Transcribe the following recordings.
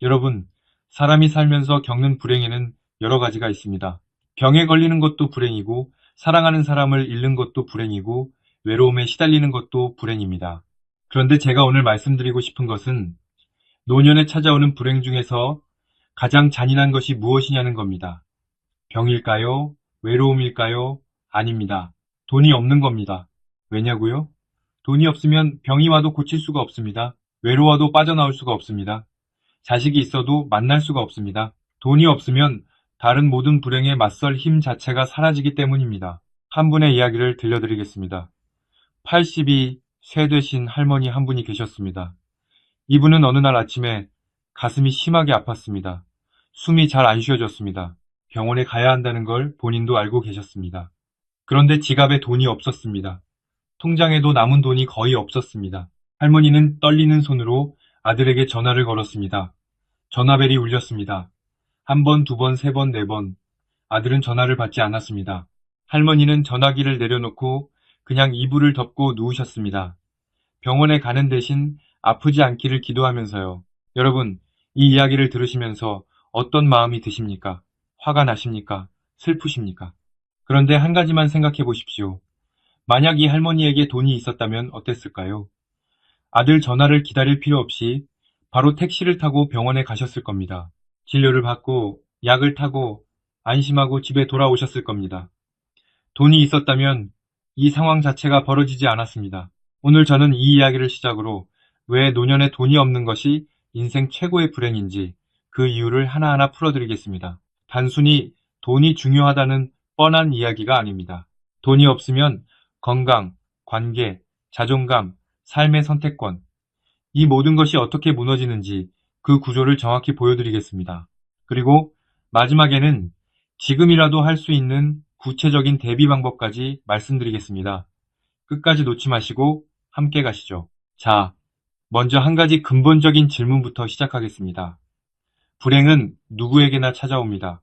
여러분, 사람이 살면서 겪는 불행에는 여러 가지가 있습니다. 병에 걸리는 것도 불행이고, 사랑하는 사람을 잃는 것도 불행이고, 외로움에 시달리는 것도 불행입니다. 그런데 제가 오늘 말씀드리고 싶은 것은 노년에 찾아오는 불행 중에서 가장 잔인한 것이 무엇이냐는 겁니다. 병일까요? 외로움일까요? 아닙니다. 돈이 없는 겁니다. 왜냐고요? 돈이 없으면 병이 와도 고칠 수가 없습니다. 외로워도 빠져나올 수가 없습니다. 자식이 있어도 만날 수가 없습니다. 돈이 없으면 다른 모든 불행에 맞설 힘 자체가 사라지기 때문입니다. 한 분의 이야기를 들려드리겠습니다. 80이 쇠 되신 할머니 한 분이 계셨습니다. 이분은 어느 날 아침에 가슴이 심하게 아팠습니다. 숨이 잘 안 쉬어졌습니다. 병원에 가야 한다는 걸 본인도 알고 계셨습니다. 그런데 지갑에 돈이 없었습니다. 통장에도 남은 돈이 거의 없었습니다. 할머니는 떨리는 손으로 아들에게 전화를 걸었습니다. 전화벨이 울렸습니다. 한 번, 두 번, 세 번, 네 번. 아들은 전화를 받지 않았습니다. 할머니는 전화기를 내려놓고 그냥 이불을 덮고 누우셨습니다. 병원에 가는 대신 아프지 않기를 기도하면서요. 여러분, 이 이야기를 들으시면서 어떤 마음이 드십니까? 화가 나십니까? 슬프십니까? 그런데 한 가지만 생각해 보십시오. 만약 이 할머니에게 돈이 있었다면 어땠을까요? 아들 전화를 기다릴 필요 없이 바로 택시를 타고 병원에 가셨을 겁니다. 진료를 받고 약을 타고 안심하고 집에 돌아오셨을 겁니다. 돈이 있었다면 이 상황 자체가 벌어지지 않았습니다. 오늘 저는 이 이야기를 시작으로 왜 노년에 돈이 없는 것이 인생 최고의 불행인지 그 이유를 하나하나 풀어드리겠습니다. 단순히 돈이 중요하다는 뻔한 이야기가 아닙니다. 돈이 없으면 건강, 관계, 자존감, 삶의 선택권, 이 모든 것이 어떻게 무너지는지 그 구조를 정확히 보여드리겠습니다. 그리고 마지막에는 지금이라도 할 수 있는 구체적인 대비 방법까지 말씀드리겠습니다. 끝까지 놓지 마시고 함께 가시죠. 자, 먼저 한 가지 근본적인 질문부터 시작하겠습니다. 불행은 누구에게나 찾아옵니다.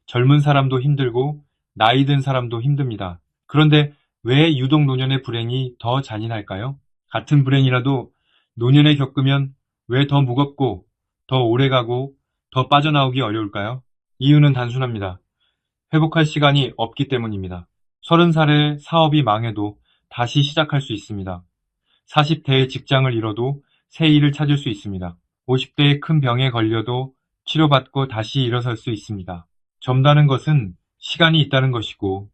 젊은 사람도 힘들고 나이 든 사람도 힘듭니다. 그런데 왜 유독 노년의 불행이 더 잔인할까요? 같은 불행이라도 노년에 겪으면 왜 더 무겁고 더 오래가고 더 빠져나오기 어려울까요? 이유는 단순합니다. 회복할 시간이 없기 때문입니다. 30살에 사업이 망해도 다시 시작할 수 있습니다. 40대에 직장을 잃어도 새 일을 찾을 수 있습니다. 50대에 큰 병에 걸려도 치료받고 다시 일어설 수 있습니다. 젊다는 것은 시간이 있다는 것이고,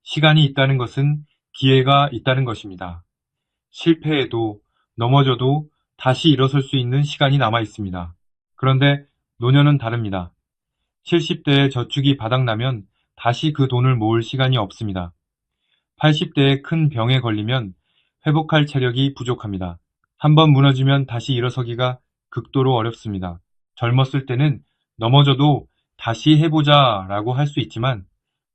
시간이 있다는 것은 기회가 있다는 것입니다. 실패해도 넘어져도 다시 일어설 수 있는 시간이 남아 있습니다. 그런데 노년은 다릅니다. 70대에 저축이 바닥나면 다시 그 돈을 모을 시간이 없습니다. 80대에 큰 병에 걸리면 회복할 체력이 부족합니다. 한번 무너지면 다시 일어서기가 극도로 어렵습니다. 젊었을 때는 넘어져도 다시 해보자 라고 할 수 있지만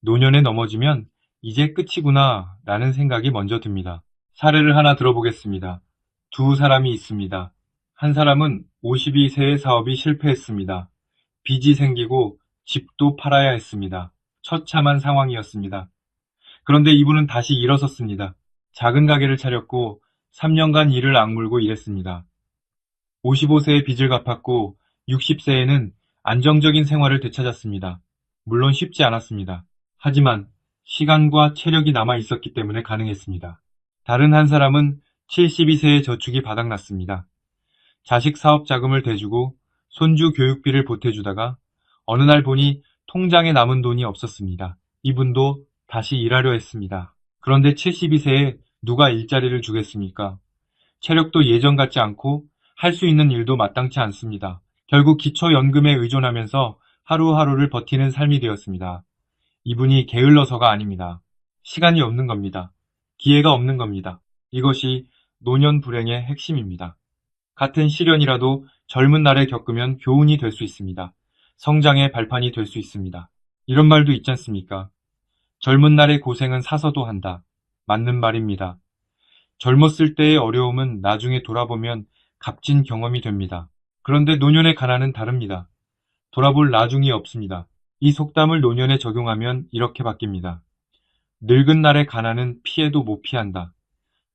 노년에 넘어지면 이제 끝이구나 라는 생각이 먼저 듭니다. 사례를 하나 들어보겠습니다. 두 사람이 있습니다. 한 사람은 52세의 사업이 실패했습니다. 빚이 생기고 집도 팔아야 했습니다. 처참한 상황이었습니다. 그런데 이분은 다시 일어섰습니다. 작은 가게를 차렸고 3년간 이를 악물고 일했습니다. 55세에 빚을 갚았고 60세에는 안정적인 생활을 되찾았습니다. 물론 쉽지 않았습니다. 하지만 시간과 체력이 남아 있었기 때문에 가능했습니다. 다른 한 사람은 72세에 저축이 바닥났습니다. 자식 사업 자금을 대주고 손주 교육비를 보태주다가 어느 날 보니 통장에 남은 돈이 없었습니다. 이분도 다시 일하려 했습니다. 그런데 72세에 누가 일자리를 주겠습니까? 체력도 예전 같지 않고 할 수 있는 일도 마땅치 않습니다. 결국 기초연금에 의존하면서 하루하루를 버티는 삶이 되었습니다. 이분이 게을러서가 아닙니다. 시간이 없는 겁니다. 기회가 없는 겁니다. 이것이 노년 불행의 핵심입니다. 같은 시련이라도 젊은 날에 겪으면 교훈이 될 수 있습니다. 성장의 발판이 될 수 있습니다. 이런 말도 있지 않습니까? 젊은 날의 고생은 사서도 한다. 맞는 말입니다. 젊었을 때의 어려움은 나중에 돌아보면 값진 경험이 됩니다. 그런데 노년의 가난은 다릅니다. 돌아볼 나중이 없습니다. 이 속담을 노년에 적용하면 이렇게 바뀝니다. 늙은 날의 가난은 피해도 못 피한다.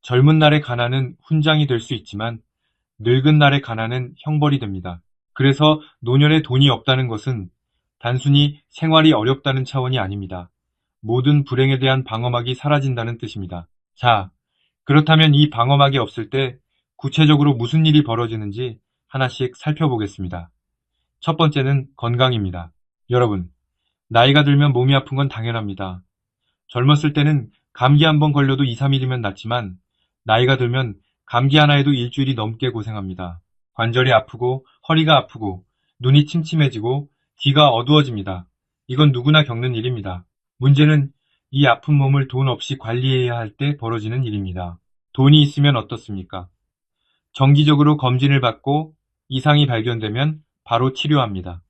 젊은 날의 가난은 훈장이 될 수 있지만 늙은 날의 가난은 형벌이 됩니다. 그래서 노년에 돈이 없다는 것은 단순히 생활이 어렵다는 차원이 아닙니다. 모든 불행에 대한 방어막이 사라진다는 뜻입니다. 자, 그렇다면 이 방어막이 없을 때 구체적으로 무슨 일이 벌어지는지 하나씩 살펴보겠습니다. 첫 번째는 건강입니다. 여러분, 나이가 들면 몸이 아픈 건 당연합니다. 젊었을 때는 감기 한 번 걸려도 2, 3일이면 낫지만 나이가 들면 감기 하나에도 일주일이 넘게 고생합니다. 관절이 아프고 허리가 아프고 눈이 침침해지고 귀가 어두워집니다. 이건 누구나 겪는 일입니다. 문제는 이 아픈 몸을 돈 없이 관리해야 할 때 벌어지는 일입니다. 돈이 있으면 어떻습니까? 정기적으로 검진을 받고 이상이 발견되면 바로 치료합니다.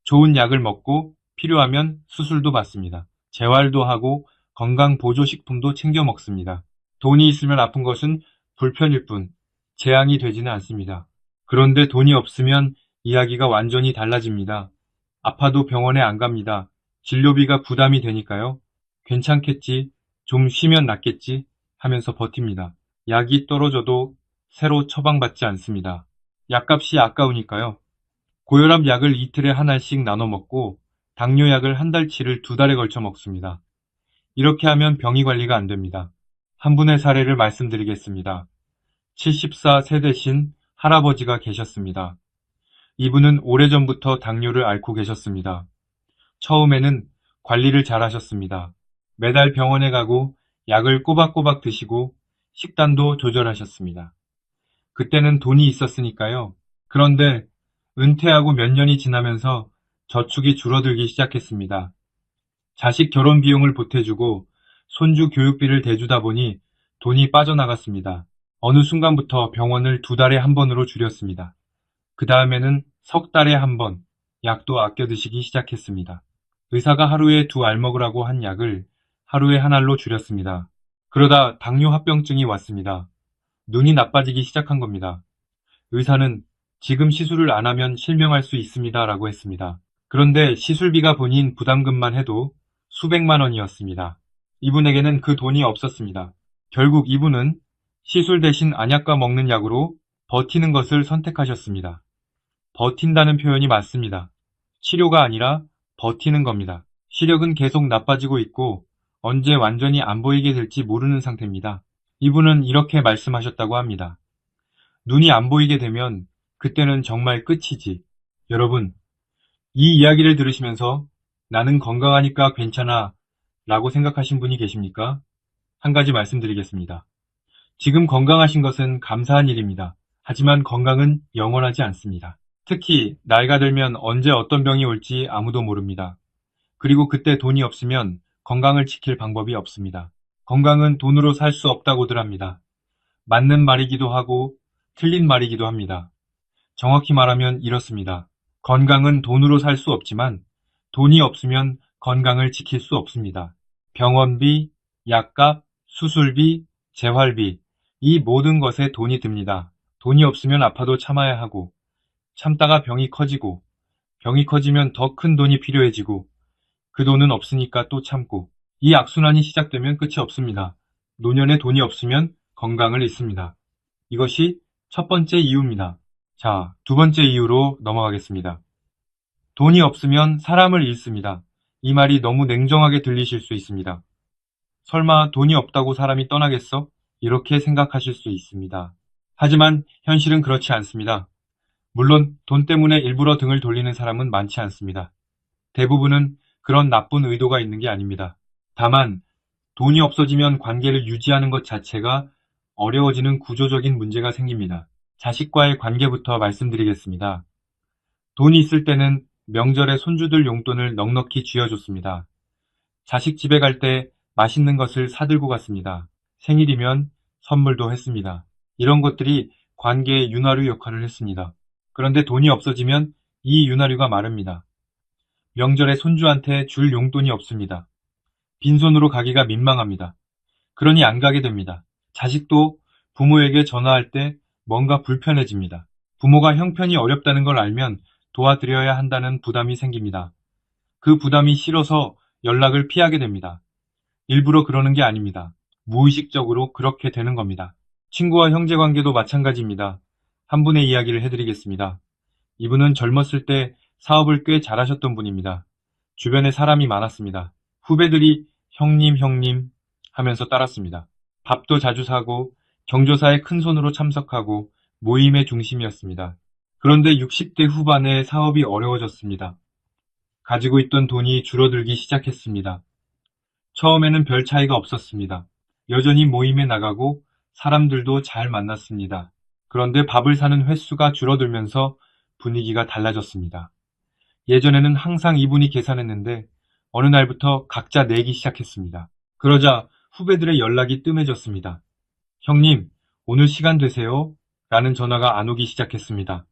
좋은 약을 먹고 필요하면 수술도 받습니다. 재활도 하고 건강보조식품도 챙겨 먹습니다. 돈이 있으면 아픈 것은 불편일 뿐 재앙이 되지는 않습니다. 그런데 돈이 없으면 이야기가 완전히 달라집니다. 아파도 병원에 안 갑니다. 진료비가 부담이 되니까요. 괜찮겠지, 좀 쉬면 낫겠지 하면서 버팁니다. 약이 떨어져도 새로 처방받지 않습니다. 약값이 아까우니까요. 고혈압 약을 이틀에 한 알씩 나눠 먹고 당뇨약을 한 달치를 2달에 걸쳐 먹습니다. 이렇게 하면 병이 관리가 안 됩니다. 한 분의 사례를 말씀드리겠습니다. 74세 되신 할아버지가 계셨습니다. 이분은 오래전부터 당뇨를 앓고 계셨습니다. 처음에는 관리를 잘 하셨습니다. 매달 병원에 가고 약을 꼬박꼬박 드시고 식단도 조절하셨습니다. 그때는 돈이 있었으니까요. 그런데 은퇴하고 몇 년이 지나면서 저축이 줄어들기 시작했습니다. 자식 결혼 비용을 보태주고 손주 교육비를 대주다 보니 돈이 빠져나갔습니다. 어느 순간부터 병원을 2달에 한 번으로 줄였습니다. 그 다음에는 석 달에 한 번, 약도 아껴 드시기 시작했습니다. 의사가 하루에 2알 먹으라고 한 약을 하루에 한 알로 줄였습니다. 그러다 당뇨 합병증이 왔습니다. 눈이 나빠지기 시작한 겁니다. 의사는 지금 시술을 안 하면 실명할 수 있습니다 라고 했습니다. 그런데 시술비가 본인 부담금만 해도 수백만 원이었습니다. 이분에게는 그 돈이 없었습니다. 결국 이분은 시술 대신 안약과 먹는 약으로 버티는 것을 선택하셨습니다. 버틴다는 표현이 맞습니다. 치료가 아니라 버티는 겁니다. 시력은 계속 나빠지고 있고 언제 완전히 안 보이게 될지 모르는 상태입니다. 이분은 이렇게 말씀하셨다고 합니다. 눈이 안 보이게 되면 그때는 정말 끝이지. 여러분, 이 이야기를 들으시면서 나는 건강하니까 괜찮아 라고 생각하신 분이 계십니까? 한 가지 말씀드리겠습니다. 지금 건강하신 것은 감사한 일입니다. 하지만 건강은 영원하지 않습니다. 특히 나이가 들면 언제 어떤 병이 올지 아무도 모릅니다. 그리고 그때 돈이 없으면 건강을 지킬 방법이 없습니다. 건강은 돈으로 살 수 없다고들 합니다. 맞는 말이기도 하고 틀린 말이기도 합니다. 정확히 말하면 이렇습니다. 건강은 돈으로 살 수 없지만 돈이 없으면 건강을 지킬 수 없습니다. 병원비, 약값, 수술비, 재활비, 이 모든 것에 돈이 듭니다. 돈이 없으면 아파도 참아야 하고 참다가 병이 커지고 병이 커지면 더 큰 돈이 필요해지고 그 돈은 없으니까 또 참고 이 악순환이 시작되면 끝이 없습니다. 노년에 돈이 없으면 건강을 잃습니다. 이것이 첫 번째 이유입니다. 자, 두 번째 이유로 넘어가겠습니다. 돈이 없으면 사람을 잃습니다. 이 말이 너무 냉정하게 들리실 수 있습니다. 설마 돈이 없다고 사람이 떠나겠어? 이렇게 생각하실 수 있습니다. 하지만 현실은 그렇지 않습니다. 물론 돈 때문에 일부러 등을 돌리는 사람은 많지 않습니다. 대부분은 그런 나쁜 의도가 있는 게 아닙니다. 다만 돈이 없어지면 관계를 유지하는 것 자체가 어려워지는 구조적인 문제가 생깁니다. 자식과의 관계부터 말씀드리겠습니다. 돈이 있을 때는 명절에 손주들 용돈을 넉넉히 쥐어줬습니다. 자식 집에 갈 때 맛있는 것을 사들고 갔습니다. 생일이면 선물도 했습니다. 이런 것들이 관계의 윤활유 역할을 했습니다. 그런데 돈이 없어지면 이 윤활유가 마릅니다. 명절에 손주한테 줄 용돈이 없습니다. 빈손으로 가기가 민망합니다. 그러니 안 가게 됩니다. 자식도 부모에게 전화할 때 뭔가 불편해집니다. 부모가 형편이 어렵다는 걸 알면 도와드려야 한다는 부담이 생깁니다. 그 부담이 싫어서 연락을 피하게 됩니다. 일부러 그러는 게 아닙니다. 무의식적으로 그렇게 되는 겁니다. 친구와 형제 관계도 마찬가지입니다. 한 분의 이야기를 해드리겠습니다. 이분은 젊었을 때 사업을 꽤 잘하셨던 분입니다. 주변에 사람이 많았습니다. 후배들이 형님, 형님 하면서 따랐습니다. 밥도 자주 사고 경조사에 큰 손으로 참석하고 모임의 중심이었습니다. 그런데 60대 후반에 사업이 어려워졌습니다. 가지고 있던 돈이 줄어들기 시작했습니다. 처음에는 별 차이가 없었습니다. 여전히 모임에 나가고 사람들도 잘 만났습니다. 그런데 밥을 사는 횟수가 줄어들면서 분위기가 달라졌습니다. 예전에는 항상 이분이 계산했는데 어느 날부터 각자 내기 시작했습니다. 그러자 후배들의 연락이 뜸해졌습니다. 형님, 오늘 시간 되세요? 라는 전화가 안 오기 시작했습니다.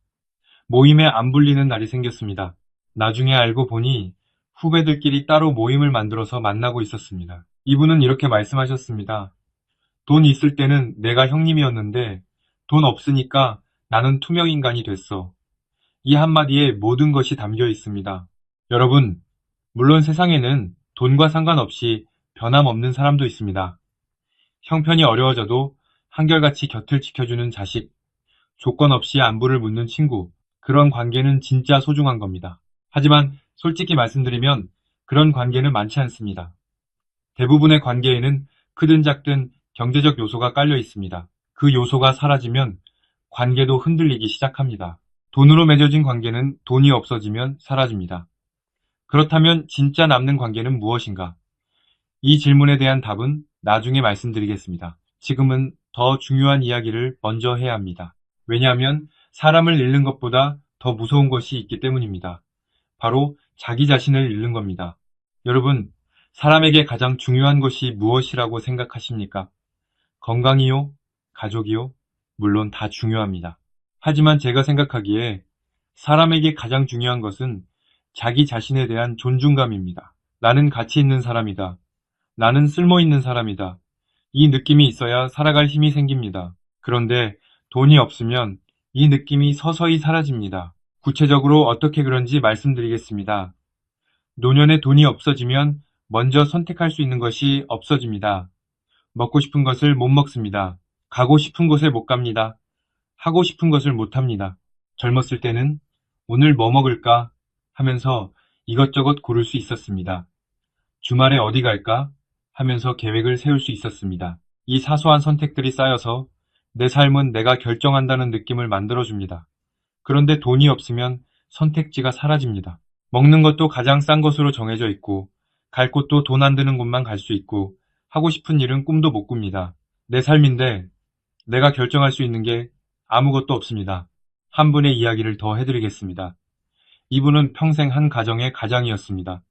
모임에 안 불리는 날이 생겼습니다. 나중에 알고 보니 후배들끼리 따로 모임을 만들어서 만나고 있었습니다. 이분은 이렇게 말씀하셨습니다. 돈 있을 때는 내가 형님이었는데 돈 없으니까 나는 투명인간이 됐어. 이 한마디에 모든 것이 담겨 있습니다. 여러분, 물론 세상에는 돈과 상관없이 변함없는 사람도 있습니다. 형편이 어려워져도 한결같이 곁을 지켜주는 자식, 조건 없이 안부를 묻는 친구, 그런 관계는 진짜 소중한 겁니다. 하지만 솔직히 말씀드리면 그런 관계는 많지 않습니다. 대부분의 관계에는 크든 작든 경제적 요소가 깔려 있습니다. 그 요소가 사라지면 관계도 흔들리기 시작합니다. 돈으로 맺어진 관계는 돈이 없어지면 사라집니다. 그렇다면 진짜 남는 관계는 무엇인가? 이 질문에 대한 답은 나중에 말씀드리겠습니다. 지금은 더 중요한 이야기를 먼저 해야 합니다. 왜냐하면 사람을 잃는 것보다 더 무서운 것이 있기 때문입니다. 바로 자기 자신을 잃는 겁니다. 여러분, 사람에게 가장 중요한 것이 무엇이라고 생각하십니까? 건강이요? 가족이요? 물론 다 중요합니다. 하지만 제가 생각하기에 사람에게 가장 중요한 것은 자기 자신에 대한 존중감입니다. 나는 가치 있는 사람이다. 나는 쓸모 있는 사람이다. 이 느낌이 있어야 살아갈 힘이 생깁니다. 그런데 돈이 없으면 이 느낌이 서서히 사라집니다. 구체적으로 어떻게 그런지 말씀드리겠습니다. 노년에 돈이 없어지면 먼저 선택할 수 있는 것이 없어집니다. 먹고 싶은 것을 못 먹습니다. 가고 싶은 곳에 못 갑니다. 하고 싶은 것을 못 합니다. 젊었을 때는 오늘 뭐 먹을까 하면서 이것저것 고를 수 있었습니다. 주말에 어디 갈까 하면서 계획을 세울 수 있었습니다. 이 사소한 선택들이 쌓여서 내 삶은 내가 결정한다는 느낌을 만들어줍니다. 그런데 돈이 없으면 선택지가 사라집니다. 먹는 것도 가장 싼 것으로 정해져 있고, 갈 곳도 돈 안 드는 곳만 갈 수 있고, 하고 싶은 일은 꿈도 못 꿉니다. 내 삶인데 내가 결정할 수 있는 게 아무것도 없습니다. 한 분의 이야기를 더 해드리겠습니다. 이분은 평생 한 가정의 가장이었습니다.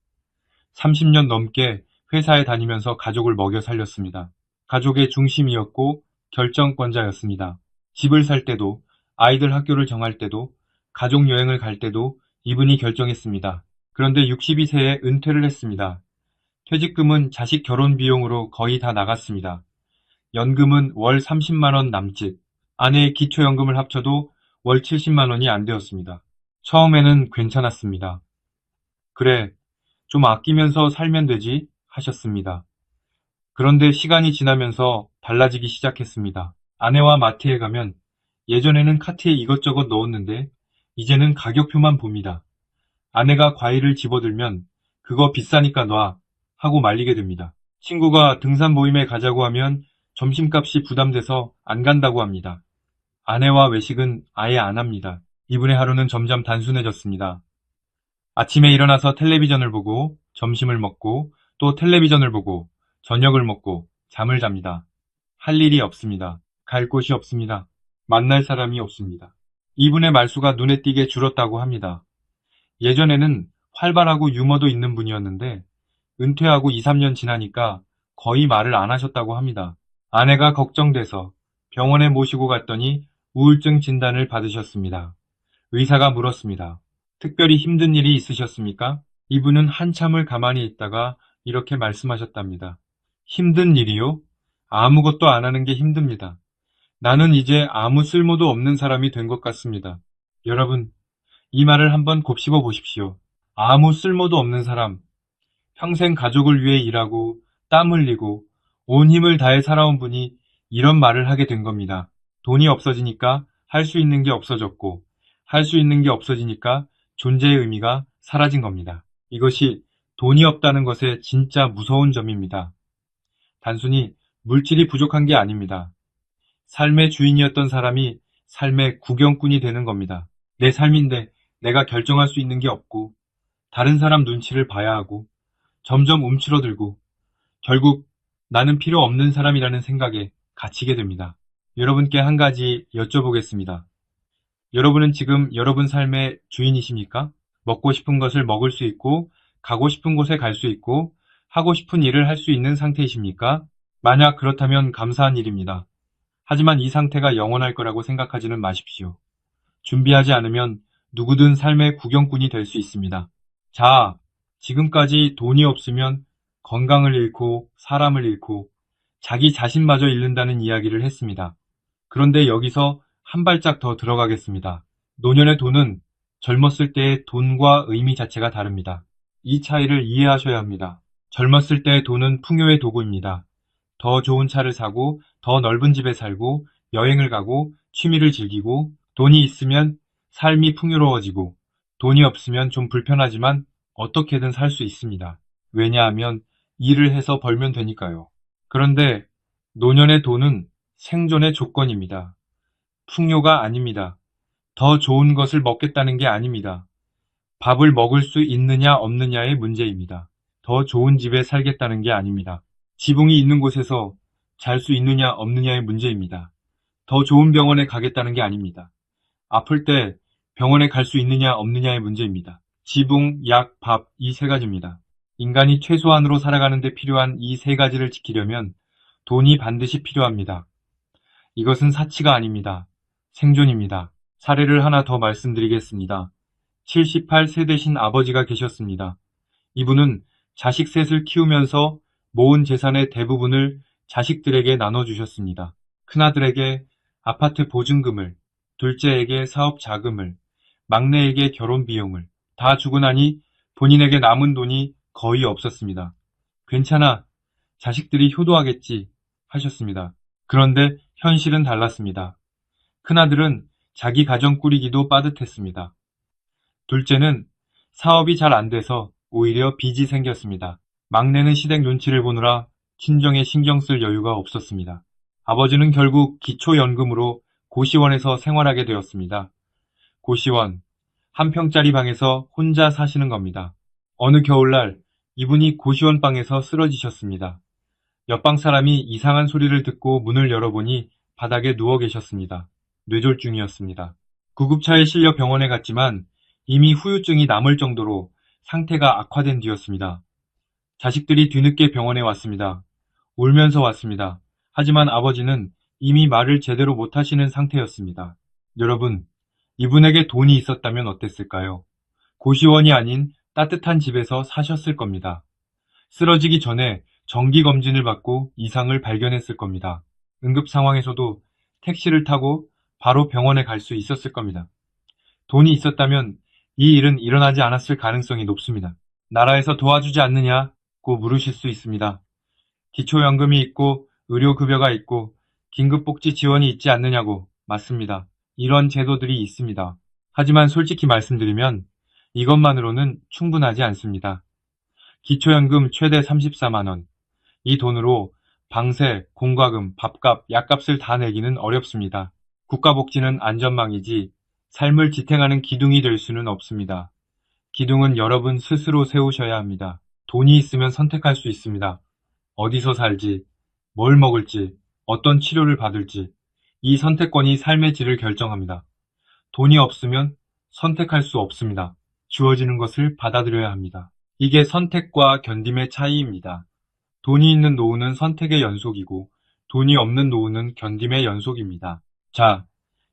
30년 넘게 회사에 다니면서 가족을 먹여 살렸습니다. 가족의 중심이었고 결정권자였습니다. 집을 살 때도, 아이들 학교를 정할 때도, 가족 여행을 갈 때도 이분이 결정했습니다. 그런데 62세에 은퇴를 했습니다. 퇴직금은 자식 결혼 비용으로 거의 다 나갔습니다. 연금은 월 30만 원 남짓, 아내의 기초연금을 합쳐도 월 70만 원이 안 되었습니다. 처음에는 괜찮았습니다. 그래, 좀 아끼면서 살면 되지 하셨습니다. 그런데 시간이 지나면서 달라지기 시작했습니다. 아내와 마트에 가면 예전에는 카트에 이것저것 넣었는데 이제는 가격표만 봅니다. 아내가 과일을 집어들면 그거 비싸니까 놔 하고 말리게 됩니다. 친구가 등산 모임에 가자고 하면 점심값이 부담돼서 안 간다고 합니다. 아내와 외식은 아예 안 합니다. 이분의 하루는 점점 단순해졌습니다. 아침에 일어나서 텔레비전을 보고 점심을 먹고 또 텔레비전을 보고 저녁을 먹고 잠을 잡니다. 할 일이 없습니다. 갈 곳이 없습니다. 만날 사람이 없습니다. 이분의 말수가 눈에 띄게 줄었다고 합니다. 예전에는 활발하고 유머도 있는 분이었는데 은퇴하고 2, 3년 지나니까 거의 말을 안 하셨다고 합니다. 아내가 걱정돼서 병원에 모시고 갔더니 우울증 진단을 받으셨습니다. 의사가 물었습니다. 특별히 힘든 일이 있으셨습니까? 이분은 한참을 가만히 있다가 이렇게 말씀하셨답니다. 힘든 일이요? 아무것도 안 하는 게 힘듭니다. 나는 이제 아무 쓸모도 없는 사람이 된 것 같습니다. 여러분, 이 말을 한번 곱씹어 보십시오. 아무 쓸모도 없는 사람, 평생 가족을 위해 일하고 땀 흘리고 온 힘을 다해 살아온 분이 이런 말을 하게 된 겁니다. 돈이 없어지니까 할 수 있는 게 없어졌고 할 수 있는 게 없어지니까 존재의 의미가 사라진 겁니다. 이것이 돈이 없다는 것의 진짜 무서운 점입니다. 단순히 물질이 부족한 게 아닙니다. 삶의 주인이었던 사람이 삶의 구경꾼이 되는 겁니다. 내 삶인데 내가 결정할 수 있는 게 없고, 다른 사람 눈치를 봐야 하고, 점점 움츠러들고, 결국 나는 필요 없는 사람이라는 생각에 갇히게 됩니다. 여러분께 한 가지 여쭤보겠습니다. 여러분은 지금 여러분 삶의 주인이십니까? 먹고 싶은 것을 먹을 수 있고, 가고 싶은 곳에 갈 수 있고, 하고 싶은 일을 할 수 있는 상태이십니까? 만약 그렇다면 감사한 일입니다. 하지만 이 상태가 영원할 거라고 생각하지는 마십시오. 준비하지 않으면 누구든 삶의 구경꾼이 될 수 있습니다. 자, 지금까지 돈이 없으면 건강을 잃고 사람을 잃고 자기 자신마저 잃는다는 이야기를 했습니다. 그런데 여기서 한 발짝 더 들어가겠습니다. 노년의 돈은 젊었을 때의 돈과 의미 자체가 다릅니다. 이 차이를 이해하셔야 합니다. 젊었을 때의 돈은 풍요의 도구입니다. 더 좋은 차를 사고, 더 넓은 집에 살고, 여행을 가고, 취미를 즐기고, 돈이 있으면 삶이 풍요로워지고, 돈이 없으면 좀 불편하지만 어떻게든 살 수 있습니다. 왜냐하면 일을 해서 벌면 되니까요. 그런데 노년의 돈은 생존의 조건입니다. 풍요가 아닙니다. 더 좋은 것을 먹겠다는 게 아닙니다. 밥을 먹을 수 있느냐 없느냐의 문제입니다. 더 좋은 집에 살겠다는 게 아닙니다. 지붕이 있는 곳에서 잘 수 있느냐 없느냐의 문제입니다. 더 좋은 병원에 가겠다는 게 아닙니다. 아플 때 병원에 갈 수 있느냐 없느냐의 문제입니다. 지붕, 약, 밥, 이 세 가지입니다. 인간이 최소한으로 살아가는 데 필요한 이 세 가지를 지키려면 돈이 반드시 필요합니다. 이것은 사치가 아닙니다. 생존입니다. 사례를 하나 더 말씀드리겠습니다. 78세 되신 아버지가 계셨습니다. 이분은 자식 셋을 키우면서 모은 재산의 대부분을 자식들에게 나눠주셨습니다. 큰아들에게 아파트 보증금을, 둘째에게 사업 자금을, 막내에게 결혼 비용을 다 주고 나니 본인에게 남은 돈이 거의 없었습니다. 괜찮아, 자식들이 효도하겠지 하셨습니다. 그런데 현실은 달랐습니다. 큰아들은 자기 가정 꾸리기도 빠듯했습니다. 둘째는 사업이 잘 안 돼서 오히려 빚이 생겼습니다. 막내는 시댁 눈치를 보느라 친정에 신경 쓸 여유가 없었습니다. 아버지는 결국 기초연금으로 고시원에서 생활하게 되었습니다. 고시원, 한 평짜리 방에서 혼자 사시는 겁니다. 어느 겨울날 이분이 고시원 방에서 쓰러지셨습니다. 옆방 사람이 이상한 소리를 듣고 문을 열어보니 바닥에 누워 계셨습니다. 뇌졸중이었습니다. 구급차에 실려 병원에 갔지만 이미 후유증이 남을 정도로 상태가 악화된 뒤였습니다. 자식들이 뒤늦게 병원에 왔습니다. 울면서 왔습니다. 하지만 아버지는 이미 말을 제대로 못하시는 상태였습니다. 여러분, 이분에게 돈이 있었다면 어땠을까요? 고시원이 아닌 따뜻한 집에서 사셨을 겁니다. 쓰러지기 전에 정기검진을 받고 이상을 발견했을 겁니다. 응급 상황에서도 택시를 타고 바로 병원에 갈 수 있었을 겁니다. 돈이 있었다면 이 일은 일어나지 않았을 가능성이 높습니다. 나라에서 도와주지 않느냐고 물으실 수 있습니다. 기초연금이 있고 의료급여가 있고 긴급복지 지원이 있지 않느냐고. 맞습니다. 이런 제도들이 있습니다. 하지만 솔직히 말씀드리면 이것만으로는 충분하지 않습니다. 기초연금 최대 34만 원. 이 돈으로 방세, 공과금, 밥값, 약값을 다 내기는 어렵습니다. 국가복지는 안전망이지 삶을 지탱하는 기둥이 될 수는 없습니다. 기둥은 여러분 스스로 세우셔야 합니다. 돈이 있으면 선택할 수 있습니다. 어디서 살지, 뭘 먹을지, 어떤 치료를 받을지, 이 선택권이 삶의 질을 결정합니다. 돈이 없으면 선택할 수 없습니다. 주어지는 것을 받아들여야 합니다. 이게 선택과 견딤의 차이입니다. 돈이 있는 노후는 선택의 연속이고 돈이 없는 노후는 견딤의 연속입니다. 자,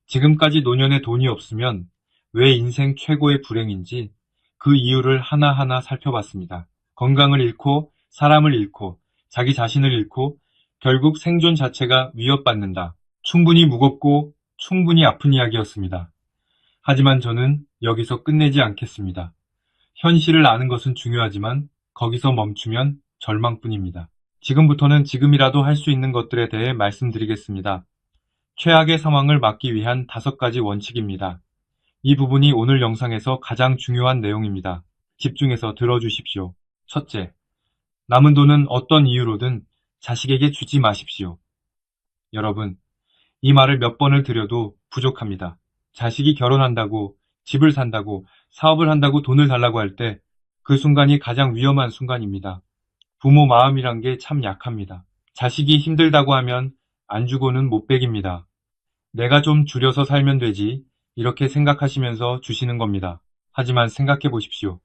지금까지 노년에 돈이 없으면 왜 인생 최고의 불행인지 그 이유를 하나하나 살펴봤습니다. 건강을 잃고 사람을 잃고 자기 자신을 잃고 결국 생존 자체가 위협받는다. 충분히 무겁고 충분히 아픈 이야기였습니다. 하지만 저는 여기서 끝내지 않겠습니다. 현실을 아는 것은 중요하지만 거기서 멈추면 절망뿐입니다. 지금부터는 지금이라도 할 수 있는 것들에 대해 말씀드리겠습니다. 최악의 상황을 막기 위한 5가지 원칙입니다. 이 부분이 오늘 영상에서 가장 중요한 내용입니다. 집중해서 들어주십시오. 첫째, 남은 돈은 어떤 이유로든 자식에게 주지 마십시오. 여러분, 이 말을 몇 번을 드려도 부족합니다. 자식이 결혼한다고, 집을 산다고, 사업을 한다고 돈을 달라고 할 때 그 순간이 가장 위험한 순간입니다. 부모 마음이란 게 참 약합니다. 자식이 힘들다고 하면 안 주고는 못 베깁니다. 내가 좀 줄여서 살면 되지, 이렇게 생각하시면서 주시는 겁니다. 하지만 생각해 보십시오.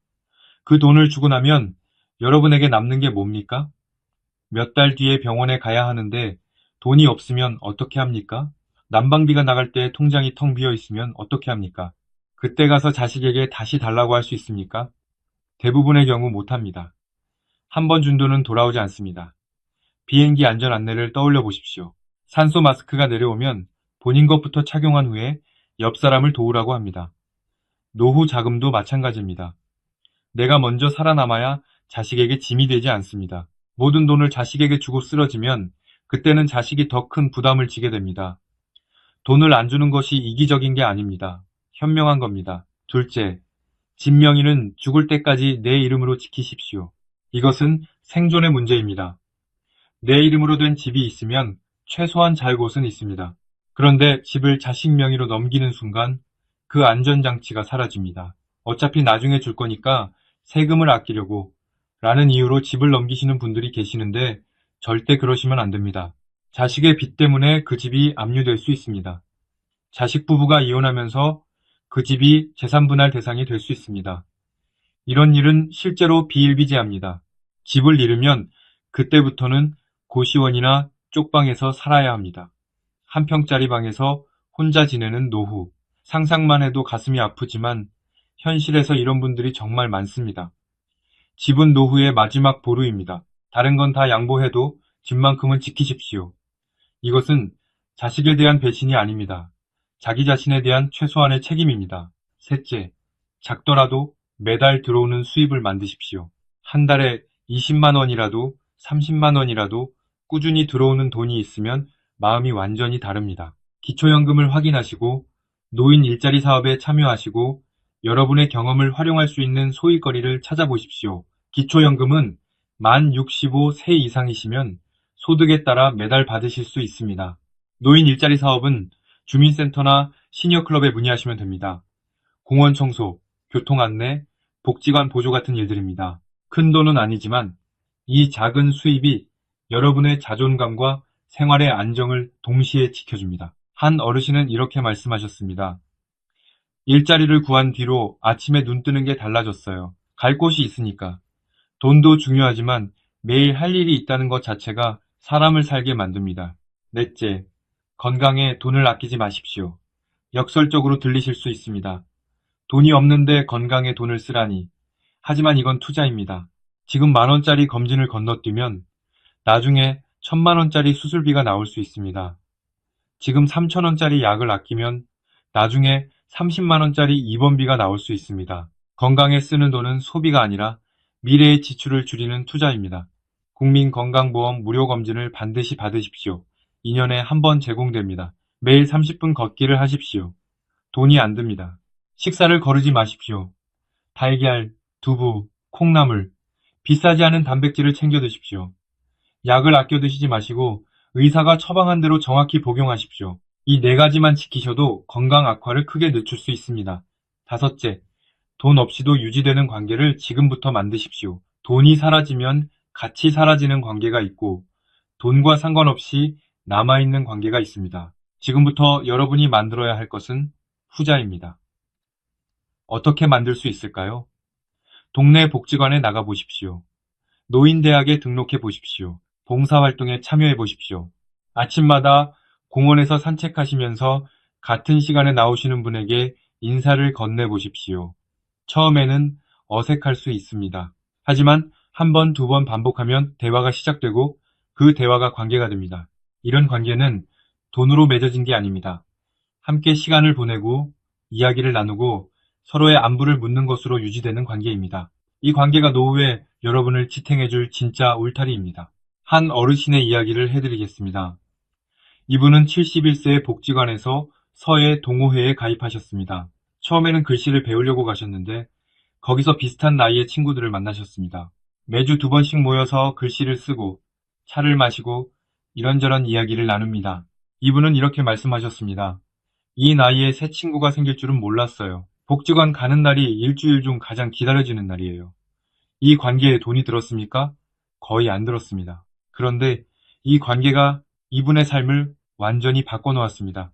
그 돈을 주고 나면 여러분에게 남는 게 뭡니까? 몇 달 뒤에 병원에 가야 하는데 돈이 없으면 어떻게 합니까? 난방비가 나갈 때 통장이 텅 비어 있으면 어떻게 합니까? 그때 가서 자식에게 다시 달라고 할 수 있습니까? 대부분의 경우 못합니다. 한 번 준 돈은 돌아오지 않습니다. 비행기 안전 안내를 떠올려 보십시오. 산소 마스크가 내려오면 본인 것부터 착용한 후에 옆 사람을 도우라고 합니다. 노후 자금도 마찬가지입니다. 내가 먼저 살아남아야 자식에게 짐이 되지 않습니다. 모든 돈을 자식에게 주고 쓰러지면 그때는 자식이 더 큰 부담을 지게 됩니다. 돈을 안 주는 것이 이기적인 게 아닙니다. 현명한 겁니다. 둘째, 집 명의는 죽을 때까지 내 이름으로 지키십시오. 이것은 생존의 문제입니다. 내 이름으로 된 집이 있으면 최소한 잘 곳은 있습니다. 그런데 집을 자식 명의로 넘기는 순간 그 안전장치가 사라집니다. 어차피 나중에 줄 거니까 세금을 아끼려고 라는 이유로 집을 넘기시는 분들이 계시는데 절대 그러시면 안 됩니다. 자식의 빚 때문에 그 집이 압류될 수 있습니다. 자식 부부가 이혼하면서 그 집이 재산분할 대상이 될 수 있습니다. 이런 일은 실제로 비일비재합니다. 집을 잃으면 그때부터는 고시원이나 쪽방에서 살아야 합니다. 한 평짜리 방에서 혼자 지내는 노후. 상상만 해도 가슴이 아프지만 현실에서 이런 분들이 정말 많습니다. 집은 노후의 마지막 보루입니다. 다른 건 다 양보해도 집만큼은 지키십시오. 이것은 자식에 대한 배신이 아닙니다. 자기 자신에 대한 최소한의 책임입니다. 셋째, 작더라도 매달 들어오는 수입을 만드십시오. 한 달에 20만 원이라도 30만 원이라도 꾸준히 들어오는 돈이 있으면 마음이 완전히 다릅니다. 기초연금을 확인하시고 노인 일자리 사업에 참여하시고 여러분의 경험을 활용할 수 있는 소일거리를 찾아보십시오. 기초연금은 만 65세 이상이시면 소득에 따라 매달 받으실 수 있습니다. 노인 일자리 사업은 주민센터나 시니어클럽에 문의하시면 됩니다. 공원 청소, 교통 안내, 복지관 보조 같은 일들입니다. 큰 돈은 아니지만 이 작은 수입이 여러분의 자존감과 생활의 안정을 동시에 지켜줍니다. 한 어르신은 이렇게 말씀하셨습니다. 일자리를 구한 뒤로 아침에 눈 뜨는 게 달라졌어요. 갈 곳이 있으니까. 돈도 중요하지만 매일 할 일이 있다는 것 자체가 사람을 살게 만듭니다. 넷째, 건강에 돈을 아끼지 마십시오. 역설적으로 들리실 수 있습니다. 돈이 없는데 건강에 돈을 쓰라니. 하지만 이건 투자입니다. 지금 10,000원짜리 검진을 건너뛰면 나중에 1,000만 원짜리 수술비가 나올 수 있습니다. 지금 3,000원짜리 약을 아끼면 나중에 30만 원짜리 입원비가 나올 수 있습니다. 건강에 쓰는 돈은 소비가 아니라 미래의 지출을 줄이는 투자입니다. 국민건강보험 무료검진을 반드시 받으십시오. 2년에 한 번 제공됩니다. 매일 30분 걷기를 하십시오. 돈이 안 듭니다. 식사를 거르지 마십시오. 달걀, 두부, 콩나물, 비싸지 않은 단백질을 챙겨 드십시오. 약을 아껴 드시지 마시고 의사가 처방한 대로 정확히 복용하십시오. 이 네 가지만 지키셔도 건강 악화를 크게 늦출 수 있습니다. 다섯째, 돈 없이도 유지되는 관계를 지금부터 만드십시오. 돈이 사라지면 같이 사라지는 관계가 있고 돈과 상관없이 남아있는 관계가 있습니다. 지금부터 여러분이 만들어야 할 것은 후자입니다. 어떻게 만들 수 있을까요? 동네 복지관에 나가 보십시오. 노인대학에 등록해 보십시오. 봉사활동에 참여해 보십시오. 아침마다 공원에서 산책하시면서 같은 시간에 나오시는 분에게 인사를 건네보십시오. 처음에는 어색할 수 있습니다. 하지만 한 번, 두 번 반복하면 대화가 시작되고 그 대화가 관계가 됩니다. 이런 관계는 돈으로 맺어진 게 아닙니다. 함께 시간을 보내고 이야기를 나누고 서로의 안부를 묻는 것으로 유지되는 관계입니다. 이 관계가 노후에 여러분을 지탱해줄 진짜 울타리입니다. 한 어르신의 이야기를 해드리겠습니다. 이분은 71세의 복지관에서 서해 동호회에 가입하셨습니다. 처음에는 글씨를 배우려고 가셨는데 거기서 비슷한 나이의 친구들을 만나셨습니다. 매주 2번씩 모여서 글씨를 쓰고 차를 마시고 이런저런 이야기를 나눕니다. 이분은 이렇게 말씀하셨습니다. 이 나이에 새 친구가 생길 줄은 몰랐어요. 복지관 가는 날이 일주일 중 가장 기다려지는 날이에요. 이 관계에 돈이 들었습니까? 거의 안 들었습니다. 그런데 이 관계가 이분의 삶을 완전히 바꿔놓았습니다.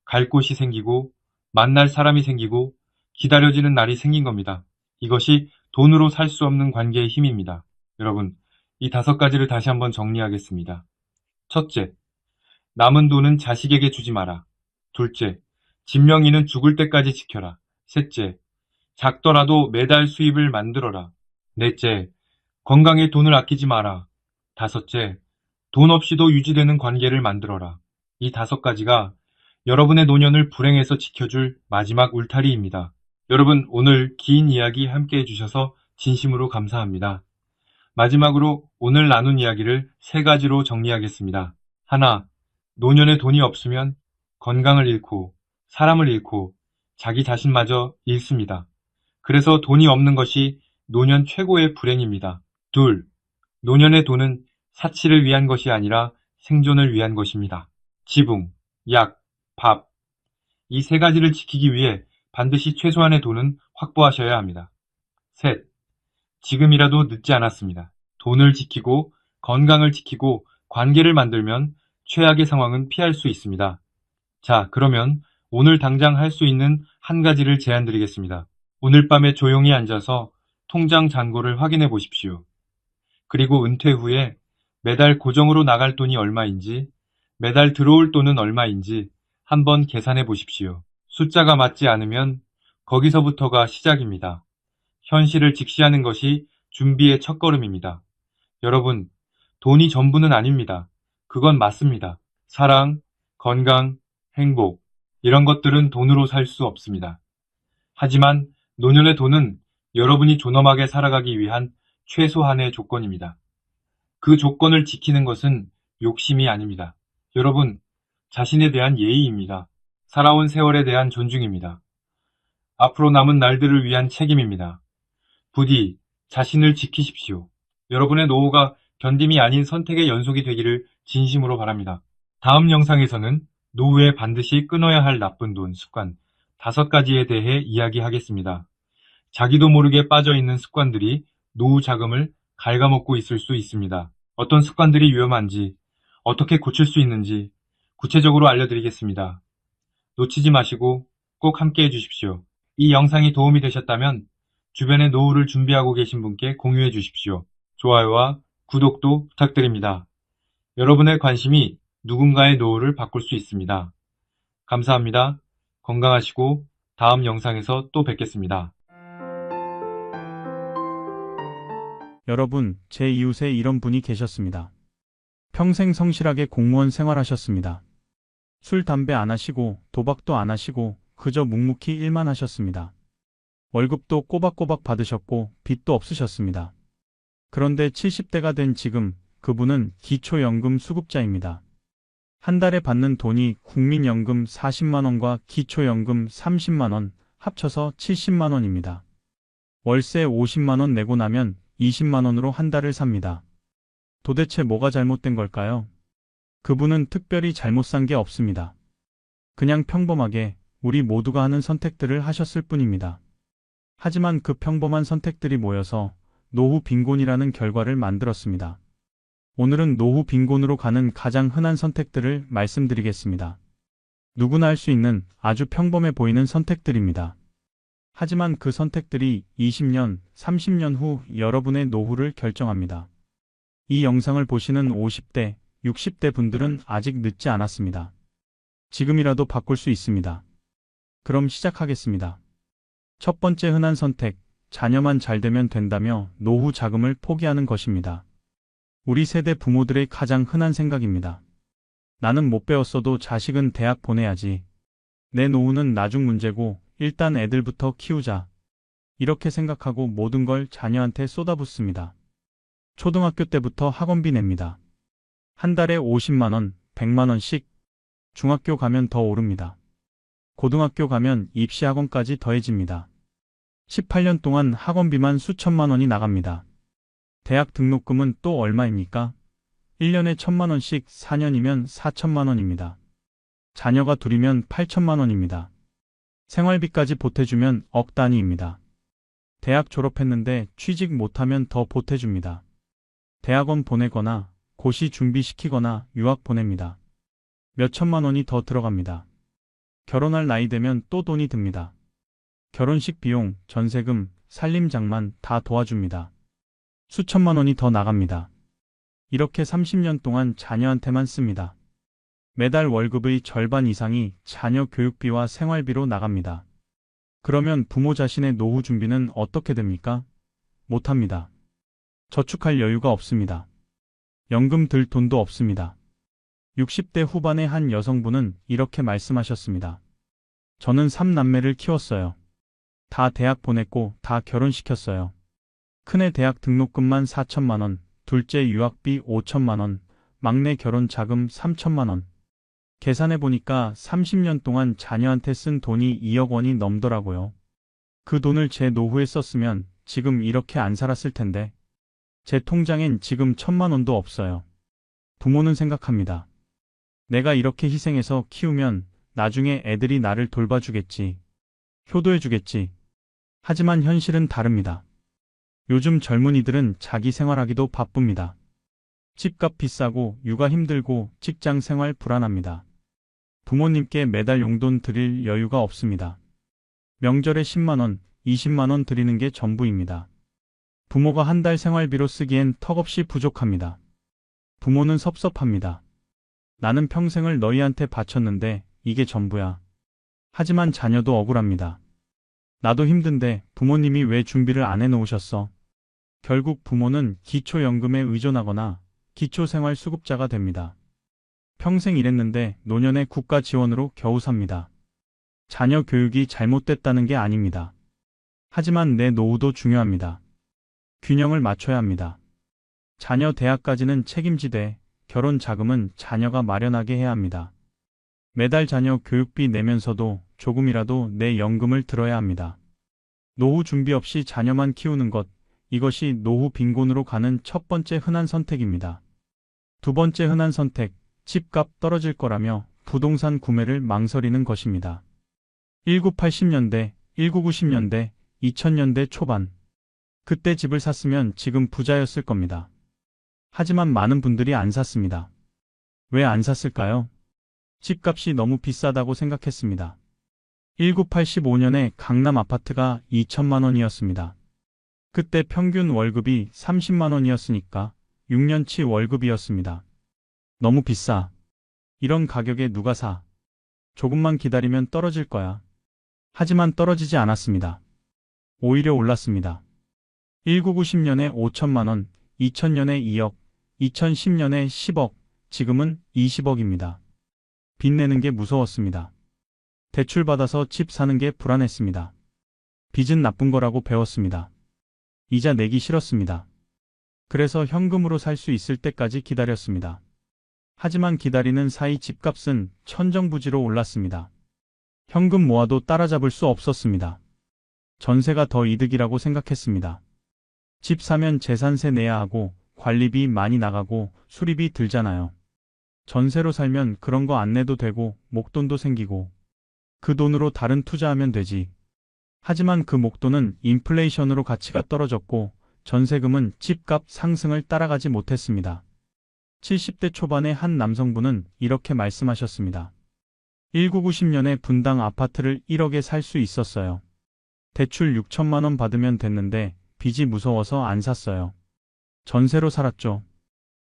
갈 곳이 생기고 만날 사람이 생기고 기다려지는 날이 생긴 겁니다. 이것이 돈으로 살 수 없는 관계의 힘입니다. 여러분, 이 5가지를 다시 한번 정리하겠습니다. 첫째, 남은 돈은 자식에게 주지 마라. 둘째, 진명이는 죽을 때까지 지켜라. 셋째, 작더라도 매달 수입을 만들어라. 넷째, 건강에 돈을 아끼지 마라. 다섯째, 돈 없이도 유지되는 관계를 만들어라. 이 5가지가 여러분의 노년을 불행에서 지켜줄 마지막 울타리입니다. 여러분, 오늘 긴 이야기 함께 해주셔서 진심으로 감사합니다. 마지막으로 오늘 나눈 이야기를 3가지로 정리하겠습니다. 하나, 노년에 돈이 없으면 건강을 잃고 사람을 잃고 자기 자신마저 잃습니다. 그래서 돈이 없는 것이 노년 최고의 불행입니다. 둘, 노년의 돈은 사치를 위한 것이 아니라 생존을 위한 것입니다. 지붕, 약, 밥. 이 3가지를 지키기 위해 반드시 최소한의 돈은 확보하셔야 합니다. 셋, 지금이라도 늦지 않았습니다. 돈을 지키고 건강을 지키고 관계를 만들면 최악의 상황은 피할 수 있습니다. 자, 그러면 오늘 당장 할 수 있는 한 가지를 제안드리겠습니다. 오늘 밤에 조용히 앉아서 통장 잔고를 확인해 보십시오. 그리고 은퇴 후에 매달 고정으로 나갈 돈이 얼마인지, 매달 들어올 돈은 얼마인지 한번 계산해 보십시오. 숫자가 맞지 않으면 거기서부터가 시작입니다. 현실을 직시하는 것이 준비의 첫걸음입니다. 여러분, 돈이 전부는 아닙니다. 그건 맞습니다. 사랑, 건강, 행복, 이런 것들은 돈으로 살 수 없습니다. 하지만 노년의 돈은 여러분이 존엄하게 살아가기 위한 최소한의 조건입니다. 그 조건을 지키는 것은 욕심이 아닙니다. 여러분, 자신에 대한 예의입니다. 살아온 세월에 대한 존중입니다. 앞으로 남은 날들을 위한 책임입니다. 부디 자신을 지키십시오. 여러분의 노후가 견딤이 아닌 선택의 연속이 되기를 진심으로 바랍니다. 다음 영상에서는 노후에 반드시 끊어야 할 나쁜 돈 습관 5가지에 대해 이야기하겠습니다. 자기도 모르게 빠져있는 습관들이 노후 자금을 갉아먹고 있을 수 있습니다. 어떤 습관들이 위험한지, 어떻게 고칠 수 있는지 구체적으로 알려드리겠습니다. 놓치지 마시고 꼭 함께 해주십시오. 이 영상이 도움이 되셨다면 주변에 노후를 준비하고 계신 분께 공유해 주십시오. 좋아요와 구독도 부탁드립니다. 여러분의 관심이 누군가의 노후를 바꿀 수 있습니다. 감사합니다. 건강하시고 다음 영상에서 또 뵙겠습니다. 여러분, 제 이웃에 이런 분이 계셨습니다. 평생 성실하게 공무원 생활하셨습니다. 술, 담배 안 하시고 도박도 안 하시고 그저 묵묵히 일만 하셨습니다. 월급도 꼬박꼬박 받으셨고 빚도 없으셨습니다. 그런데 70대가 된 지금 그분은 기초연금 수급자입니다. 한 달에 받는 돈이 국민연금 40만 원과 기초연금 30만 원 합쳐서 70만 원입니다. 월세 50만 원 내고 나면 20만 원으로 한 달을 삽니다. 도대체 뭐가 잘못된 걸까요? 그분은 특별히 잘못 산 게 없습니다. 그냥 평범하게 우리 모두가 하는 선택들을 하셨을 뿐입니다. 하지만 그 평범한 선택들이 모여서 노후 빈곤이라는 결과를 만들었습니다. 오늘은 노후 빈곤으로 가는 가장 흔한 선택들을 말씀드리겠습니다. 누구나 할 수 있는 아주 평범해 보이는 선택들입니다. 하지만 그 선택들이 20년, 30년 후 여러분의 노후를 결정합니다. 이 영상을 보시는 50대, 60대 분들은 아직 늦지 않았습니다. 지금이라도 바꿀 수 있습니다. 그럼 시작하겠습니다. 첫 번째 흔한 선택, 자녀만 잘 되면 된다며 노후 자금을 포기하는 것입니다. 우리 세대 부모들의 가장 흔한 생각입니다. 나는 못 배웠어도 자식은 대학 보내야지. 내 노후는 나중 문제고 일단 애들부터 키우자. 이렇게 생각하고 모든 걸 자녀한테 쏟아붓습니다. 초등학교 때부터 학원비 냅니다. 한 달에 50만 원, 100만 원씩. 중학교 가면 더 오릅니다. 고등학교 가면 입시학원까지 더해집니다. 18년 동안 학원비만 수천만 원이 나갑니다. 대학 등록금은 또 얼마입니까? 1년에 1,000만 원씩 4년이면 4천만 원입니다. 자녀가 둘이면 8천만 원입니다. 생활비까지 보태주면 억 단위입니다. 대학 졸업했는데 취직 못하면 더 보태줍니다. 대학원 보내거나 고시 준비시키거나 유학 보냅니다. 몇 천만 원이 더 들어갑니다. 결혼할 나이 되면 또 돈이 듭니다. 결혼식 비용, 전세금, 살림장만 다 도와줍니다. 수천만 원이 더 나갑니다. 이렇게 30년 동안 자녀한테만 씁니다. 매달 월급의 절반 이상이 자녀 교육비와 생활비로 나갑니다. 그러면 부모 자신의 노후 준비는 어떻게 됩니까? 못합니다. 저축할 여유가 없습니다. 연금 들 돈도 없습니다. 60대 후반의 한 여성분은 이렇게 말씀하셨습니다. 저는 3남매를 키웠어요. 다 대학 보냈고 다 결혼시켰어요. 큰애 대학 등록금만 4천만 원, 둘째 유학비 5천만 원, 막내 결혼 자금 3천만 원. 계산해보니까 30년 동안 자녀한테 쓴 돈이 2억 원이 넘더라고요. 그 돈을 제 노후에 썼으면 지금 이렇게 안 살았을 텐데. 제 통장엔 지금 1,000만 원도 없어요. 부모는 생각합니다. 내가 이렇게 희생해서 키우면 나중에 애들이 나를 돌봐주겠지. 효도해주겠지. 하지만 현실은 다릅니다. 요즘 젊은이들은 자기 생활하기도 바쁩니다. 집값 비싸고 육아 힘들고 직장 생활 불안합니다. 부모님께 매달 용돈 드릴 여유가 없습니다. 명절에 10만 원, 20만 원 드리는 게 전부입니다. 부모가 한 달 생활비로 쓰기엔 턱없이 부족합니다. 부모는 섭섭합니다. 나는 평생을 너희한테 바쳤는데 이게 전부야. 하지만 자녀도 억울합니다. 나도 힘든데 부모님이 왜 준비를 안 해놓으셨어? 결국 부모는 기초연금에 의존하거나 기초생활수급자가 됩니다. 평생 일했는데 노년에 국가 지원으로 겨우 삽니다. 자녀 교육이 잘못됐다는 게 아닙니다. 하지만 내 노후도 중요합니다. 균형을 맞춰야 합니다. 자녀 대학까지는 책임지되 결혼 자금은 자녀가 마련하게 해야 합니다. 매달 자녀 교육비 내면서도 조금이라도 내 연금을 들어야 합니다. 노후 준비 없이 자녀만 키우는 것, 이것이 노후 빈곤으로 가는 첫 번째 흔한 선택입니다. 두 번째 흔한 선택, 집값 떨어질 거라며 부동산 구매를 망설이는 것입니다. 1980년대, 1990년대, 2000년대 초반. 그때 집을 샀으면 지금 부자였을 겁니다. 하지만 많은 분들이 안 샀습니다. 왜 안 샀을까요? 집값이 너무 비싸다고 생각했습니다. 1985년에 강남 아파트가 2천만 원이었습니다. 그때 평균 월급이 30만 원이었으니까 6년치 월급이었습니다. 너무 비싸. 이런 가격에 누가 사? 조금만 기다리면 떨어질 거야. 하지만 떨어지지 않았습니다. 오히려 올랐습니다. 1990년에 5천만 원, 2000년에 2억, 2010년에 10억, 지금은 20억입니다. 빚 내는 게 무서웠습니다. 대출받아서 집 사는 게 불안했습니다. 빚은 나쁜 거라고 배웠습니다. 이자 내기 싫었습니다. 그래서 현금으로 살 수 있을 때까지 기다렸습니다. 하지만 기다리는 사이 집값은 천정부지로 올랐습니다. 현금 모아도 따라잡을 수 없었습니다. 전세가 더 이득이라고 생각했습니다. 집 사면 재산세 내야 하고 관리비 많이 나가고 수리비 들잖아요. 전세로 살면 그런 거 안 내도 되고 목돈도 생기고 그 돈으로 다른 투자하면 되지. 하지만 그 목돈은 인플레이션으로 가치가 떨어졌고 전세금은 집값 상승을 따라가지 못했습니다. 70대 초반의 한 남성분은 이렇게 말씀하셨습니다. 1990년에 분당 아파트를 1억에 살 수 있었어요. 대출 6천만 원 받으면 됐는데 빚이 무서워서 안 샀어요. 전세로 살았죠.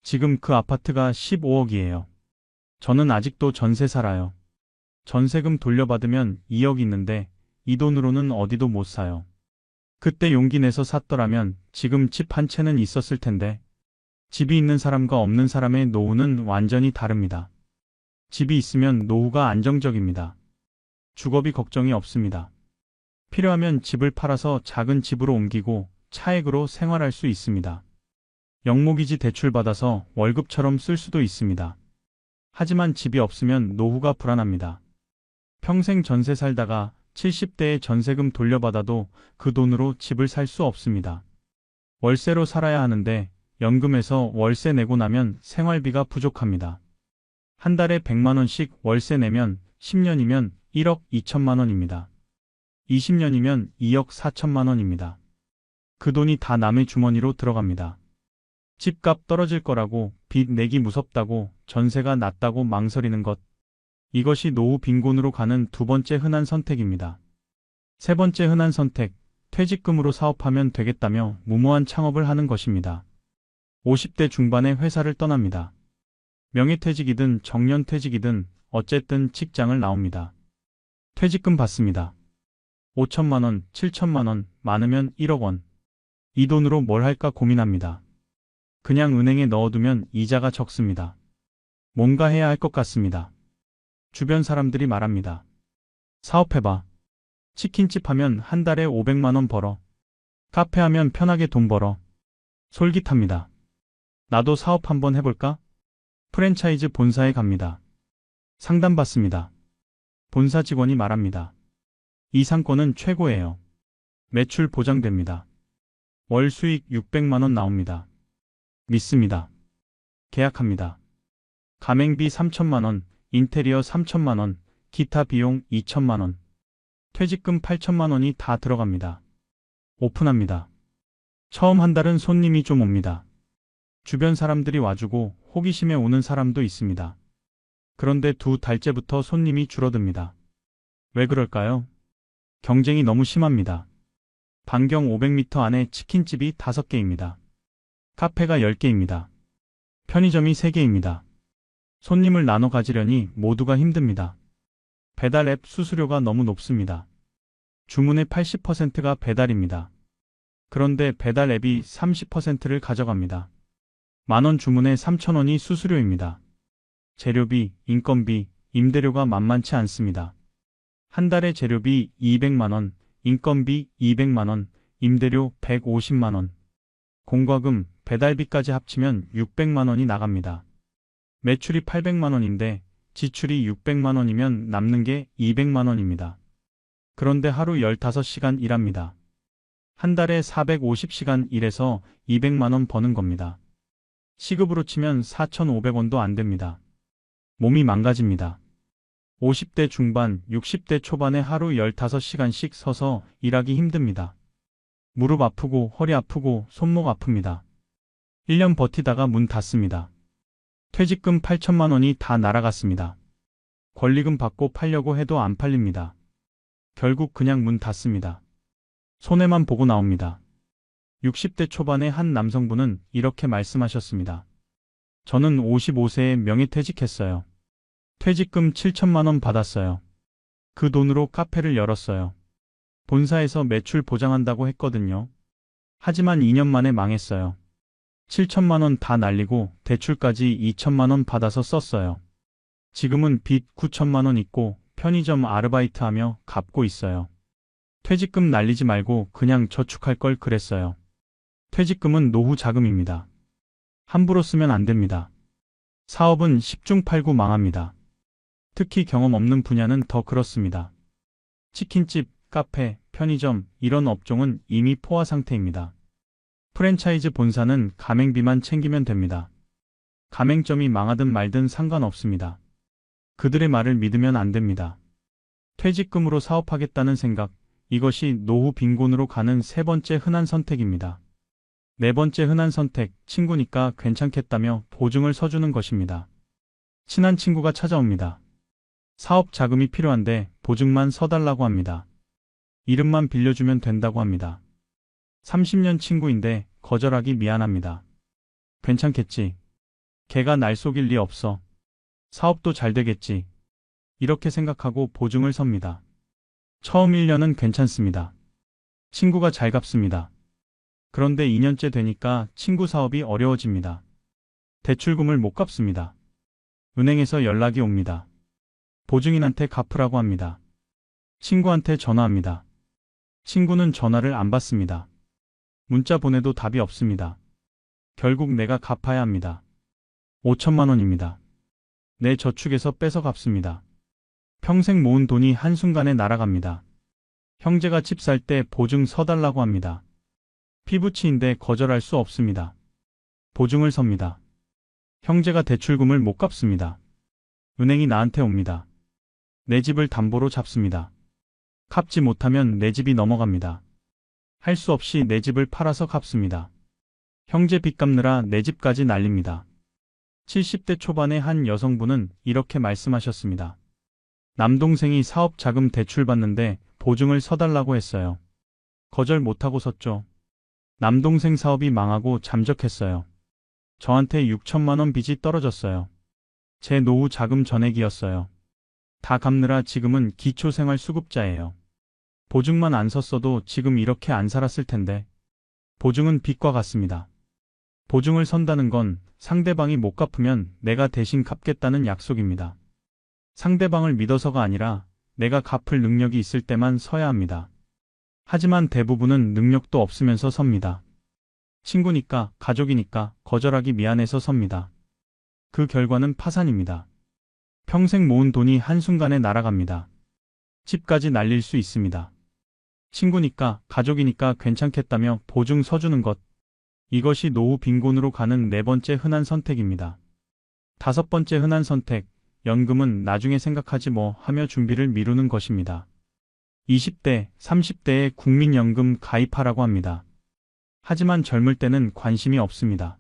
지금 그 아파트가 15억이에요. 저는 아직도 전세 살아요. 전세금 돌려받으면 2억 있는데 이 돈으로는 어디도 못 사요. 그때 용기 내서 샀더라면 지금 집 한 채는 있었을 텐데. 집이 있는 사람과 없는 사람의 노후는 완전히 다릅니다. 집이 있으면 노후가 안정적입니다. 주거비 걱정이 없습니다. 필요하면 집을 팔아서 작은 집으로 옮기고 차액으로 생활할 수 있습니다. 영목이지 대출받아서 월급처럼 쓸 수도 있습니다. 하지만 집이 없으면 노후가 불안합니다. 평생 전세 살다가 70대에 전세금 돌려받아도 그 돈으로 집을 살 수 없습니다. 월세로 살아야 하는데 연금에서 월세 내고 나면 생활비가 부족합니다. 한 달에 100만 원씩 월세 내면 10년이면 1억 2천만 원입니다. 20년이면 2억 4천만 원입니다. 그 돈이 다 남의 주머니로 들어갑니다. 집값 떨어질 거라고 빚 내기 무섭다고 전세가 낮다고 망설이는 것. 이것이 노후 빈곤으로 가는 두 번째 흔한 선택입니다. 세 번째 흔한 선택, 퇴직금으로 사업하면 되겠다며 무모한 창업을 하는 것입니다. 50대 중반에 회사를 떠납니다. 명예퇴직이든 정년퇴직이든 어쨌든 직장을 나옵니다. 퇴직금 받습니다. 5천만 원, 7천만 원, 많으면 1억 원. 이 돈으로 뭘 할까 고민합니다. 그냥 은행에 넣어두면 이자가 적습니다. 뭔가 해야 할 것 같습니다. 주변 사람들이 말합니다. 사업해봐. 치킨집 하면 한 달에 500만 원 벌어. 카페 하면 편하게 돈 벌어. 솔깃합니다. 나도 사업 한번 해볼까? 프랜차이즈 본사에 갑니다. 상담받습니다. 본사 직원이 말합니다. 이 상권은 최고예요. 매출 보장됩니다. 월 수익 600만 원 나옵니다. 믿습니다. 계약합니다. 가맹비 3천만 원, 인테리어 3천만 원, 기타 비용 2천만 원, 퇴직금 8천만 원이 다 들어갑니다. 오픈합니다. 처음 한 달은 손님이 좀 옵니다. 주변 사람들이 와주고 호기심에 오는 사람도 있습니다. 그런데 두 달째부터 손님이 줄어듭니다. 왜 그럴까요? 경쟁이 너무 심합니다. 반경 500m 안에 치킨집이 5개입니다. 카페가 10개입니다. 편의점이 3개입니다. 손님을 나눠 가지려니 모두가 힘듭니다. 배달 앱 수수료가 너무 높습니다. 주문의 80%가 배달입니다. 그런데 배달 앱이 30%를 가져갑니다. 만원 주문에 3,000원이 수수료입니다. 재료비, 인건비, 임대료가 만만치 않습니다. 한 달에 재료비 200만 원, 인건비 200만 원, 임대료 150만 원, 공과금, 배달비까지 합치면 600만 원이 나갑니다. 매출이 800만 원인데 지출이 600만 원이면 남는 게 200만 원입니다. 그런데 하루 15시간 일합니다. 한 달에 450시간 일해서 200만 원 버는 겁니다. 시급으로 치면 4,500원도 안 됩니다. 몸이 망가집니다. 50대 중반, 60대 초반에 하루 15시간씩 서서 일하기 힘듭니다. 무릎 아프고 허리 아프고 손목 아픕니다. 1년 버티다가 문 닫습니다. 퇴직금 8천만 원이 다 날아갔습니다. 권리금 받고 팔려고 해도 안 팔립니다. 결국 그냥 문 닫습니다. 손해만 보고 나옵니다. 60대 초반의 한 남성분은 이렇게 말씀하셨습니다. 저는 55세에 명예퇴직했어요. 퇴직금 7천만 원 받았어요. 그 돈으로 카페를 열었어요. 본사에서 매출 보장한다고 했거든요. 하지만 2년 만에 망했어요. 7천만 원 다 날리고 대출까지 2천만 원 받아서 썼어요. 지금은 빚 9천만 원 있고 편의점 아르바이트하며 갚고 있어요. 퇴직금 날리지 말고 그냥 저축할 걸 그랬어요. 퇴직금은 노후 자금입니다. 함부로 쓰면 안 됩니다. 사업은 10중 8구 망합니다. 특히 경험 없는 분야는 더 그렇습니다. 치킨집, 카페, 편의점 이런 업종은 이미 포화 상태입니다. 프랜차이즈 본사는 가맹비만 챙기면 됩니다. 가맹점이 망하든 말든 상관없습니다. 그들의 말을 믿으면 안 됩니다. 퇴직금으로 사업하겠다는 생각, 이것이 노후 빈곤으로 가는 세 번째 흔한 선택입니다. 네 번째 흔한 선택, 친구니까 괜찮겠다며 보증을 서주는 것입니다. 친한 친구가 찾아옵니다. 사업 자금이 필요한데 보증만 서달라고 합니다. 이름만 빌려주면 된다고 합니다. 30년 친구인데 거절하기 미안합니다. 괜찮겠지. 걔가 날 속일 리 없어. 사업도 잘 되겠지. 이렇게 생각하고 보증을 섭니다. 처음 1년은 괜찮습니다. 친구가 잘 갚습니다. 그런데 2년째 되니까 친구 사업이 어려워집니다. 대출금을 못 갚습니다. 은행에서 연락이 옵니다. 보증인한테 갚으라고 합니다. 친구한테 전화합니다. 친구는 전화를 안 받습니다. 문자 보내도 답이 없습니다. 결국 내가 갚아야 합니다. 5천만 원입니다. 내 저축에서 뺏어 갚습니다. 평생 모은 돈이 한순간에 날아갑니다. 형제가 집 살 때 보증 서달라고 합니다. 피부치인데 거절할 수 없습니다. 보증을 섭니다. 형제가 대출금을 못 갚습니다. 은행이 나한테 옵니다. 내 집을 담보로 잡습니다. 갚지 못하면 내 집이 넘어갑니다. 할 수 없이 내 집을 팔아서 갚습니다. 형제 빚 갚느라 내 집까지 날립니다. 70대 초반의 한 여성분은 이렇게 말씀하셨습니다. 남동생이 사업 자금 대출 받는데 보증을 서달라고 했어요. 거절 못하고 섰죠. 남동생 사업이 망하고 잠적했어요. 저한테 6천만 원 빚이 떨어졌어요. 제 노후 자금 전액이었어요. 다 갚느라 지금은 기초생활수급자예요. 보증만 안 섰어도 지금 이렇게 안 살았을 텐데. 보증은 빚과 같습니다. 보증을 선다는 건 상대방이 못 갚으면 내가 대신 갚겠다는 약속입니다. 상대방을 믿어서가 아니라 내가 갚을 능력이 있을 때만 서야 합니다. 하지만 대부분은 능력도 없으면서 섭니다. 친구니까, 가족이니까 거절하기 미안해서 섭니다. 그 결과는 파산입니다. 평생 모은 돈이 한순간에 날아갑니다. 집까지 날릴 수 있습니다. 친구니까, 가족이니까 괜찮겠다며 보증 서주는 것. 이것이 노후 빈곤으로 가는 네 번째 흔한 선택입니다. 다섯 번째 흔한 선택, 연금은 나중에 생각하지 뭐 하며 준비를 미루는 것입니다. 20대, 30대에 국민연금 가입하라고 합니다. 하지만 젊을 때는 관심이 없습니다.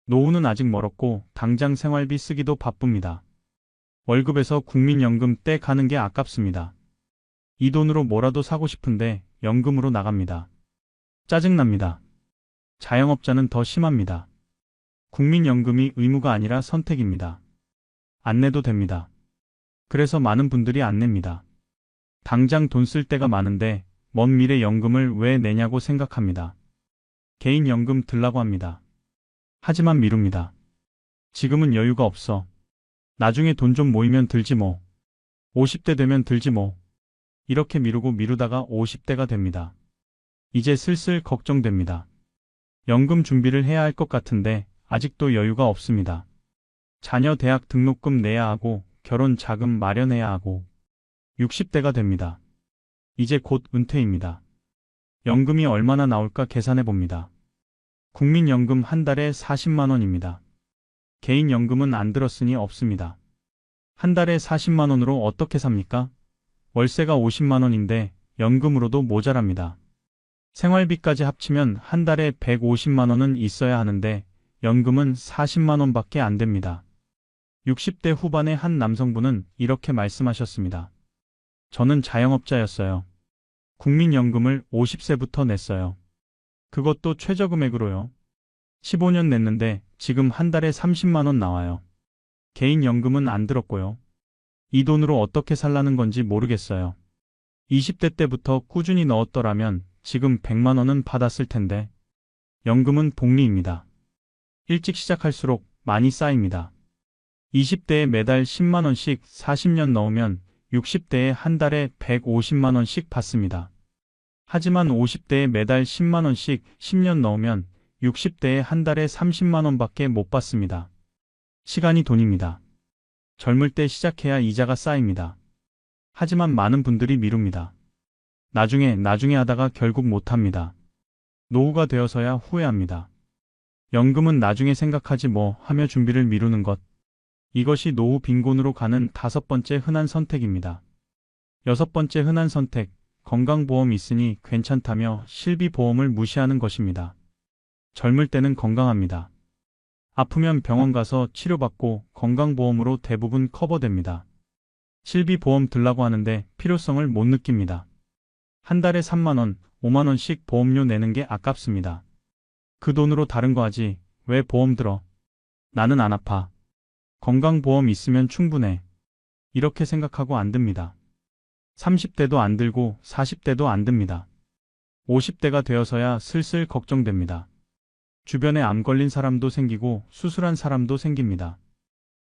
노후는 아직 멀었고 당장 생활비 쓰기도 바쁩니다. 월급에서 국민연금 떼 가는 게 아깝습니다. 이 돈으로 뭐라도 사고 싶은데 연금으로 나갑니다. 짜증납니다. 자영업자는 더 심합니다. 국민연금이 의무가 아니라 선택입니다. 안 내도 됩니다. 그래서 많은 분들이 안 냅니다. 당장 돈 쓸 때가 많은데 먼 미래 연금을 왜 내냐고 생각합니다. 개인연금 들라고 합니다. 하지만 미룹니다. 지금은 여유가 없어. 나중에 돈 좀 모이면 들지 뭐. 50대 되면 들지 뭐. 이렇게 미루고 미루다가 50대가 됩니다. 이제 슬슬 걱정됩니다. 연금 준비를 해야 할 것 같은데 아직도 여유가 없습니다. 자녀 대학 등록금 내야 하고 결혼 자금 마련해야 하고 60대가 됩니다. 이제 곧 은퇴입니다. 연금이 얼마나 나올까 계산해 봅니다. 국민연금 한 달에 40만 원입니다. 개인연금은 안 들었으니 없습니다. 한 달에 40만 원으로 어떻게 삽니까? 월세가 50만 원인데 연금으로도 모자랍니다. 생활비까지 합치면 한 달에 150만 원은 있어야 하는데 연금은 40만 원밖에 안 됩니다. 60대 후반의 한 남성분은 이렇게 말씀하셨습니다. 저는 자영업자였어요. 국민연금을 50세부터 냈어요. 그것도 최저금액으로요. 15년 냈는데 지금 한 달에 30만 원 나와요. 개인연금은 안 들었고요. 이 돈으로 어떻게 살라는 건지 모르겠어요. 20대 때부터 꾸준히 넣었더라면 지금 100만 원은 받았을 텐데. 연금은 복리입니다. 일찍 시작할수록 많이 쌓입니다. 20대에 매달 10만 원씩 40년 넣으면 60대에 한 달에 150만 원씩 받습니다. 하지만 50대에 매달 10만 원씩 10년 넣으면 60대에 한 달에 30만 원밖에 못 받습니다. 시간이 돈입니다. 젊을 때 시작해야 이자가 쌓입니다. 하지만 많은 분들이 미룹니다. 나중에 하다가 결국 못합니다. 노후가 되어서야 후회합니다. 연금은 나중에 생각하지 뭐 하며 준비를 미루는 것. 이것이 노후 빈곤으로 가는 다섯 번째 흔한 선택입니다. 여섯 번째 흔한 선택, 건강보험 있으니 괜찮다며 실비보험을 무시하는 것입니다. 젊을 때는 건강합니다. 아프면 병원 가서 치료받고 건강보험으로 대부분 커버됩니다. 실비보험 들라고 하는데 필요성을 못 느낍니다. 한 달에 3만 원, 5만 원씩 보험료 내는 게 아깝습니다. 그 돈으로 다른 거 하지, 왜 보험 들어? 나는 안 아파. 건강보험 있으면 충분해. 이렇게 생각하고 안 듭니다. 30대도 안 들고 40대도 안 듭니다. 50대가 되어서야 슬슬 걱정됩니다. 주변에 암 걸린 사람도 생기고 수술한 사람도 생깁니다.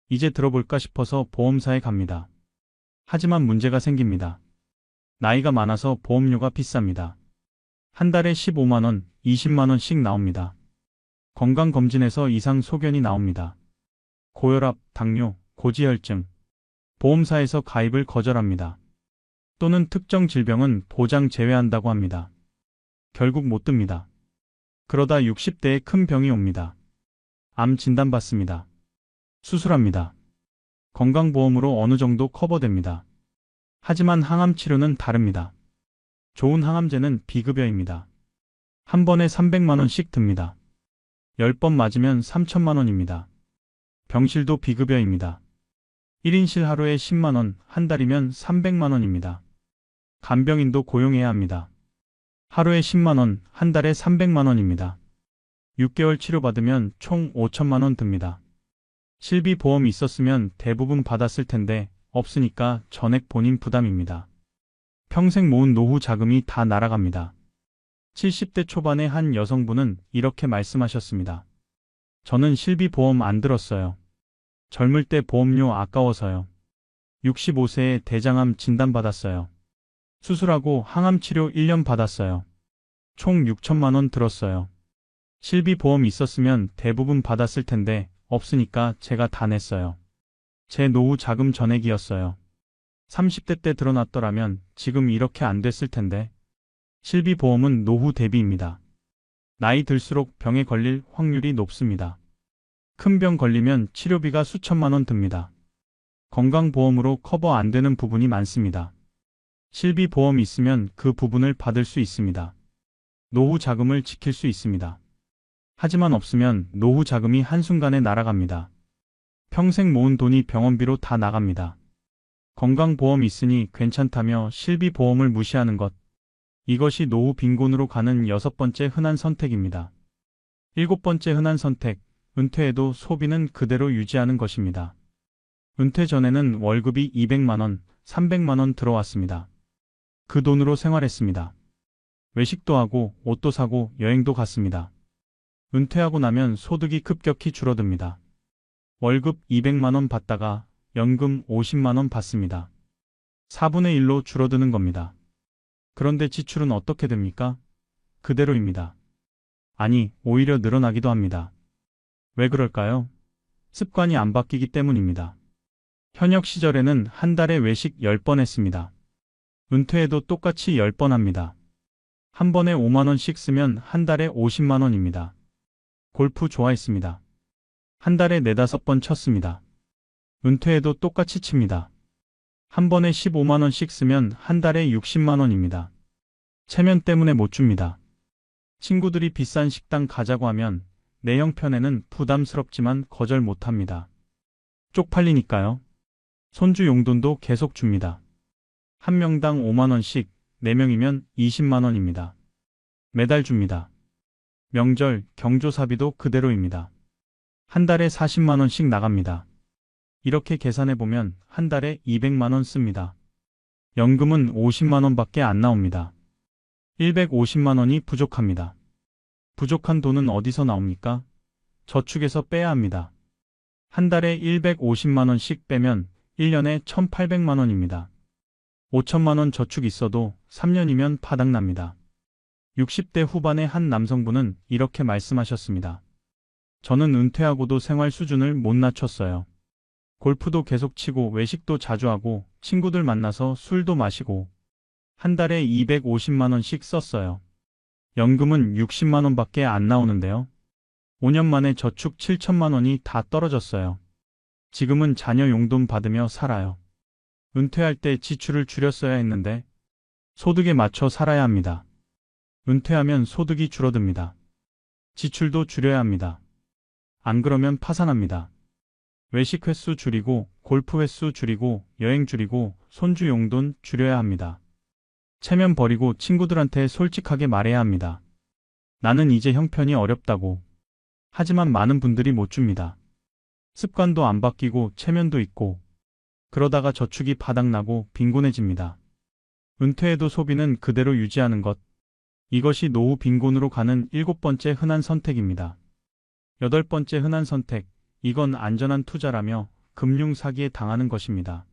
이제 들어볼까 싶어서 보험사에 갑니다. 하지만 문제가 생깁니다. 나이가 많아서 보험료가 비쌉니다. 한 달에 15만 원, 20만 원씩 나옵니다. 건강검진에서 이상 소견이 나옵니다. 고혈압, 당뇨, 고지혈증, 보험사에서 가입을 거절합니다. 또는 특정 질병은 보장 제외한다고 합니다. 결국 못 듭니다. 그러다 60대에 큰 병이 옵니다. 암 진단받습니다. 수술합니다. 건강보험으로 어느 정도 커버됩니다. 하지만 항암 치료는 다릅니다. 좋은 항암제는 비급여입니다. 한 번에 300만 원씩 듭니다. 10번 맞으면 3천만 원입니다. 병실도 비급여입니다. 1인실 하루에 10만 원, 한 달이면 300만 원입니다. 간병인도 고용해야 합니다. 하루에 10만 원, 한 달에 300만 원입니다. 6개월 치료받으면 총 5천만 원 듭니다. 실비보험이 있었으면 대부분 받았을 텐데 없으니까 전액 본인 부담입니다. 평생 모은 노후 자금이 다 날아갑니다. 70대 초반의 한 여성분은 이렇게 말씀하셨습니다. 저는 실비보험 안 들었어요. 젊을 때 보험료 아까워서요. 65세에 대장암 진단받았어요. 수술하고 항암치료 1년 받았어요. 총 6천만 원 들었어요. 실비보험 있었으면 대부분 받았을 텐데 없으니까 제가 다 냈어요. 제 노후 자금 전액이었어요. 30대 때 들어놨더라면 지금 이렇게 안 됐을 텐데. 실비보험은 노후 대비입니다. 나이 들수록 병에 걸릴 확률이 높습니다. 큰 병 걸리면 치료비가 수천만 원 듭니다. 건강보험으로 커버 안 되는 부분이 많습니다. 실비보험이 있으면 그 부분을 받을 수 있습니다. 노후 자금을 지킬 수 있습니다. 하지만 없으면 노후 자금이 한순간에 날아갑니다. 평생 모은 돈이 병원비로 다 나갑니다. 건강보험이 있으니 괜찮다며 실비보험을 무시하는 것. 이것이 노후 빈곤으로 가는 6번째 흔한 선택입니다. 7번째 흔한 선택, 은퇴해도 소비는 그대로 유지하는 것입니다. 은퇴 전에는 월급이 200만 원, 300만 원 들어왔습니다. 그 돈으로 생활했습니다. 외식도 하고 옷도 사고 여행도 갔습니다. 은퇴하고 나면 소득이 급격히 줄어듭니다. 월급 200만 원 받다가 연금 50만 원 받습니다. 4분의 1로 줄어드는 겁니다. 그런데 지출은 어떻게 됩니까? 그대로입니다. 아니, 오히려 늘어나기도 합니다. 왜 그럴까요? 습관이 안 바뀌기 때문입니다. 현역 시절에는 한 달에 외식 10번 했습니다. 은퇴해도 똑같이 10번 합니다. 한 번에 5만 원씩 쓰면 한 달에 50만 원입니다. 골프 좋아했습니다. 한 달에 4-5번 쳤습니다. 은퇴해도 똑같이 칩니다. 한 번에 15만 원씩 쓰면 한 달에 60만 원입니다. 체면 때문에 못 줍니다. 친구들이 비싼 식당 가자고 하면 내 형편에는 부담스럽지만 거절 못합니다. 쪽팔리니까요. 손주 용돈도 계속 줍니다. 한 명당 5만 원씩, 4명이면 20만 원입니다. 매달 줍니다. 명절, 경조사비도 그대로입니다. 한 달에 40만 원씩 나갑니다. 이렇게 계산해보면 한 달에 200만 원 씁니다. 연금은 50만 원밖에 안 나옵니다. 150만 원이 부족합니다. 부족한 돈은 어디서 나옵니까? 저축해서 빼야 합니다. 한 달에 150만 원씩 빼면 1년에 1,800만 원입니다. 5천만 원 저축 있어도 3년이면 바닥납니다. 60대 후반의 한 남성분은 이렇게 말씀하셨습니다. 저는 은퇴하고도 생활 수준을 못 낮췄어요. 골프도 계속 치고 외식도 자주 하고 친구들 만나서 술도 마시고 한 달에 250만 원씩 썼어요. 연금은 60만 원밖에 안 나오는데요. 5년 만에 저축 7천만 원이 다 떨어졌어요. 지금은 자녀 용돈 받으며 살아요. 은퇴할 때 지출을 줄였어야 했는데 소득에 맞춰 살아야 합니다. 은퇴하면 소득이 줄어듭니다. 지출도 줄여야 합니다. 안 그러면 파산합니다. 외식 횟수 줄이고 골프 횟수 줄이고 여행 줄이고 손주 용돈 줄여야 합니다. 체면 버리고 친구들한테 솔직하게 말해야 합니다. 나는 이제 형편이 어렵다고. 하지만 많은 분들이 못 줍니다. 습관도 안 바뀌고 체면도 있고 그러다가 저축이 바닥나고 빈곤해집니다. 은퇴해도 소비는 그대로 유지하는 것. 이것이 노후 빈곤으로 가는 7번째 흔한 선택입니다. 8번째 흔한 선택. 이건 안전한 투자라며 금융 사기에 당하는 것입니다.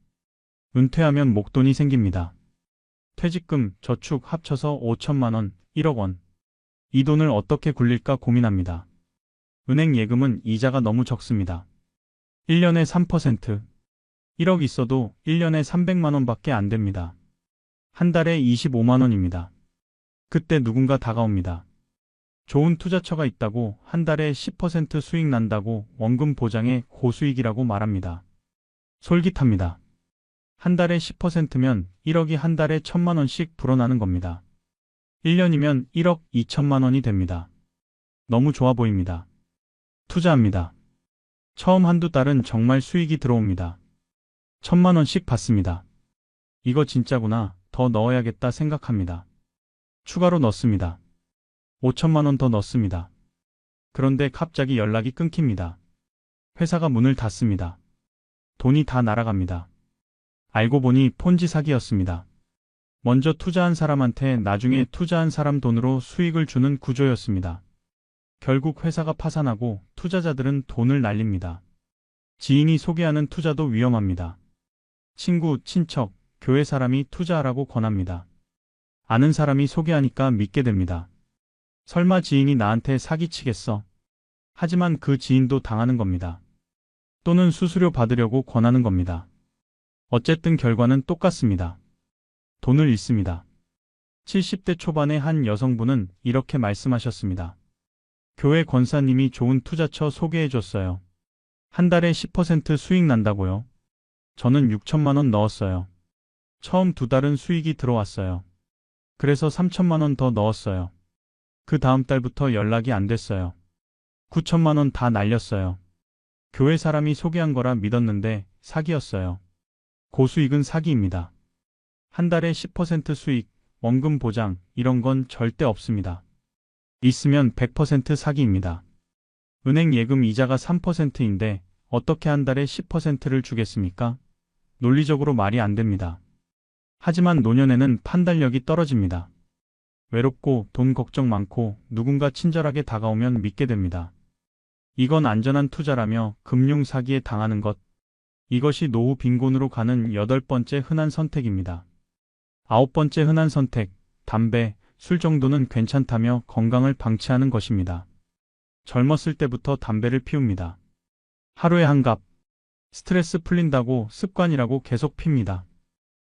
은퇴하면 목돈이 생깁니다. 퇴직금, 저축 합쳐서 5천만 원, 1억 원. 이 돈을 어떻게 굴릴까 고민합니다. 은행 예금은 이자가 너무 적습니다. 1년에 3%. 1억 있어도 1년에 300만 원밖에 안 됩니다. 한 달에 25만 원입니다. 그때 누군가 다가옵니다. 좋은 투자처가 있다고, 한 달에 10% 수익 난다고, 원금 보장에 고수익이라고 말합니다. 솔깃합니다. 한 달에 10%면 1억이 한 달에 1,000만 원씩 불어나는 겁니다. 1년이면 1억 2천만 원이 됩니다. 너무 좋아 보입니다. 투자합니다. 처음 한두 달은 정말 수익이 들어옵니다. 1,000만 원씩 받습니다. 이거 진짜구나, 더 넣어야겠다 생각합니다. 추가로 넣습니다. 5천만 원 더 넣습니다. 그런데 갑자기 연락이 끊깁니다. 회사가 문을 닫습니다. 돈이 다 날아갑니다. 알고 보니 폰지 사기였습니다. 먼저 투자한 사람한테 나중에 투자한 사람 돈으로 수익을 주는 구조였습니다. 결국 회사가 파산하고 투자자들은 돈을 날립니다. 지인이 소개하는 투자도 위험합니다. 친구, 친척, 교회 사람이 투자하라고 권합니다. 아는 사람이 소개하니까 믿게 됩니다. 설마 지인이 나한테 사기치겠어? 하지만 그 지인도 당하는 겁니다. 또는 수수료 받으려고 권하는 겁니다. 어쨌든 결과는 똑같습니다. 돈을 잃습니다. 70대 초반의 한 여성분은 이렇게 말씀하셨습니다. 교회 권사님이 좋은 투자처 소개해줬어요. 한 달에 10% 수익 난다고요. 저는 6천만 원 넣었어요. 처음 두 달은 수익이 들어왔어요. 그래서 3천만 원 더 넣었어요. 그 다음 달부터 연락이 안 됐어요. 9천만 원 다 날렸어요. 교회 사람이 소개한 거라 믿었는데 사기였어요. 고수익은 사기입니다. 한 달에 10% 수익, 원금 보장, 이런 건 절대 없습니다. 있으면 100% 사기입니다. 은행 예금 이자가 3%인데 어떻게 한 달에 10%를 주겠습니까? 논리적으로 말이 안 됩니다. 하지만 노년에는 판단력이 떨어집니다. 외롭고 돈 걱정 많고 누군가 친절하게 다가오면 믿게 됩니다. 이건 안전한 투자라며 금융 사기에 당하는 것. 이것이 노후 빈곤으로 가는 8번째 흔한 선택입니다. 9번째 흔한 선택, 담배, 술 정도는 괜찮다며 건강을 방치하는 것입니다. 젊었을 때부터 담배를 피웁니다. 하루에 한 갑. 스트레스 풀린다고 습관이라고 계속 핍니다.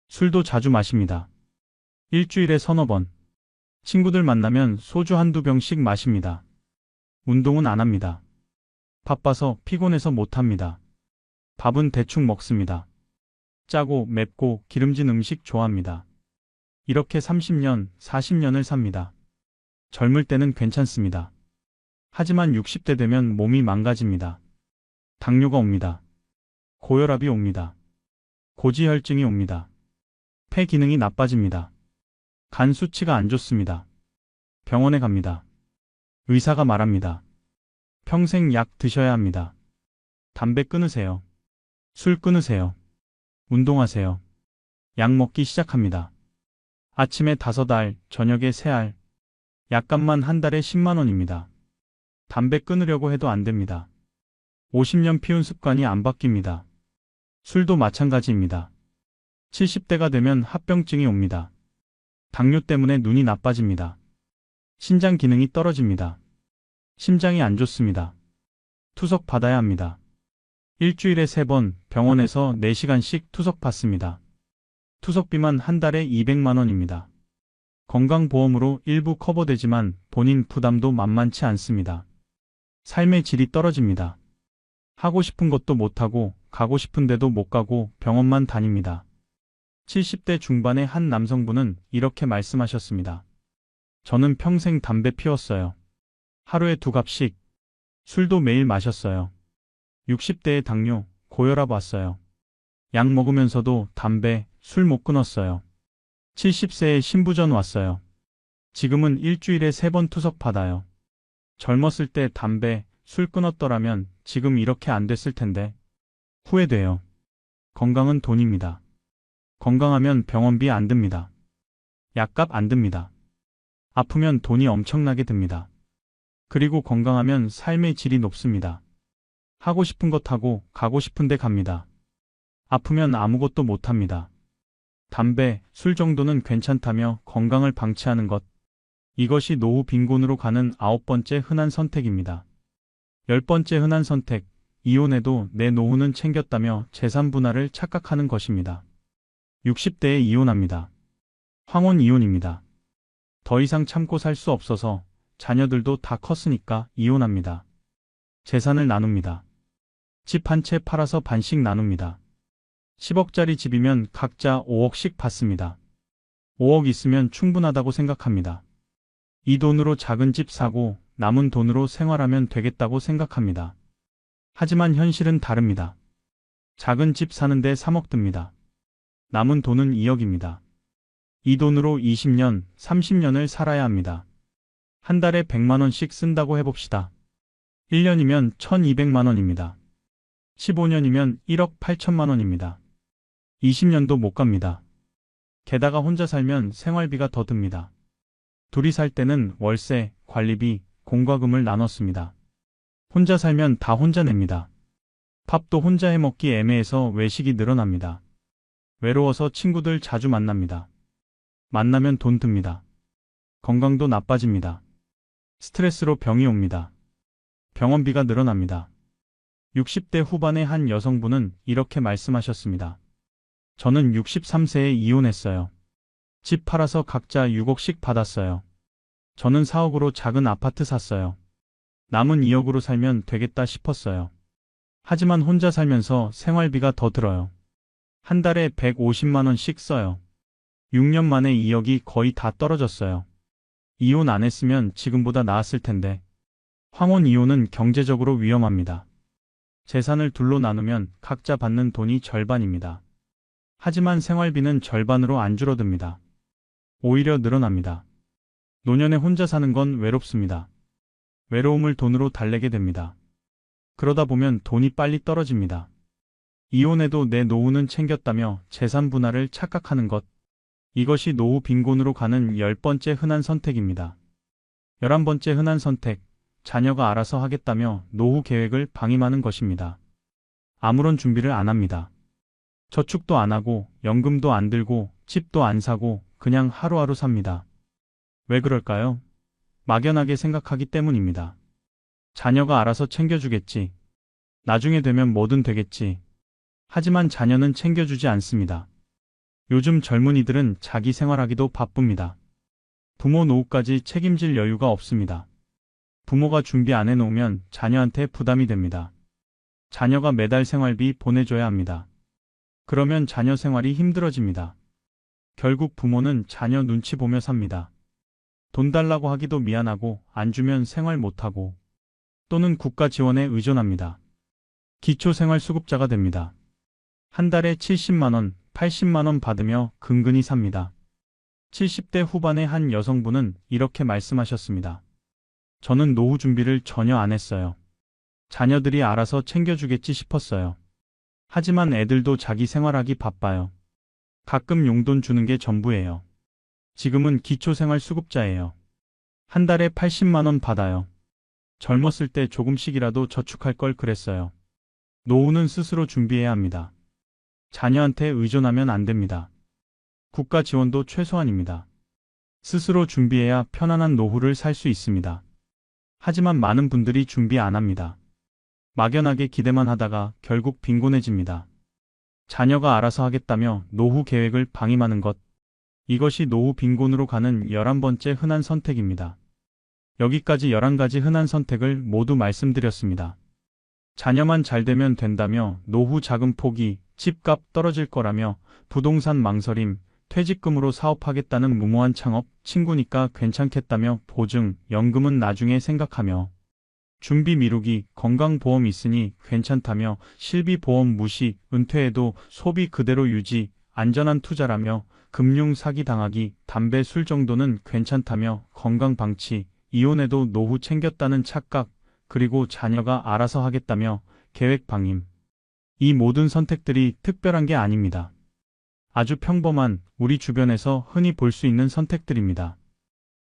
술도 자주 마십니다. 일주일에 서너 번. 친구들 만나면 소주 한두 병씩 마십니다. 운동은 안 합니다. 바빠서 피곤해서 못합니다. 밥은 대충 먹습니다. 짜고 맵고 기름진 음식 좋아합니다. 이렇게 30년, 40년을 삽니다. 젊을 때는 괜찮습니다. 하지만 60대 되면 몸이 망가집니다. 당뇨가 옵니다. 고혈압이 옵니다. 고지혈증이 옵니다. 폐 기능이 나빠집니다. 간 수치가 안 좋습니다. 병원에 갑니다. 의사가 말합니다. 평생 약 드셔야 합니다. 담배 끊으세요. 술 끊으세요. 운동하세요. 약 먹기 시작합니다. 아침에 5알, 저녁에 3알. 약값만 한 달에 10만 원입니다. 담배 끊으려고 해도 안 됩니다. 50년 피운 습관이 안 바뀝니다. 술도 마찬가지입니다. 70대가 되면 합병증이 옵니다. 당뇨 때문에 눈이 나빠집니다. 신장 기능이 떨어집니다. 심장이 안 좋습니다. 투석 받아야 합니다. 일주일에 3번 병원에서 4시간씩 투석 받습니다. 투석비만 한 달에 200만 원입니다. 건강보험으로 일부 커버되지만 본인 부담도 만만치 않습니다. 삶의 질이 떨어집니다. 하고 싶은 것도 못하고 가고 싶은 데도 못 가고 병원만 다닙니다. 70대 중반의 한 남성분은 이렇게 말씀하셨습니다. 저는 평생 담배 피웠어요. 하루에 2갑씩. 술도 매일 마셨어요. 60대에 당뇨, 고혈압 왔어요. 약 먹으면서도 담배, 술 못 끊었어요. 70세에 신부전 왔어요. 지금은 일주일에 3번 투석 받아요. 젊었을 때 담배, 술 끊었더라면 지금 이렇게 안 됐을 텐데. 후회돼요. 건강은 돈입니다. 건강하면 병원비 안 듭니다. 약값 안 듭니다. 아프면 돈이 엄청나게 듭니다. 그리고 건강하면 삶의 질이 높습니다. 하고 싶은 것 하고 가고 싶은 데 갑니다. 아프면 아무것도 못합니다. 담배, 술 정도는 괜찮다며 건강을 방치하는 것. 이것이 노후 빈곤으로 가는 9번째 흔한 선택입니다. 10번째 흔한 선택, 이혼해도 내 노후는 챙겼다며 재산 분할을 착각하는 것입니다. 60대에 이혼합니다. 황혼 이혼입니다. 더 이상 참고 살 수 없어서 자녀들도 다 컸으니까 이혼합니다. 재산을 나눕니다. 집 한 채 팔아서 반씩 나눕니다. 10억짜리 집이면 각자 5억씩 받습니다. 5억 있으면 충분하다고 생각합니다. 이 돈으로 작은 집 사고 남은 돈으로 생활하면 되겠다고 생각합니다. 하지만 현실은 다릅니다. 작은 집 사는데 3억 듭니다. 남은 돈은 2억입니다. 이 돈으로 20년, 30년을 살아야 합니다. 한 달에 100만 원씩 쓴다고 해봅시다. 1년이면 1200만 원입니다. 15년이면 1억 8천만 원입니다. 20년도 못 갑니다. 게다가 혼자 살면 생활비가 더 듭니다. 둘이 살 때는 월세, 관리비, 공과금을 나눴습니다. 혼자 살면 다 혼자 냅니다. 밥도 혼자 해먹기 애매해서 외식이 늘어납니다. 외로워서 친구들 자주 만납니다. 만나면 돈 듭니다. 건강도 나빠집니다. 스트레스로 병이 옵니다. 병원비가 늘어납니다. 60대 후반의 한 여성분은 이렇게 말씀하셨습니다. 저는 63세에 이혼했어요. 집 팔아서 각자 6억씩 받았어요. 저는 4억으로 작은 아파트 샀어요. 남은 2억으로 살면 되겠다 싶었어요. 하지만 혼자 살면서 생활비가 더 들어요. 한 달에 150만 원씩 써요. 6년 만에 2억이 거의 다 떨어졌어요. 이혼 안 했으면 지금보다 나았을 텐데. 황혼 이혼은 경제적으로 위험합니다. 재산을 둘로 나누면 각자 받는 돈이 절반입니다. 하지만 생활비는 절반으로 안 줄어듭니다. 오히려 늘어납니다. 노년에 혼자 사는 건 외롭습니다. 외로움을 돈으로 달래게 됩니다. 그러다 보면 돈이 빨리 떨어집니다. 이혼해도 내 노후는 챙겼다며 재산 분할을 착각하는 것. 이것이 노후 빈곤으로 가는 10번째 흔한 선택입니다. 11번째 흔한 선택. 자녀가 알아서 하겠다며 노후 계획을 방임하는 것입니다. 아무런 준비를 안 합니다. 저축도 안 하고 연금도 안 들고 집도 안 사고 그냥 하루하루 삽니다. 왜 그럴까요? 막연하게 생각하기 때문입니다. 자녀가 알아서 챙겨주겠지. 나중에 되면 뭐든 되겠지. 하지만 자녀는 챙겨주지 않습니다. 요즘 젊은이들은 자기 생활하기도 바쁩니다. 부모 노후까지 책임질 여유가 없습니다. 부모가 준비 안 해놓으면 자녀한테 부담이 됩니다. 자녀가 매달 생활비 보내줘야 합니다. 그러면 자녀 생활이 힘들어집니다. 결국 부모는 자녀 눈치 보며 삽니다. 돈 달라고 하기도 미안하고 안 주면 생활 못하고 또는 국가 지원에 의존합니다. 기초생활수급자가 됩니다. 한 달에 70만 원, 80만 원 받으며 근근히 삽니다. 70대 후반의 한 여성분은 이렇게 말씀하셨습니다. 저는 노후 준비를 전혀 안 했어요. 자녀들이 알아서 챙겨주겠지 싶었어요. 하지만 애들도 자기 생활하기 바빠요. 가끔 용돈 주는 게 전부예요. 지금은 기초생활수급자예요. 한 달에 80만 원 받아요. 젊었을 때 조금씩이라도 저축할 걸 그랬어요. 노후는 스스로 준비해야 합니다. 자녀한테 의존하면 안 됩니다. 국가 지원도 최소한입니다. 스스로 준비해야 편안한 노후를 살 수 있습니다. 하지만 많은 분들이 준비 안 합니다. 막연하게 기대만 하다가 결국 빈곤해집니다. 자녀가 알아서 하겠다며 노후 계획을 방임하는 것. 이것이 노후 빈곤으로 가는 11번째 흔한 선택입니다. 여기까지 11가지 흔한 선택을 모두 말씀드렸습니다. 자녀만 잘 되면 된다며 노후 자금 포기, 집값 떨어질 거라며 부동산 망설임, 퇴직금으로 사업하겠다는 무모한 창업, 친구니까 괜찮겠다며 보증, 연금은 나중에 생각하며 준비 미루기, 건강보험 있으니 괜찮다며 실비보험 무시, 은퇴해도 소비 그대로 유지, 안전한 투자라며 금융 사기 당하기, 담배 술 정도는 괜찮다며 건강 방치, 이혼해도 노후 챙겼다는 착각, 그리고 자녀가 알아서 하겠다며 계획 방임. 이 모든 선택들이 특별한 게 아닙니다. 아주 평범한 우리 주변에서 흔히 볼 수 있는 선택들입니다.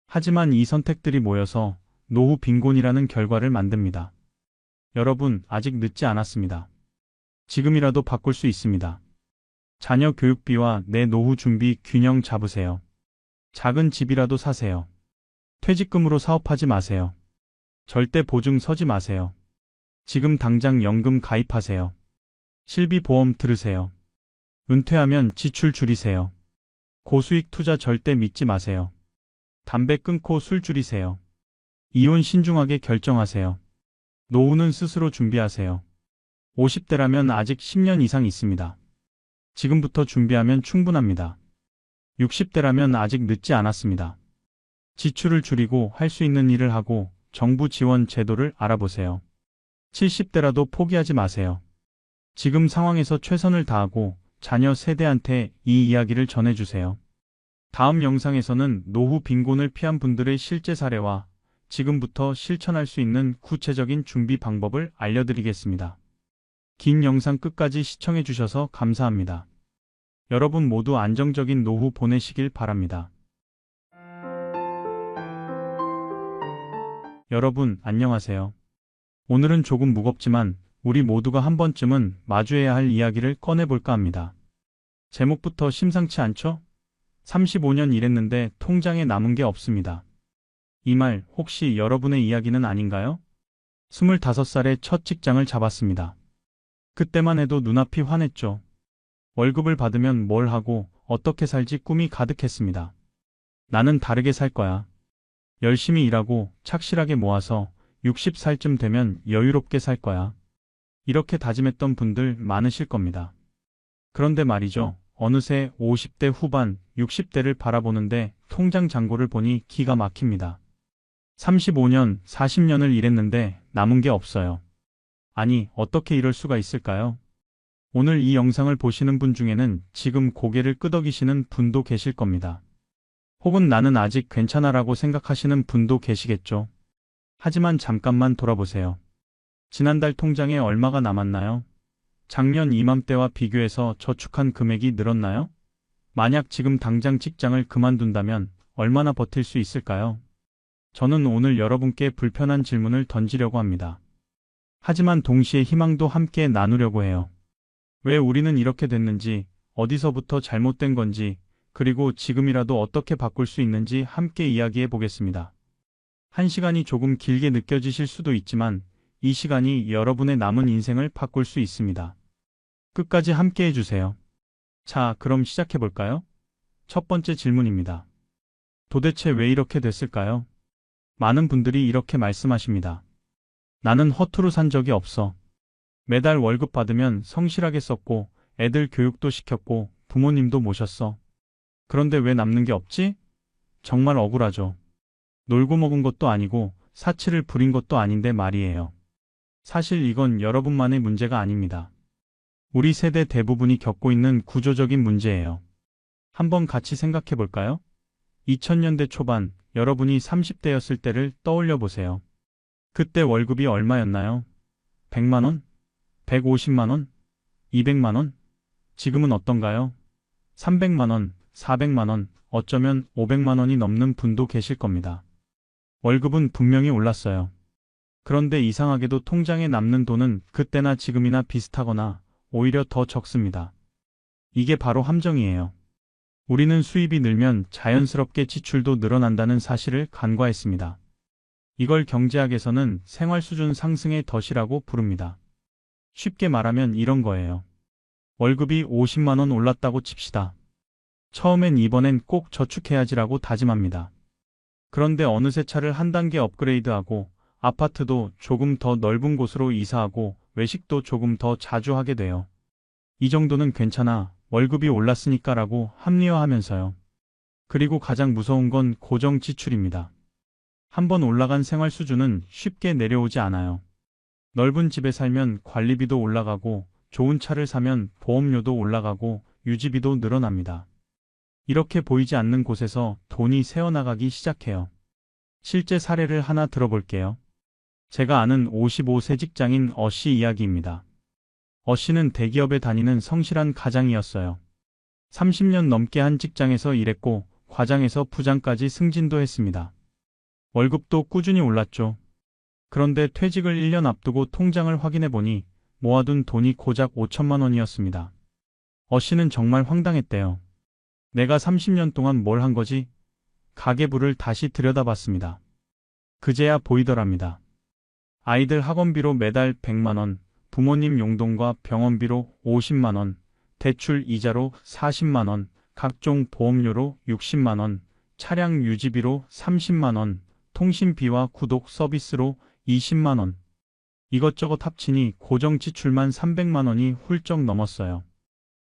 하지만 이 선택들이 모여서 노후 빈곤이라는 결과를 만듭니다. 여러분, 아직 늦지 않았습니다. 지금이라도 바꿀 수 있습니다. 자녀 교육비와 내 노후 준비 균형 잡으세요. 작은 집이라도 사세요. 퇴직금으로 사업하지 마세요. 절대 보증 서지 마세요. 지금 당장 연금 가입하세요. 실비보험 들으세요. 은퇴하면 지출 줄이세요. 고수익 투자 절대 믿지 마세요. 담배 끊고 술 줄이세요. 이혼 신중하게 결정하세요. 노후는 스스로 준비하세요. 50대라면 아직 10년 이상 있습니다. 지금부터 준비하면 충분합니다. 60대라면 아직 늦지 않았습니다. 지출을 줄이고 할 수 있는 일을 하고 정부 지원 제도를 알아보세요. 70대라도 포기하지 마세요. 지금 상황에서 최선을 다하고 자녀 세대한테 이 이야기를 전해주세요. 다음 영상에서는 노후 빈곤을 피한 분들의 실제 사례와 지금부터 실천할 수 있는 구체적인 준비 방법을 알려드리겠습니다. 긴 영상 끝까지 시청해주셔서 감사합니다. 여러분 모두 안정적인 노후 보내시길 바랍니다. 여러분, 안녕하세요. 오늘은 조금 무겁지만 우리 모두가 한 번쯤은 마주해야 할 이야기를 꺼내볼까 합니다. 제목부터 심상치 않죠? 35년 일했는데 통장에 남은 게 없습니다. 이 말 혹시 여러분의 이야기는 아닌가요? 25살에 첫 직장을 잡았습니다. 그때만 해도 눈앞이 환했죠. 월급을 받으면 뭘 하고 어떻게 살지 꿈이 가득했습니다. 나는 다르게 살 거야. 열심히 일하고 착실하게 모아서 60살쯤 되면 여유롭게 살 거야. 이렇게 다짐했던 분들 많으실 겁니다. 그런데 말이죠. 어느새 50대 후반, 60대를 바라보는데 통장 잔고를 보니 기가 막힙니다. 35년, 40년을 일했는데 남은 게 없어요. 아니, 어떻게 이럴 수가 있을까요? 오늘 이 영상을 보시는 분 중에는 지금 고개를 끄덕이시는 분도 계실 겁니다. 혹은 나는 아직 괜찮아라고 생각하시는 분도 계시겠죠. 하지만 잠깐만 돌아보세요. 지난달 통장에 얼마가 남았나요? 작년 이맘때와 비교해서 저축한 금액이 늘었나요? 만약 지금 당장 직장을 그만둔다면 얼마나 버틸 수 있을까요? 저는 오늘 여러분께 불편한 질문을 던지려고 합니다. 하지만 동시에 희망도 함께 나누려고 해요. 왜 우리는 이렇게 됐는지, 어디서부터 잘못된 건지, 그리고 지금이라도 어떻게 바꿀 수 있는지 함께 이야기해 보겠습니다. 한 시간이 조금 길게 느껴지실 수도 있지만 이 시간이 여러분의 남은 인생을 바꿀 수 있습니다. 끝까지 함께 해주세요. 자, 그럼 시작해 볼까요? 첫 번째 질문입니다. 도대체 왜 이렇게 됐을까요? 많은 분들이 이렇게 말씀하십니다. 나는 허투루 산 적이 없어. 매달 월급 받으면 성실하게 썼고 애들 교육도 시켰고 부모님도 모셨어. 그런데 왜 남는 게 없지? 정말 억울하죠. 놀고 먹은 것도 아니고 사치를 부린 것도 아닌데 말이에요. 사실 이건 여러분만의 문제가 아닙니다. 우리 세대 대부분이 겪고 있는 구조적인 문제예요. 한번 같이 생각해 볼까요? 2000년대 초반 여러분이 30대였을 때를 떠올려 보세요. 그때 월급이 얼마였나요? 100만 원? 150만 원? 200만 원? 지금은 어떤가요? 300만 원, 400만 원, 어쩌면 500만 원이 넘는 분도 계실 겁니다. 월급은 분명히 올랐어요. 그런데 이상하게도 통장에 남는 돈은 그때나 지금이나 비슷하거나 오히려 더 적습니다. 이게 바로 함정이에요. 우리는 수입이 늘면 자연스럽게 지출도 늘어난다는 사실을 간과했습니다. 이걸 경제학에서는 생활 수준 상승의 덫이라고 부릅니다. 쉽게 말하면 이런 거예요. 월급이 50만 원 올랐다고 칩시다. 처음엔 이번엔 꼭 저축해야지라고 다짐합니다. 그런데 어느새 차를 한 단계 업그레이드하고 아파트도 조금 더 넓은 곳으로 이사하고 외식도 조금 더 자주 하게 돼요. 이 정도는 괜찮아. 월급이 올랐으니까라고 합리화하면서요. 그리고 가장 무서운 건 고정 지출입니다. 한번 올라간 생활 수준은 쉽게 내려오지 않아요. 넓은 집에 살면 관리비도 올라가고 좋은 차를 사면 보험료도 올라가고 유지비도 늘어납니다. 이렇게 보이지 않는 곳에서 돈이 새어나가기 시작해요. 실제 사례를 하나 들어볼게요. 제가 아는 55세 직장인 어씨 이야기입니다. 어씨는 대기업에 다니는 성실한 가장이었어요. 30년 넘게 한 직장에서 일했고 과장에서 부장까지 승진도 했습니다. 월급도 꾸준히 올랐죠. 그런데 퇴직을 1년 앞두고 통장을 확인해 보니 모아둔 돈이 고작 5천만 원이었습니다. 어씨는 정말 황당했대요. 내가 30년 동안 뭘 한 거지? 가계부를 다시 들여다봤습니다. 그제야 보이더랍니다. 아이들 학원비로 매달 100만 원, 부모님 용돈과 병원비로 50만 원, 대출 이자로 40만 원, 각종 보험료로 60만 원, 차량 유지비로 30만 원, 통신비와 구독 서비스로 20만 원. 이것저것 합치니 고정 지출만 300만 원이 훌쩍 넘었어요.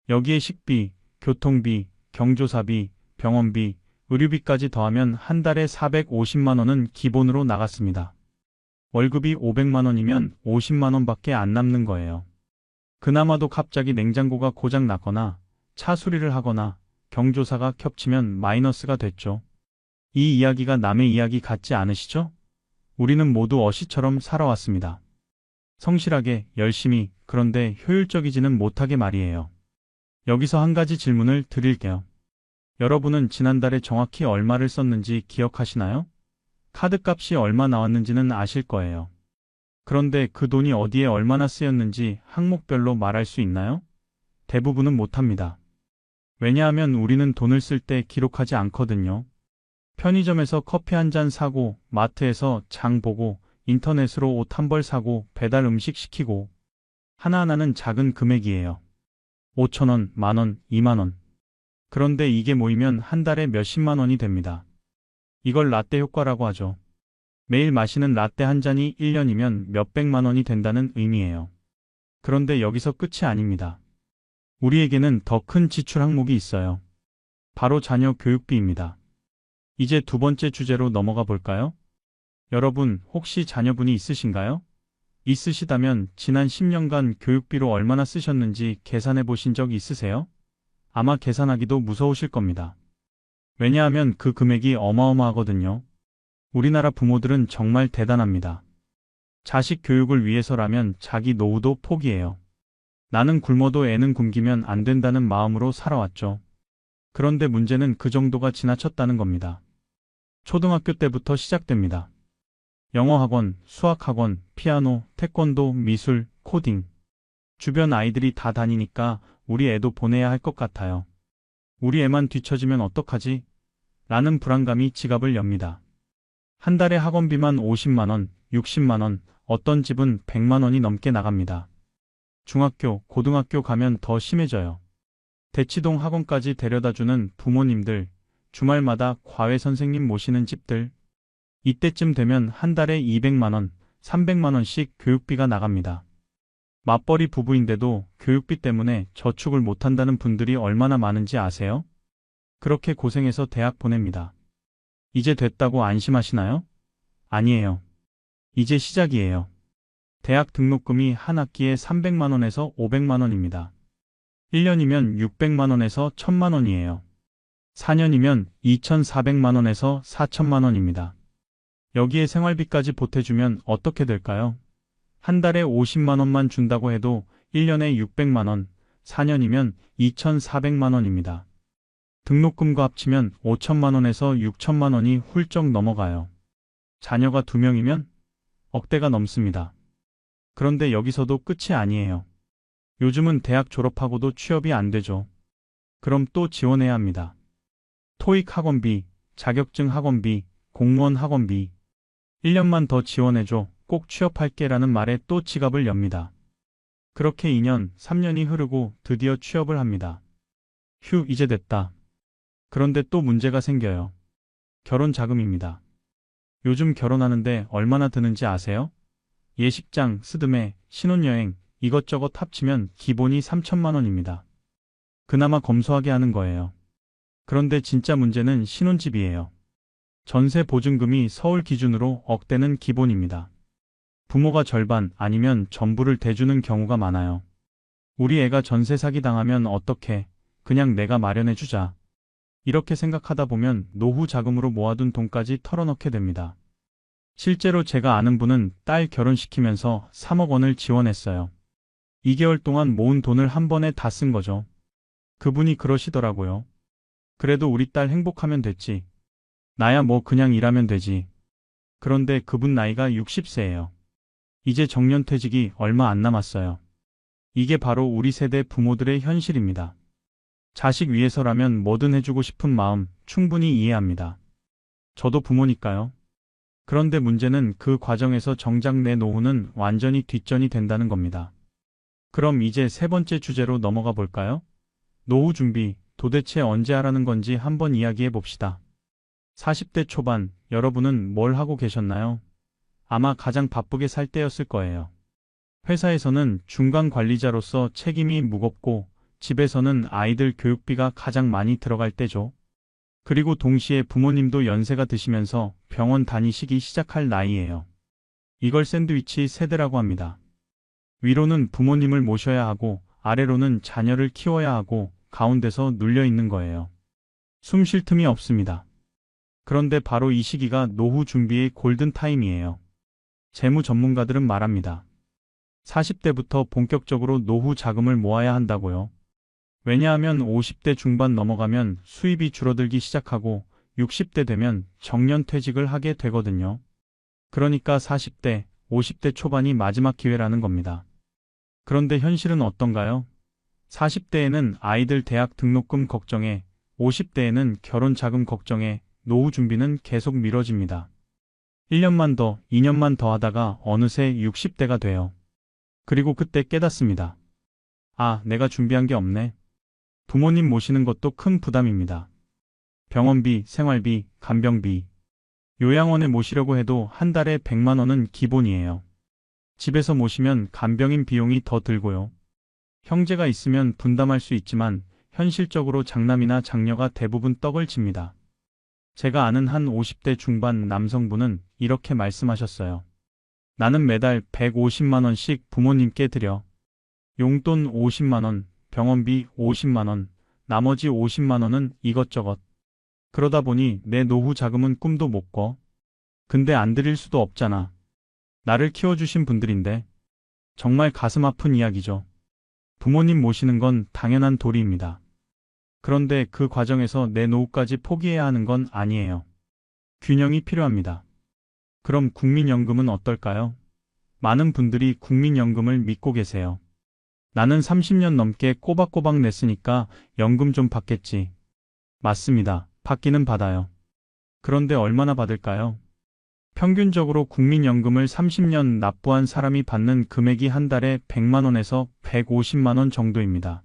여기에 식비, 교통비, 경조사비, 병원비, 의료비까지 더하면 한 달에 450만 원은 기본으로 나갔습니다. 월급이 500만 원이면 50만 원밖에 안 남는 거예요. 그나마도 갑자기 냉장고가 고장 났거나 차 수리를 하거나 경조사가 겹치면 마이너스가 됐죠. 이 이야기가 남의 이야기 같지 않으시죠? 우리는 모두 어시처럼 살아왔습니다. 성실하게, 열심히, 그런데 효율적이지는 못하게 말이에요. 여기서 한 가지 질문을 드릴게요. 여러분은 지난달에 정확히 얼마를 썼는지 기억하시나요? 카드값이 얼마 나왔는지는 아실 거예요. 그런데 그 돈이 어디에 얼마나 쓰였는지 항목별로 말할 수 있나요? 대부분은 못합니다. 왜냐하면 우리는 돈을 쓸 때 기록하지 않거든요. 편의점에서 커피 한 잔 사고, 마트에서 장 보고, 인터넷으로 옷 한 벌 사고, 배달 음식 시키고, 하나하나는 작은 금액이에요. 5천 원, 만 원, 2만 원. 그런데 이게 모이면 한 달에 몇십만 원이 됩니다. 이걸 라떼 효과라고 하죠. 매일 마시는 라떼 한 잔이 1년이면 몇백만 원이 된다는 의미예요. 그런데 여기서 끝이 아닙니다. 우리에게는 더 큰 지출 항목이 있어요. 바로 자녀 교육비입니다. 이제 두 번째 주제로 넘어가 볼까요? 여러분, 혹시 자녀분이 있으신가요? 있으시다면 지난 10년간 교육비로 얼마나 쓰셨는지 계산해 보신 적 있으세요? 아마 계산하기도 무서우실 겁니다. 왜냐하면 그 금액이 어마어마하거든요. 우리나라 부모들은 정말 대단합니다. 자식 교육을 위해서라면 자기 노후도 포기해요. 나는 굶어도 애는 굶기면 안 된다는 마음으로 살아왔죠. 그런데 문제는 그 정도가 지나쳤다는 겁니다. 초등학교 때부터 시작됩니다. 영어학원, 수학학원, 피아노, 태권도, 미술, 코딩. 주변 아이들이 다 다니니까 우리 애도 보내야 할 것 같아요. 우리 애만 뒤처지면 어떡하지? 라는 불안감이 지갑을 엽니다. 한 달에 학원비만 50만 원, 60만 원, 어떤 집은 100만 원이 넘게 나갑니다. 중학교, 고등학교 가면 더 심해져요. 대치동 학원까지 데려다주는 부모님들, 주말마다 과외 선생님 모시는 집들. 이때쯤 되면 한 달에 200만 원, 300만 원씩 교육비가 나갑니다. 맞벌이 부부인데도 교육비 때문에 저축을 못한다는 분들이 얼마나 많은지 아세요? 그렇게 고생해서 대학 보냅니다. 이제 됐다고 안심하시나요? 아니에요. 이제 시작이에요. 대학 등록금이 한 학기에 300만 원에서 500만 원입니다. 1년이면 600만 원에서 1000만 원이에요. 4년이면 2400만 원에서 4000만 원입니다. 여기에 생활비까지 보태주면 어떻게 될까요? 한 달에 50만 원만 준다고 해도 1년에 600만 원, 4년이면 2400만 원입니다. 등록금과 합치면 5천만 원에서 6천만 원이 훌쩍 넘어가요. 자녀가 2명이면 억대가 넘습니다. 그런데 여기서도 끝이 아니에요. 요즘은 대학 졸업하고도 취업이 안 되죠. 그럼 또 지원해야 합니다. 토익 학원비, 자격증 학원비, 공무원 학원비. 1년만 더 지원해줘, 꼭 취업할게 라는 말에 또 지갑을 엽니다. 그렇게 2년, 3년이 흐르고 드디어 취업을 합니다. 휴, 이제 됐다. 그런데 또 문제가 생겨요. 결혼 자금입니다. 요즘 결혼하는데 얼마나 드는지 아세요? 예식장, 스드메, 신혼여행, 이것저것 합치면 기본이 3천만 원입니다. 그나마 검소하게 하는 거예요. 그런데 진짜 문제는 신혼집이에요. 전세 보증금이 서울 기준으로 억대는 기본입니다. 부모가 절반 아니면 전부를 대주는 경우가 많아요. 우리 애가 전세 사기 당하면 어떡해? 그냥 내가 마련해주자. 이렇게 생각하다 보면 노후 자금으로 모아둔 돈까지 털어넣게 됩니다. 실제로 제가 아는 분은 딸 결혼시키면서 3억 원을 지원했어요. 2개월 동안 모은 돈을 한 번에 다 쓴 거죠. 그분이 그러시더라고요. 그래도 우리 딸 행복하면 됐지. 나야 뭐 그냥 일하면 되지. 그런데 그분 나이가 60세예요. 이제 정년퇴직이 얼마 안 남았어요. 이게 바로 우리 세대 부모들의 현실입니다. 자식 위해서라면 뭐든 해주고 싶은 마음 충분히 이해합니다. 저도 부모니까요. 그런데 문제는 그 과정에서 정작 내 노후는 완전히 뒷전이 된다는 겁니다. 그럼 이제 세 번째 주제로 넘어가 볼까요? 노후 준비, 도대체 언제 하라는 건지 한번 이야기해 봅시다. 40대 초반, 여러분은 뭘 하고 계셨나요? 아마 가장 바쁘게 살 때였을 거예요. 회사에서는 중간 관리자로서 책임이 무겁고 집에서는 아이들 교육비가 가장 많이 들어갈 때죠. 그리고 동시에 부모님도 연세가 드시면서 병원 다니시기 시작할 나이예요. 이걸 샌드위치 세대라고 합니다. 위로는 부모님을 모셔야 하고 아래로는 자녀를 키워야 하고 가운데서 눌려 있는 거예요. 숨 쉴 틈이 없습니다. 그런데 바로 이 시기가 노후 준비의 골든 타임이에요. 재무 전문가들은 말합니다. 40대부터 본격적으로 노후 자금을 모아야 한다고요. 왜냐하면 50대 중반 넘어가면 수입이 줄어들기 시작하고 60대 되면 정년퇴직을 하게 되거든요. 그러니까 40대, 50대 초반이 마지막 기회라는 겁니다. 그런데 현실은 어떤가요? 40대에는 아이들 대학 등록금 걱정에, 50대에는 결혼 자금 걱정에 노후 준비는 계속 미뤄집니다. 1년만 더, 2년만 더 하다가 어느새 60대가 돼요. 그리고 그때 깨닫습니다. 아, 내가 준비한 게 없네. 부모님 모시는 것도 큰 부담입니다. 병원비, 생활비, 간병비. 요양원에 모시려고 해도 한 달에 100만 원은 기본이에요. 집에서 모시면 간병인 비용이 더 들고요. 형제가 있으면 분담할 수 있지만 현실적으로 장남이나 장녀가 대부분 떡을 칩니다. 제가 아는 한 50대 중반 남성분은 이렇게 말씀하셨어요. 나는 매달 150만 원씩 부모님께 드려. 용돈 50만 원, 병원비 50만 원, 나머지 50만 원은 이것저것. 그러다 보니 내 노후 자금은 꿈도 못 꿔. 근데 안 드릴 수도 없잖아. 나를 키워주신 분들인데. 정말 가슴 아픈 이야기죠. 부모님 모시는 건 당연한 도리입니다. 그런데 그 과정에서 내 노후까지 포기해야 하는 건 아니에요. 균형이 필요합니다. 그럼 국민연금은 어떨까요? 많은 분들이 국민연금을 믿고 계세요. 나는 30년 넘게 꼬박꼬박 냈으니까 연금 좀 받겠지. 맞습니다. 받기는 받아요. 그런데 얼마나 받을까요? 평균적으로 국민연금을 30년 납부한 사람이 받는 금액이 한 달에 100만 원에서 150만 원 정도입니다.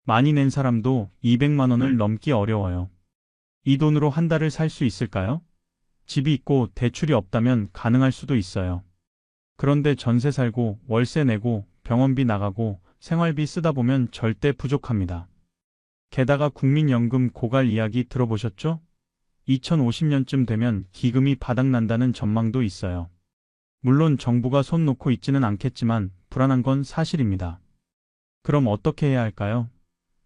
많이 낸 사람도 200만 원을 넘기 어려워요. 이 돈으로 한 달을 살 수 있을까요? 집이 있고 대출이 없다면 가능할 수도 있어요. 그런데 전세 살고 월세 내고 병원비 나가고 생활비 쓰다 보면 절대 부족합니다. 게다가 국민연금 고갈 이야기 들어보셨죠? 2050년쯤 되면 기금이 바닥난다는 전망도 있어요. 물론 정부가 손 놓고 있지는 않겠지만 불안한 건 사실입니다. 그럼 어떻게 해야 할까요?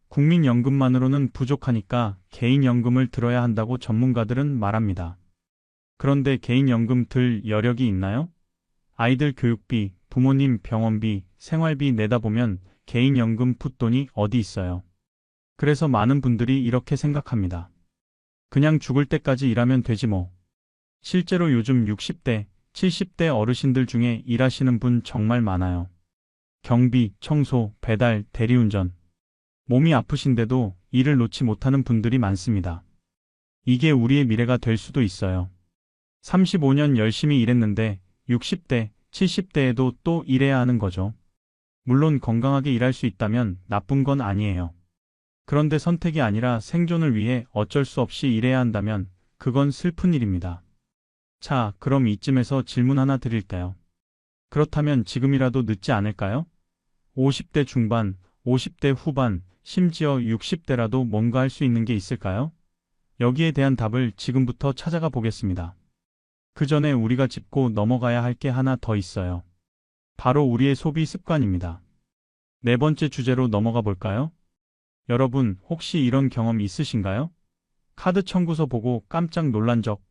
국민연금만으로는 부족하니까 개인연금을 들어야 한다고 전문가들은 말합니다. 그런데 개인연금 들 여력이 있나요? 아이들 교육비, 부모님 병원비, 생활비 내다 보면 개인연금 풋돈이 어디 있어요. 그래서 많은 분들이 이렇게 생각합니다. 그냥 죽을 때까지 일하면 되지 뭐. 실제로 요즘 60대, 70대 어르신들 중에 일하시는 분 정말 많아요. 경비, 청소, 배달, 대리운전. 몸이 아프신데도 일을 놓지 못하는 분들이 많습니다. 이게 우리의 미래가 될 수도 있어요. 35년 열심히 일했는데 60대, 70대에도 또 일해야 하는 거죠. 물론 건강하게 일할 수 있다면 나쁜 건 아니에요. 그런데 선택이 아니라 생존을 위해 어쩔 수 없이 일해야 한다면 그건 슬픈 일입니다. 자, 그럼 이쯤에서 질문 하나 드릴게요. 그렇다면 지금이라도 늦지 않을까요? 50대 중반, 50대 후반, 심지어 60대라도 뭔가 할 수 있는 게 있을까요? 여기에 대한 답을 지금부터 찾아가 보겠습니다. 그 전에 우리가 짚고 넘어가야 할 게 하나 더 있어요. 바로 우리의 소비 습관입니다. 네 번째 주제로 넘어가 볼까요? 여러분, 혹시 이런 경험 있으신가요? 카드 청구서 보고 깜짝 놀란 적.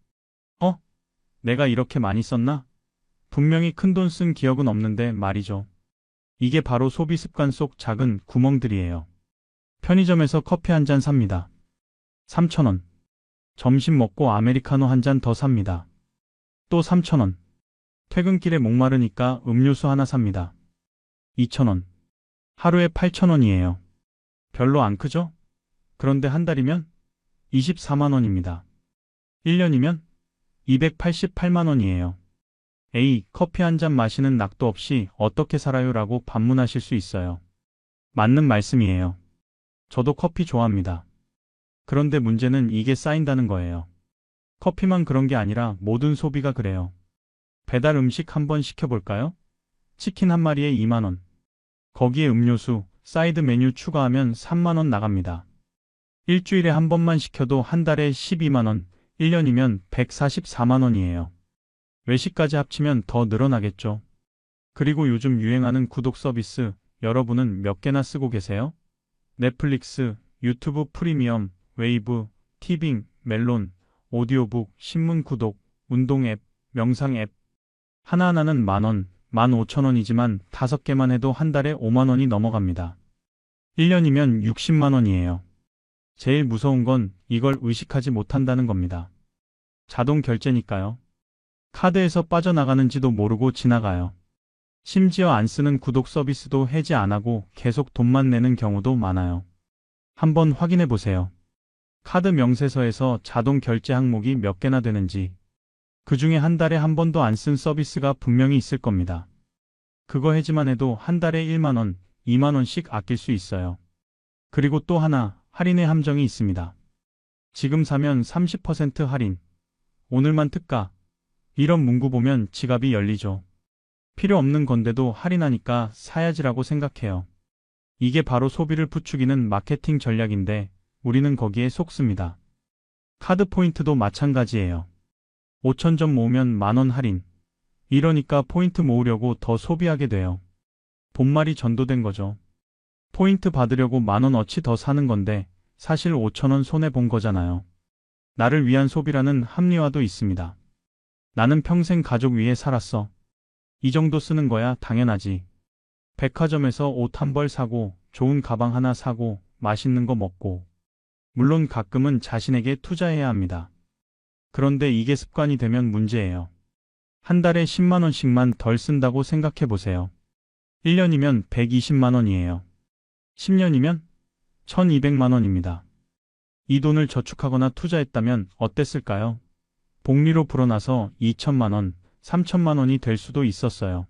내가 이렇게 많이 썼나? 분명히 큰돈 쓴 기억은 없는데 말이죠. 이게 바로 소비 습관 속 작은 구멍들이에요. 편의점에서 커피 한 잔 삽니다. 3,000원. 점심 먹고 아메리카노 한 잔 더 삽니다. 또 3,000원. 퇴근길에 목마르니까 음료수 하나 삽니다. 2,000원. 하루에 8,000원이에요. 별로 안 크죠? 그런데 한 달이면 24만 원입니다. 1년이면 288만 원이에요. 에이, 커피 한 잔 마시는 낙도 없이 어떻게 살아요? 라고 반문하실 수 있어요. 맞는 말씀이에요. 저도 커피 좋아합니다. 그런데 문제는 이게 쌓인다는 거예요. 커피만 그런 게 아니라 모든 소비가 그래요. 배달 음식 한번 시켜볼까요? 치킨 한 마리에 2만 원. 거기에 음료수, 사이드 메뉴 추가하면 3만 원 나갑니다. 일주일에 한 번만 시켜도 한 달에 12만 원, 1년이면 144만 원이에요. 외식까지 합치면 더 늘어나겠죠. 그리고 요즘 유행하는 구독 서비스, 여러분은 몇 개나 쓰고 계세요? 넷플릭스, 유튜브 프리미엄, 웨이브, 티빙, 멜론, 오디오북, 신문 구독, 운동 앱, 명상 앱. 하나하나는 만 원, 15,000원이지만 5개만 해도 한 달에 5만 원이 넘어갑니다. 1년이면 60만 원이에요. 제일 무서운 건 이걸 의식하지 못한다는 겁니다. 자동 결제니까요. 카드에서 빠져나가는지도 모르고 지나가요. 심지어 안 쓰는 구독 서비스도 해지 안 하고 계속 돈만 내는 경우도 많아요. 한번 확인해 보세요. 카드 명세서에서 자동 결제 항목이 몇 개나 되는지. 그 중에 한 달에 한 번도 안 쓴 서비스가 분명히 있을 겁니다. 그거 해지만 해도 한 달에 1만 원, 2만 원씩 아낄 수 있어요. 그리고 또 하나, 할인의 함정이 있습니다. 지금 사면 30% 할인, 오늘만 특가. 이런 문구 보면 지갑이 열리죠. 필요 없는 건데도 할인하니까 사야지라고 생각해요. 이게 바로 소비를 부추기는 마케팅 전략인데 우리는 거기에 속습니다. 카드 포인트도 마찬가지예요. 5,000점 모으면 만원 할인. 이러니까 포인트 모으려고 더 소비하게 돼요. 본말이 전도된 거죠. 포인트 받으려고 만원 어치 더 사는 건데 사실 5,000원 손해본 거잖아요. 나를 위한 소비라는 합리화도 있습니다. 나는 평생 가족 위해 살았어. 이 정도 쓰는 거야 당연하지. 백화점에서 옷 한 벌 사고, 좋은 가방 하나 사고, 맛있는 거 먹고. 물론 가끔은 자신에게 투자해야 합니다. 그런데 이게 습관이 되면 문제예요. 한 달에 10만 원씩만 덜 쓴다고 생각해 보세요. 1년이면 120만 원이에요. 10년이면 1200만 원입니다. 이 돈을 저축하거나 투자했다면 어땠을까요? 복리로 불어나서 2천만 원, 3천만 원이 될 수도 있었어요.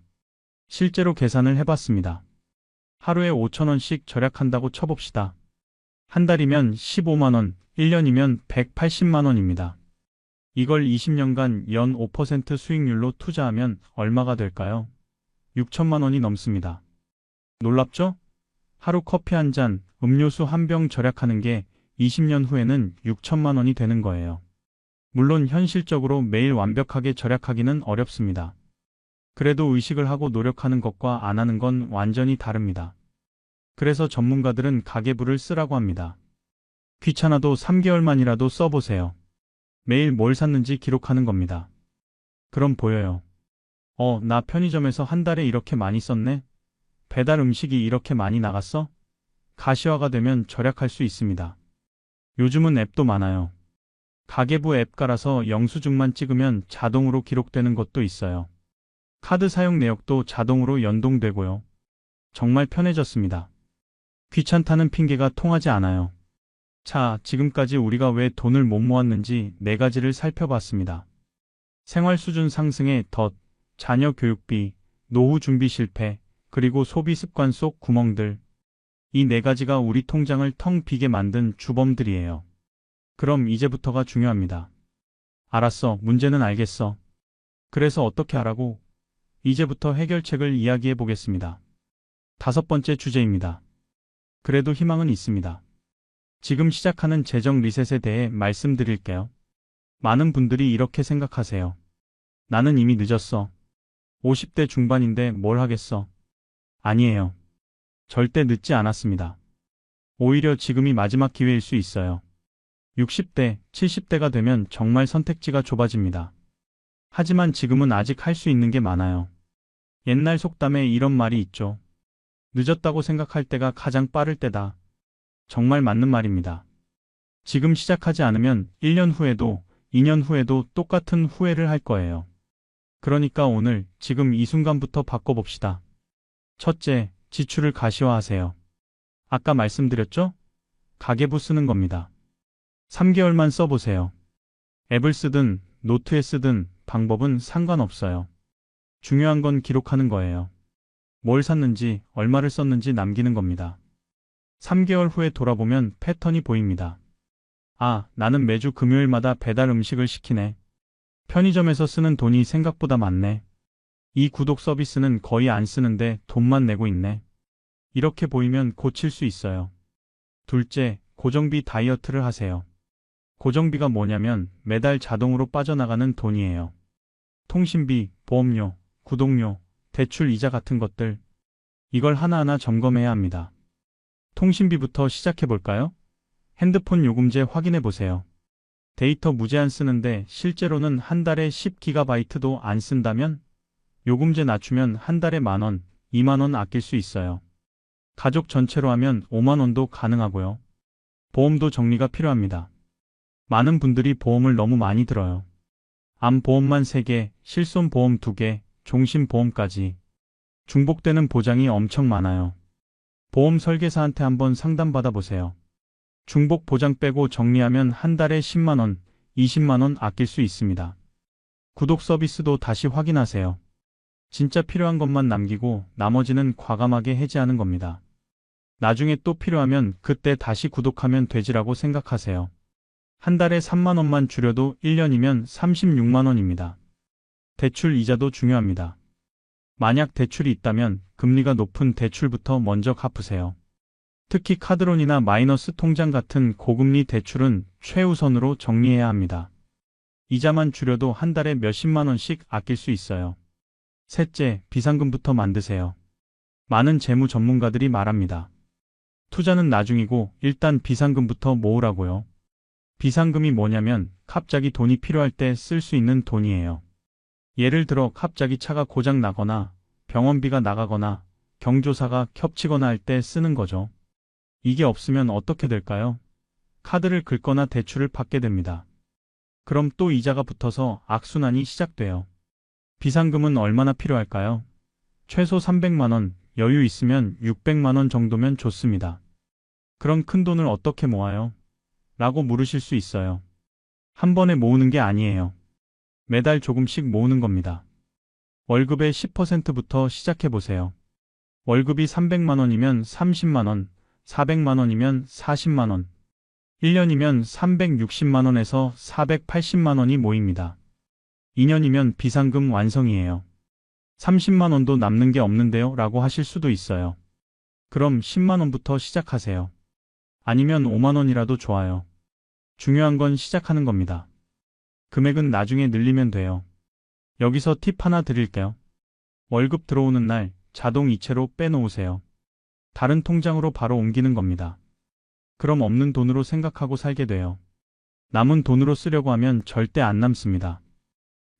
실제로 계산을 해봤습니다. 하루에 5천 원씩 절약한다고 쳐봅시다. 한 달이면 15만 원, 1년이면 180만 원입니다. 이걸 20년간 연 5% 수익률로 투자하면 얼마가 될까요? 6천만 원이 넘습니다. 놀랍죠? 하루 커피 한 잔, 음료수 한 병 절약하는 게 20년 후에는 6천만 원이 되는 거예요. 물론 현실적으로 매일 완벽하게 절약하기는 어렵습니다. 그래도 의식을 하고 노력하는 것과 안 하는 건 완전히 다릅니다. 그래서 전문가들은 가계부를 쓰라고 합니다. 귀찮아도 3개월만이라도 써보세요. 매일 뭘 샀는지 기록하는 겁니다. 그럼 보여요. 나 편의점에서 한 달에 이렇게 많이 썼네? 배달 음식이 이렇게 많이 나갔어? 가시화가 되면 절약할 수 있습니다. 요즘은 앱도 많아요. 가계부 앱 깔아서 영수증만 찍으면 자동으로 기록되는 것도 있어요. 카드 사용 내역도 자동으로 연동되고요. 정말 편해졌습니다. 귀찮다는 핑계가 통하지 않아요. 자, 지금까지 우리가 왜 돈을 못 모았는지 4가지를 살펴봤습니다. 생활 수준 상승의 덫, 자녀 교육비, 노후 준비 실패, 그리고 소비 습관 속 구멍들. 이 4가지가 우리 통장을 텅 비게 만든 주범들이에요. 그럼 이제부터가 중요합니다. 알았어, 문제는 알겠어. 그래서 어떻게 하라고? 이제부터 해결책을 이야기해 보겠습니다. 5번째 주제입니다. 그래도 희망은 있습니다. 지금 시작하는 재정 리셋에 대해 말씀드릴게요. 많은 분들이 이렇게 생각하세요. 나는 이미 늦었어. 50대 중반인데 뭘 하겠어. 아니에요. 절대 늦지 않았습니다. 오히려 지금이 마지막 기회일 수 있어요. 60대, 70대가 되면 정말 선택지가 좁아집니다. 하지만 지금은 아직 할 수 있는 게 많아요. 옛날 속담에 이런 말이 있죠. 늦었다고 생각할 때가 가장 빠를 때다. 정말 맞는 말입니다. 지금 시작하지 않으면 1년 후에도 2년 후에도 똑같은 후회를 할 거예요. 그러니까 오늘 지금 이 순간부터 바꿔봅시다. 첫째, 지출을 가시화하세요. 아까 말씀드렸죠? 가계부 쓰는 겁니다. 3개월만 써보세요. 앱을 쓰든 노트에 쓰든 방법은 상관없어요. 중요한 건 기록하는 거예요. 뭘 샀는지, 얼마를 썼는지 남기는 겁니다. 3개월 후에 돌아보면 패턴이 보입니다. 아, 나는 매주 금요일마다 배달 음식을 시키네. 편의점에서 쓰는 돈이 생각보다 많네. 이 구독 서비스는 거의 안 쓰는데 돈만 내고 있네. 이렇게 보이면 고칠 수 있어요. 둘째, 고정비 다이어트를 하세요. 고정비가 뭐냐면 매달 자동으로 빠져나가는 돈이에요. 통신비, 보험료, 구독료, 대출 이자 같은 것들. 이걸 하나하나 점검해야 합니다. 통신비부터 시작해 볼까요? 핸드폰 요금제 확인해 보세요. 데이터 무제한 쓰는데 실제로는 한 달에 10GB도 안 쓴다면 요금제 낮추면 한 달에 10,000원, 20,000원 아낄 수 있어요. 가족 전체로 하면 50,000원도 가능하고요. 보험도 정리가 필요합니다. 많은 분들이 보험을 너무 많이 들어요. 암보험만 3개, 실손보험 2개, 종신보험까지. 중복되는 보장이 엄청 많아요. 보험 설계사한테 한번 상담받아 보세요. 중복 보장 빼고 정리하면 한 달에 10만원, 20만원 아낄 수 있습니다. 구독 서비스도 다시 확인하세요. 진짜 필요한 것만 남기고 나머지는 과감하게 해지하는 겁니다. 나중에 또 필요하면 그때 다시 구독하면 되지라고 생각하세요. 한 달에 3만원만 줄여도 1년이면 36만원입니다. 대출 이자도 중요합니다. 만약 대출이 있다면 금리가 높은 대출부터 먼저 갚으세요. 특히 카드론이나 마이너스 통장 같은 고금리 대출은 최우선으로 정리해야 합니다. 이자만 줄여도 한 달에 몇십만 원씩 아낄 수 있어요. 셋째, 비상금부터 만드세요. 많은 재무 전문가들이 말합니다. 투자는 나중이고 일단 비상금부터 모으라고요. 비상금이 뭐냐면 갑자기 돈이 필요할 때 쓸 수 있는 돈이에요. 예를 들어 갑자기 차가 고장 나거나 병원비가 나가거나 경조사가 겹치거나 할 때 쓰는 거죠. 이게 없으면 어떻게 될까요? 카드를 긁거나 대출을 받게 됩니다. 그럼 또 이자가 붙어서 악순환이 시작돼요. 비상금은 얼마나 필요할까요? 최소 300만원, 여유 있으면 600만원 정도면 좋습니다. 그런 큰 돈을 어떻게 모아요? 라고 물으실 수 있어요. 한 번에 모으는 게 아니에요. 매달 조금씩 모으는 겁니다. 월급의 10%부터 시작해 보세요. 월급이 300만원이면 30만원, 400만원이면 40만원, 1년이면 360만원에서 480만원이 모입니다. 2년이면 비상금 완성이에요. 30만원도 남는 게 없는데요? 라고 하실 수도 있어요. 그럼 10만원부터 시작하세요. 아니면 5만원이라도 좋아요. 중요한 건 시작하는 겁니다. 금액은 나중에 늘리면 돼요. 여기서 팁 하나 드릴게요. 월급 들어오는 날 자동 이체로 빼놓으세요. 다른 통장으로 바로 옮기는 겁니다. 그럼 없는 돈으로 생각하고 살게 돼요. 남은 돈으로 쓰려고 하면 절대 안 남습니다.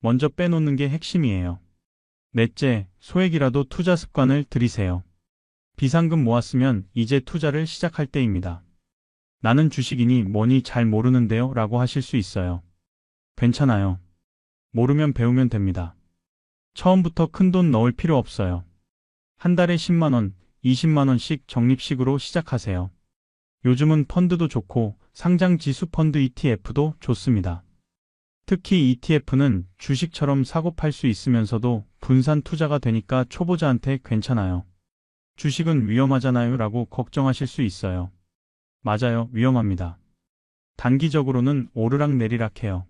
먼저 빼놓는 게 핵심이에요. 넷째, 소액이라도 투자 습관을 들이세요. 비상금 모았으면 이제 투자를 시작할 때입니다. 나는 주식이니 뭐니 잘 모르는데요? 라고 하실 수 있어요. 괜찮아요. 모르면 배우면 됩니다. 처음부터 큰 돈 넣을 필요 없어요. 한 달에 10만원, 20만원씩 적립식으로 시작하세요. 요즘은 펀드도 좋고 상장 지수 펀드 ETF도 좋습니다. 특히 ETF는 주식처럼 사고 팔 수 있으면서도 분산 투자가 되니까 초보자한테 괜찮아요. 주식은 위험하잖아요 라고 걱정하실 수 있어요. 맞아요, 위험합니다. 단기적으로는 오르락내리락 해요.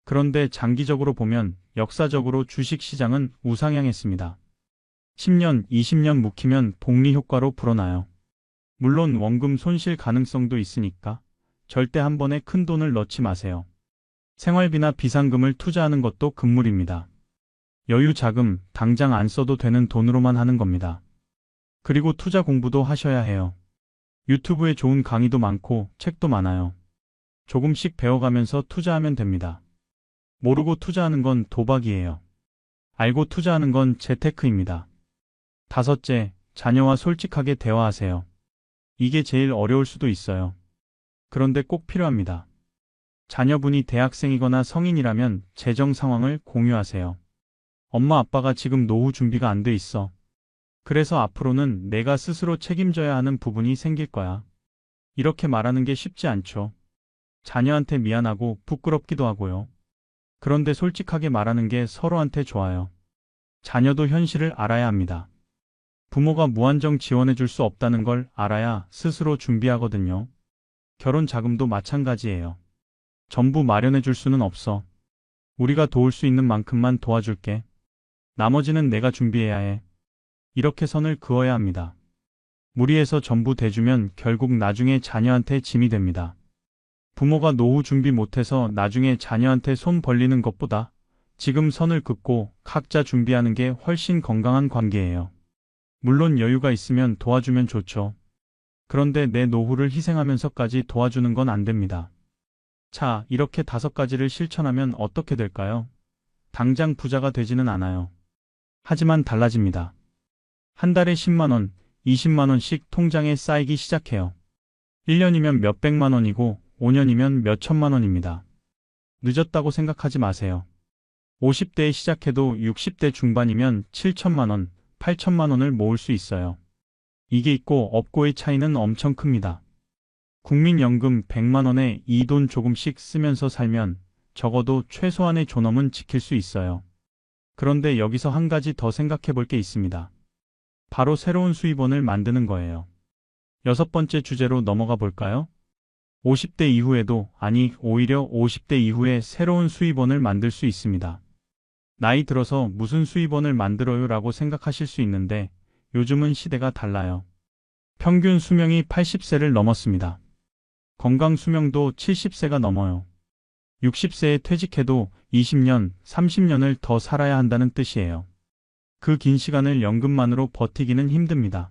그런데 장기적으로 보면 역사적으로 주식시장은 우상향했습니다. 10년, 20년 묵히면 복리 효과로 불어나요. 물론 원금 손실 가능성도 있으니까 절대 한 번에 큰 돈을 넣지 마세요. 생활비나 비상금을 투자하는 것도 금물입니다. 여유 자금, 당장 안 써도 되는 돈으로만 하는 겁니다. 그리고 투자 공부도 하셔야 해요. 유튜브에 좋은 강의도 많고 책도 많아요. 조금씩 배워가면서 투자하면 됩니다. 모르고 투자하는 건 도박이에요. 알고 투자하는 건 재테크입니다. 다섯째, 자녀와 솔직하게 대화하세요. 이게 제일 어려울 수도 있어요. 그런데 꼭 필요합니다. 자녀분이 대학생이거나 성인이라면 재정 상황을 공유하세요. 엄마 아빠가 지금 노후 준비가 안 돼 있어. 그래서 앞으로는 내가 스스로 책임져야 하는 부분이 생길 거야. 이렇게 말하는 게 쉽지 않죠. 자녀한테 미안하고 부끄럽기도 하고요. 그런데 솔직하게 말하는 게 서로한테 좋아요. 자녀도 현실을 알아야 합니다. 부모가 무한정 지원해 줄 수 없다는 걸 알아야 스스로 준비하거든요. 결혼 자금도 마찬가지예요. 전부 마련해 줄 수는 없어. 우리가 도울 수 있는 만큼만 도와줄게. 나머지는 내가 준비해야 해. 이렇게 선을 그어야 합니다. 무리해서 전부 대주면 결국 나중에 자녀한테 짐이 됩니다. 부모가 노후 준비 못해서 나중에 자녀한테 손 벌리는 것보다 지금 선을 긋고 각자 준비하는 게 훨씬 건강한 관계예요. 물론 여유가 있으면 도와주면 좋죠. 그런데 내 노후를 희생하면서까지 도와주는 건 안 됩니다. 자, 이렇게 5가지를 실천하면 어떻게 될까요? 당장 부자가 되지는 않아요. 하지만 달라집니다. 한 달에 10만 원, 20만 원씩 통장에 쌓이기 시작해요. 1년이면 몇백만 원이고 5년이면 몇천만 원입니다. 늦었다고 생각하지 마세요. 50대에 시작해도 60대 중반이면 7천만 원, 8천만 원을 모을 수 있어요. 이게 있고 없고의 차이는 엄청 큽니다. 국민연금 100만 원에 이 돈 조금씩 쓰면서 살면 적어도 최소한의 존엄은 지킬 수 있어요. 그런데 여기서 한 가지 더 생각해 볼 게 있습니다. 바로 새로운 수입원을 만드는 거예요. 6번째 주제로 넘어가 볼까요? 50대 이후에도, 아니, 오히려 50대 이후에 새로운 수입원을 만들 수 있습니다. 나이 들어서 무슨 수입원을 만들어요 라고 생각하실 수 있는데 요즘은 시대가 달라요. 평균 수명이 80세를 넘었습니다. 건강 수명도 70세가 넘어요. 60세에 퇴직해도 20년, 30년을 더 살아야 한다는 뜻이에요. 그 긴 시간을 연금만으로 버티기는 힘듭니다.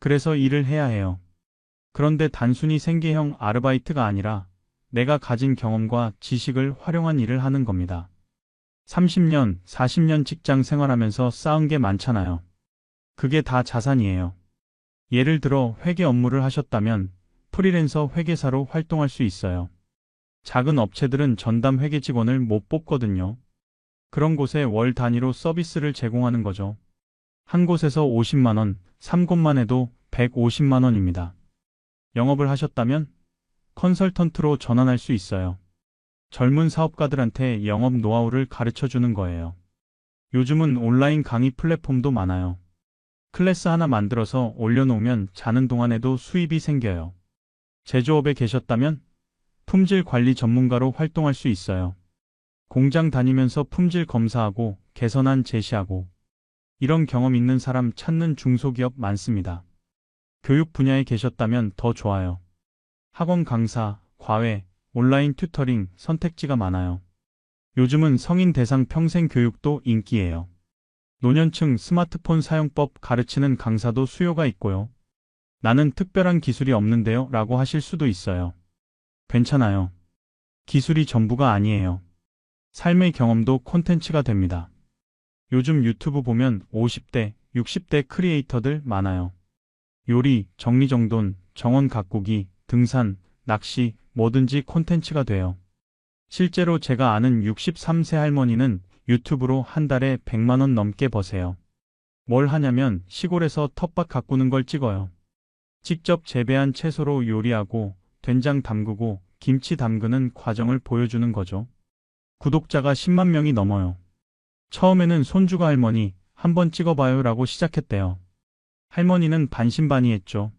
그래서 일을 해야 해요. 그런데 단순히 생계형 아르바이트가 아니라 내가 가진 경험과 지식을 활용한 일을 하는 겁니다. 30년, 40년 직장 생활하면서 쌓은 게 많잖아요. 그게 다 자산이에요. 예를 들어 회계 업무를 하셨다면 프리랜서 회계사로 활동할 수 있어요. 작은 업체들은 전담 회계 직원을 못 뽑거든요. 그런 곳에 월 단위로 서비스를 제공하는 거죠. 한 곳에서 50만 원, 3곳만 해도 150만 원입니다. 영업을 하셨다면 컨설턴트로 전환할 수 있어요. 젊은 사업가들한테 영업 노하우를 가르쳐 주는 거예요. 요즘은 온라인 강의 플랫폼도 많아요. 클래스 하나 만들어서 올려놓으면 자는 동안에도 수입이 생겨요. 제조업에 계셨다면 품질 관리 전문가로 활동할 수 있어요. 공장 다니면서 품질 검사하고 개선안 제시하고 이런 경험 있는 사람 찾는 중소기업 많습니다. 교육 분야에 계셨다면 더 좋아요. 학원 강사, 과외, 온라인 튜터링 선택지가 많아요. 요즘은 성인 대상 평생 교육도 인기예요. 노년층 스마트폰 사용법 가르치는 강사도 수요가 있고요. 나는 특별한 기술이 없는데요 라고 하실 수도 있어요. 괜찮아요. 기술이 전부가 아니에요. 삶의 경험도 콘텐츠가 됩니다. 요즘 유튜브 보면 50대, 60대 크리에이터들 많아요. 요리, 정리정돈, 정원 가꾸기, 등산, 낚시, 뭐든지 콘텐츠가 돼요. 실제로 제가 아는 63세 할머니는 유튜브로 한 달에 100만 원 넘게 버세요. 뭘 하냐면 시골에서 텃밭 가꾸는 걸 찍어요. 직접 재배한 채소로 요리하고 된장 담그고 김치 담그는 과정을 보여주는 거죠. 구독자가 10만 명이 넘어요. 처음에는 손주가 할머니 한번 찍어봐요 라고 시작했대요. 할머니는 반신반의했죠.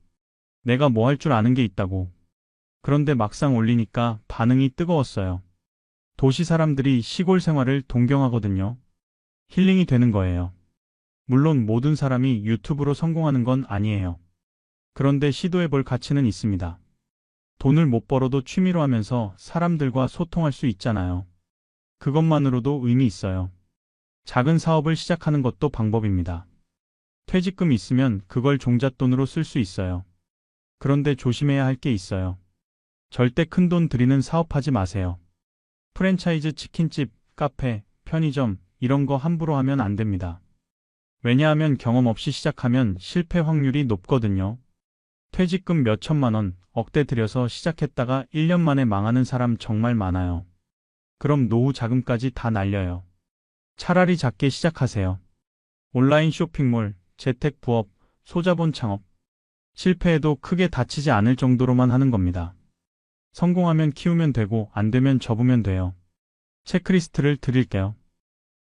내가 뭐 할 줄 아는 게 있다고. 그런데 막상 올리니까 반응이 뜨거웠어요. 도시 사람들이 시골 생활을 동경하거든요. 힐링이 되는 거예요. 물론 모든 사람이 유튜브로 성공하는 건 아니에요. 그런데 시도해 볼 가치는 있습니다. 돈을 못 벌어도 취미로 하면서 사람들과 소통할 수 있잖아요. 그것만으로도 의미 있어요. 작은 사업을 시작하는 것도 방법입니다. 퇴직금 있으면 그걸 종잣돈으로 쓸 수 있어요. 그런데 조심해야 할 게 있어요. 절대 큰돈 들이는 사업하지 마세요. 프랜차이즈 치킨집, 카페, 편의점 이런 거 함부로 하면 안 됩니다. 왜냐하면 경험 없이 시작하면 실패 확률이 높거든요. 퇴직금 몇 천만 원, 억대 들여서 시작했다가 1년 만에 망하는 사람 정말 많아요. 그럼 노후 자금까지 다 날려요. 차라리 작게 시작하세요. 온라인 쇼핑몰, 재택 부업, 소자본 창업. 실패해도 크게 다치지 않을 정도로만 하는 겁니다. 성공하면 키우면 되고 안 되면 접으면 돼요. 체크리스트를 드릴게요.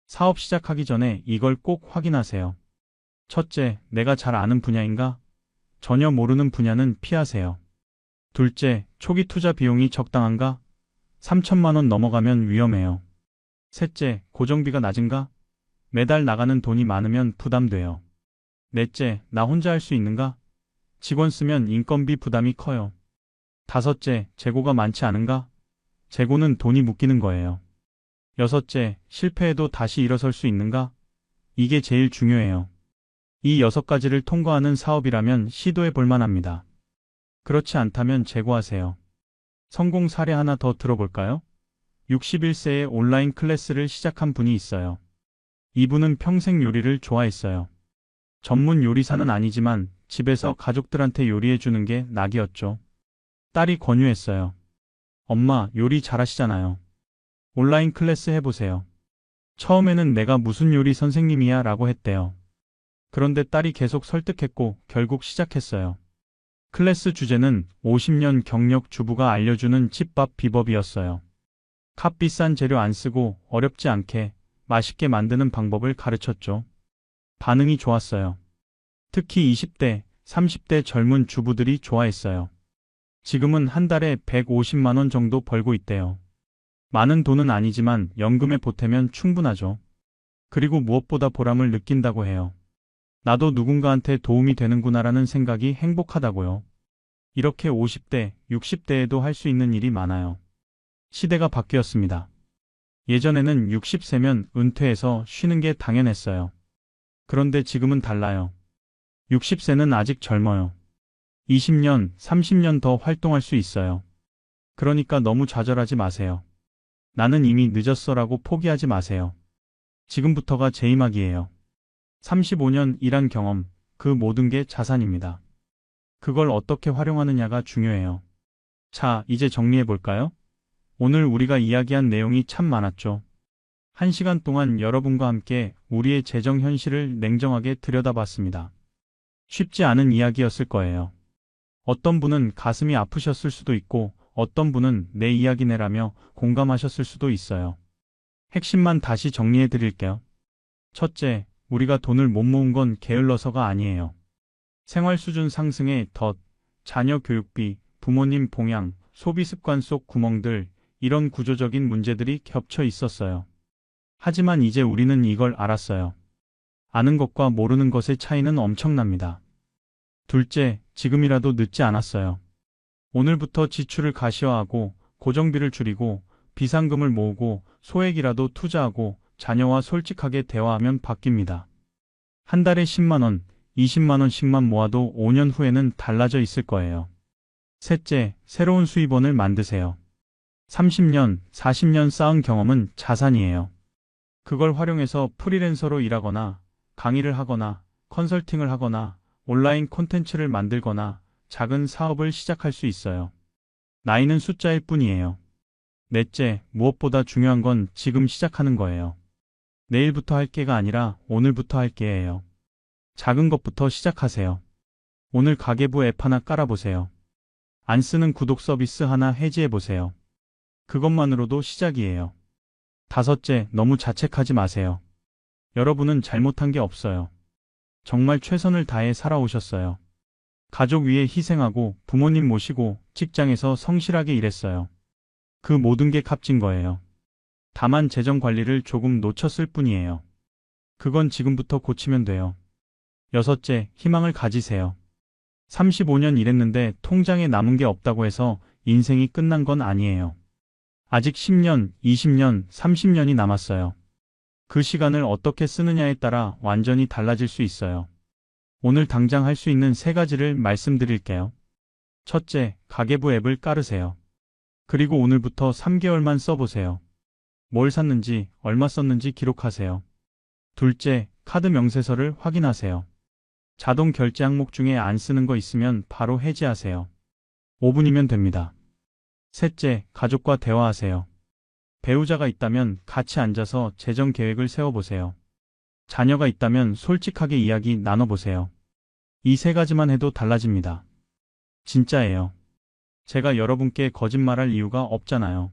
사업 시작하기 전에 이걸 꼭 확인하세요. 첫째, 내가 잘 아는 분야인가? 전혀 모르는 분야는 피하세요. 둘째, 초기 투자 비용이 적당한가? 3천만 원 넘어가면 위험해요. 셋째, 고정비가 낮은가? 매달 나가는 돈이 많으면 부담돼요. 넷째, 나 혼자 할 수 있는가? 직원 쓰면 인건비 부담이 커요. 다섯째, 재고가 많지 않은가? 재고는 돈이 묶이는 거예요. 여섯째, 실패해도 다시 일어설 수 있는가? 이게 제일 중요해요. 이 6가지를 통과하는 사업이라면 시도해 볼 만합니다. 그렇지 않다면 재고하세요. 성공 사례 하나 더 들어볼까요? 61세에 온라인 클래스를 시작한 분이 있어요. 이분은 평생 요리를 좋아했어요. 전문 요리사는 아니지만 집에서 가족들한테 요리해 주는 게 낙이었죠. 딸이 권유했어요. 엄마, 요리 잘하시잖아요. 온라인 클래스 해보세요. 처음에는 내가 무슨 요리 선생님이야 라고 했대요. 그런데 딸이 계속 설득했고 결국 시작했어요. 클래스 주제는 50년 경력 주부가 알려주는 집밥 비법이었어요. 값 비싼 재료 안 쓰고 어렵지 않게 맛있게 만드는 방법을 가르쳤죠. 반응이 좋았어요. 특히 20대, 30대 젊은 주부들이 좋아했어요. 지금은 한 달에 150만 원 정도 벌고 있대요. 많은 돈은 아니지만 연금에 보태면 충분하죠. 그리고 무엇보다 보람을 느낀다고 해요. 나도 누군가한테 도움이 되는구나라는 생각이 행복하다고요. 이렇게 50대, 60대에도 할 수 있는 일이 많아요. 시대가 바뀌었습니다. 예전에는 60세면 은퇴해서 쉬는 게 당연했어요. 그런데 지금은 달라요. 60세는 아직 젊어요. 20년, 30년 더 활동할 수 있어요. 그러니까 너무 좌절하지 마세요. 나는 이미 늦었어라고 포기하지 마세요. 지금부터가 제이막이에요. 35년 일한 경험, 그 모든 게 자산입니다. 그걸 어떻게 활용하느냐가 중요해요. 자, 이제 정리해 볼까요? 오늘 우리가 이야기한 내용이 참 많았죠. 1시간 동안 여러분과 함께 우리의 재정 현실을 냉정하게 들여다봤습니다. 쉽지 않은 이야기였을 거예요. 어떤 분은 가슴이 아프셨을 수도 있고 어떤 분은 내 이야기네라며 공감하셨을 수도 있어요. 핵심만 다시 정리해 드릴게요. 첫째, 우리가 돈을 못 모은 건 게을러서가 아니에요. 생활 수준 상승의 덫, 자녀 교육비, 부모님 봉양, 소비 습관 속 구멍들, 이런 구조적인 문제들이 겹쳐 있었어요. 하지만 이제 우리는 이걸 알았어요. 아는 것과 모르는 것의 차이는 엄청납니다. 둘째, 지금이라도 늦지 않았어요. 오늘부터 지출을 가시화하고 고정비를 줄이고 비상금을 모으고 소액이라도 투자하고 자녀와 솔직하게 대화하면 바뀝니다. 한 달에 10만 원, 20만 원씩만 모아도 5년 후에는 달라져 있을 거예요. 셋째, 새로운 수입원을 만드세요. 30년, 40년 쌓은 경험은 자산이에요. 그걸 활용해서 프리랜서로 일하거나 강의를 하거나 컨설팅을 하거나 온라인 콘텐츠를 만들거나 작은 사업을 시작할 수 있어요. 나이는 숫자일 뿐이에요. 넷째, 무엇보다 중요한 건 지금 시작하는 거예요. 내일부터 할 게가 아니라 오늘부터 할 게예요. 작은 것부터 시작하세요. 오늘 가계부 앱 하나 깔아보세요. 안 쓰는 구독 서비스 하나 해지해보세요. 그것만으로도 시작이에요. 다섯째, 너무 자책하지 마세요. 여러분은 잘못한 게 없어요. 정말 최선을 다해 살아오셨어요. 가족 위해 희생하고 부모님 모시고 직장에서 성실하게 일했어요. 그 모든 게 값진 거예요. 다만 재정 관리를 조금 놓쳤을 뿐이에요. 그건 지금부터 고치면 돼요. 여섯째, 희망을 가지세요. 35년 일했는데 통장에 남은 게 없다고 해서 인생이 끝난 건 아니에요. 아직 10년, 20년, 30년이 남았어요. 그 시간을 어떻게 쓰느냐에 따라 완전히 달라질 수 있어요. 오늘 당장 할 수 있는 3가지를 말씀드릴게요. 첫째, 가계부 앱을 깔으세요. 그리고 오늘부터 3개월만 써보세요. 뭘 샀는지, 얼마 썼는지 기록하세요. 둘째, 카드 명세서를 확인하세요. 자동 결제 항목 중에 안 쓰는 거 있으면 바로 해지하세요. 5분이면 됩니다. 셋째, 가족과 대화하세요. 배우자가 있다면 같이 앉아서 재정 계획을 세워보세요. 자녀가 있다면 솔직하게 이야기 나눠보세요. 이 3가지만 해도 달라집니다. 진짜예요. 제가 여러분께 거짓말할 이유가 없잖아요.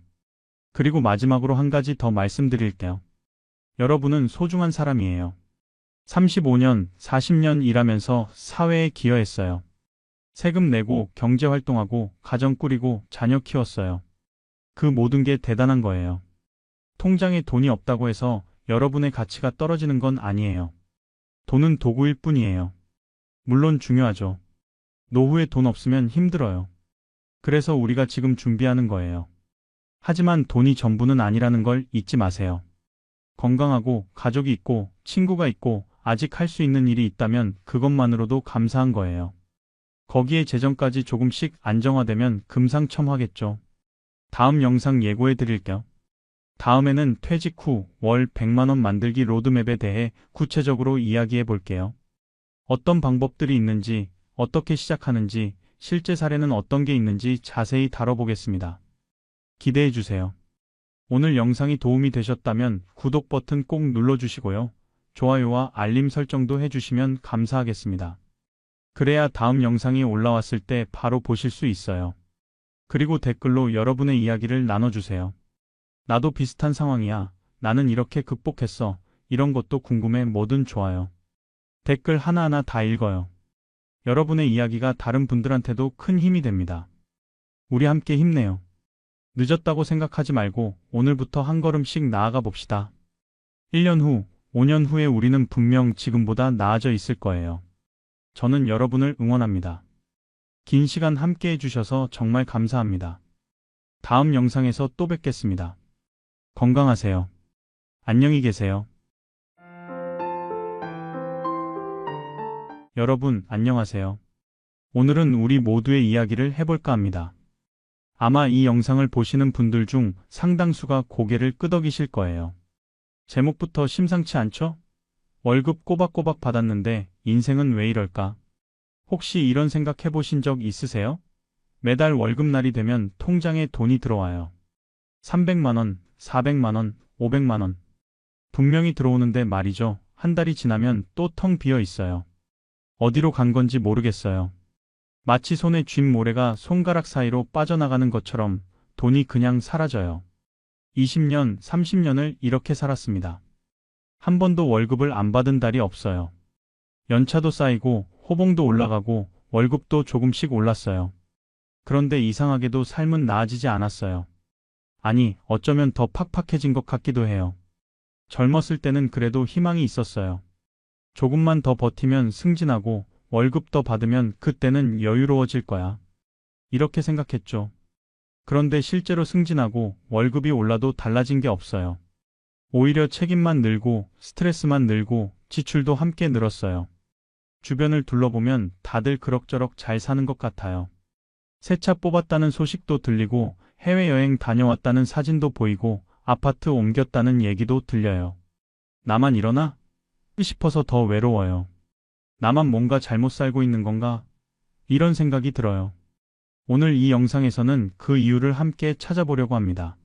그리고 마지막으로 한 가지 더 말씀드릴게요. 여러분은 소중한 사람이에요. 35년, 40년 일하면서 사회에 기여했어요. 세금 내고 경제활동하고 가정 꾸리고 자녀 키웠어요. 그 모든 게 대단한 거예요. 통장에 돈이 없다고 해서 여러분의 가치가 떨어지는 건 아니에요. 돈은 도구일 뿐이에요. 물론 중요하죠. 노후에 돈 없으면 힘들어요. 그래서 우리가 지금 준비하는 거예요. 하지만 돈이 전부는 아니라는 걸 잊지 마세요. 건강하고 가족이 있고 친구가 있고 아직 할 수 있는 일이 있다면 그것만으로도 감사한 거예요. 거기에 재정까지 조금씩 안정화되면 금상첨화겠죠. 다음 영상 예고해 드릴게요. 다음에는 퇴직 후 월 100만 원 만들기 로드맵에 대해 구체적으로 이야기해 볼게요. 어떤 방법들이 있는지, 어떻게 시작하는지, 실제 사례는 어떤 게 있는지 자세히 다뤄보겠습니다. 기대해 주세요. 오늘 영상이 도움이 되셨다면 구독 버튼 꼭 눌러주시고요. 좋아요와 알림 설정도 해주시면 감사하겠습니다. 그래야 다음 영상이 올라왔을 때 바로 보실 수 있어요. 그리고 댓글로 여러분의 이야기를 나눠주세요. 나도 비슷한 상황이야. 나는 이렇게 극복했어. 이런 것도 궁금해. 뭐든 좋아요. 댓글 하나하나 다 읽어요. 여러분의 이야기가 다른 분들한테도 큰 힘이 됩니다. 우리 함께 힘내요. 늦었다고 생각하지 말고 오늘부터 한 걸음씩 나아가 봅시다. 1년 후, 5년 후에 우리는 분명 지금보다 나아져 있을 거예요. 저는 여러분을 응원합니다. 긴 시간 함께 해주셔서 정말 감사합니다. 다음 영상에서 또 뵙겠습니다. 건강하세요. 안녕히 계세요. 여러분, 안녕하세요. 오늘은 우리 모두의 이야기를 해볼까 합니다. 아마 이 영상을 보시는 분들 중 상당수가 고개를 끄덕이실 거예요. 제목부터 심상치 않죠? 월급 꼬박꼬박 받았는데 인생은 왜 이럴까? 혹시 이런 생각 해보신 적 있으세요? 매달 월급날이 되면 통장에 돈이 들어와요. 300만 원, 400만 원, 500만 원. 분명히 들어오는데 말이죠. 한 달이 지나면 또 텅 비어 있어요. 어디로 간 건지 모르겠어요. 마치 손에 쥔 모래가 손가락 사이로 빠져나가는 것처럼 돈이 그냥 사라져요. 20년, 30년을 이렇게 살았습니다. 한 번도 월급을 안 받은 달이 없어요. 연차도 쌓이고 호봉도 올라가고 월급도 조금씩 올랐어요. 그런데 이상하게도 삶은 나아지지 않았어요. 아니, 어쩌면 더 팍팍해진 것 같기도 해요. 젊었을 때는 그래도 희망이 있었어요. 조금만 더 버티면 승진하고 월급 더 받으면 그때는 여유로워질 거야. 이렇게 생각했죠. 그런데 실제로 승진하고 월급이 올라도 달라진 게 없어요. 오히려 책임만 늘고 스트레스만 늘고 지출도 함께 늘었어요. 주변을 둘러보면 다들 그럭저럭 잘 사는 것 같아요. 새 차 뽑았다는 소식도 들리고 해외여행 다녀왔다는 사진도 보이고 아파트 옮겼다는 얘기도 들려요. 나만 이러나? 싶어서 더 외로워요. 나만 뭔가 잘못 살고 있는 건가? 이런 생각이 들어요. 오늘 이 영상에서는 그 이유를 함께 찾아보려고 합니다.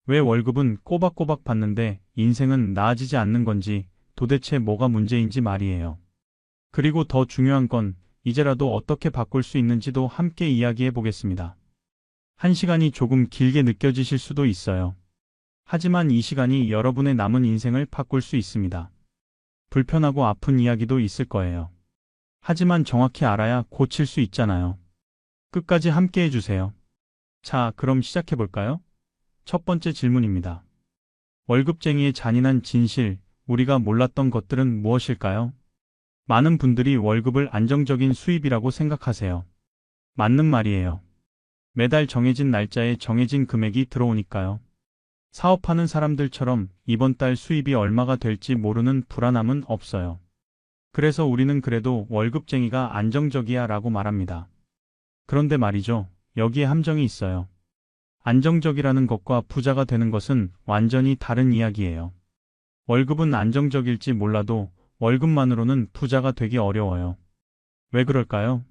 왜 월급은 꼬박꼬박 받는데 인생은 나아지지 않는 건지 도대체 뭐가 문제인지 말이에요. 그리고 더 중요한 건 이제라도 어떻게 바꿀 수 있는지도 함께 이야기해 보겠습니다. 한 시간이 조금 길게 느껴지실 수도 있어요. 하지만 이 시간이 여러분의 남은 인생을 바꿀 수 있습니다. 불편하고 아픈 이야기도 있을 거예요. 하지만 정확히 알아야 고칠 수 있잖아요. 끝까지 함께 해주세요. 자, 그럼 시작해 볼까요? 첫 번째 질문입니다. 월급쟁이의 잔인한 진실, 우리가 몰랐던 것들은 무엇일까요? 많은 분들이 월급을 안정적인 수입이라고 생각하세요. 맞는 말이에요. 매달 정해진 날짜에 정해진 금액이 들어오니까요. 사업하는 사람들처럼 이번 달 수입이 얼마가 될지 모르는 불안함은 없어요. 그래서 우리는 그래도 월급쟁이가 안정적이야 라고 말합니다. 그런데 말이죠. 여기에 함정이 있어요. 안정적이라는 것과 부자가 되는 것은 완전히 다른 이야기예요. 월급은 안정적일지 몰라도 월급만으로는 부자가 되기 어려워요. 왜 그럴까요?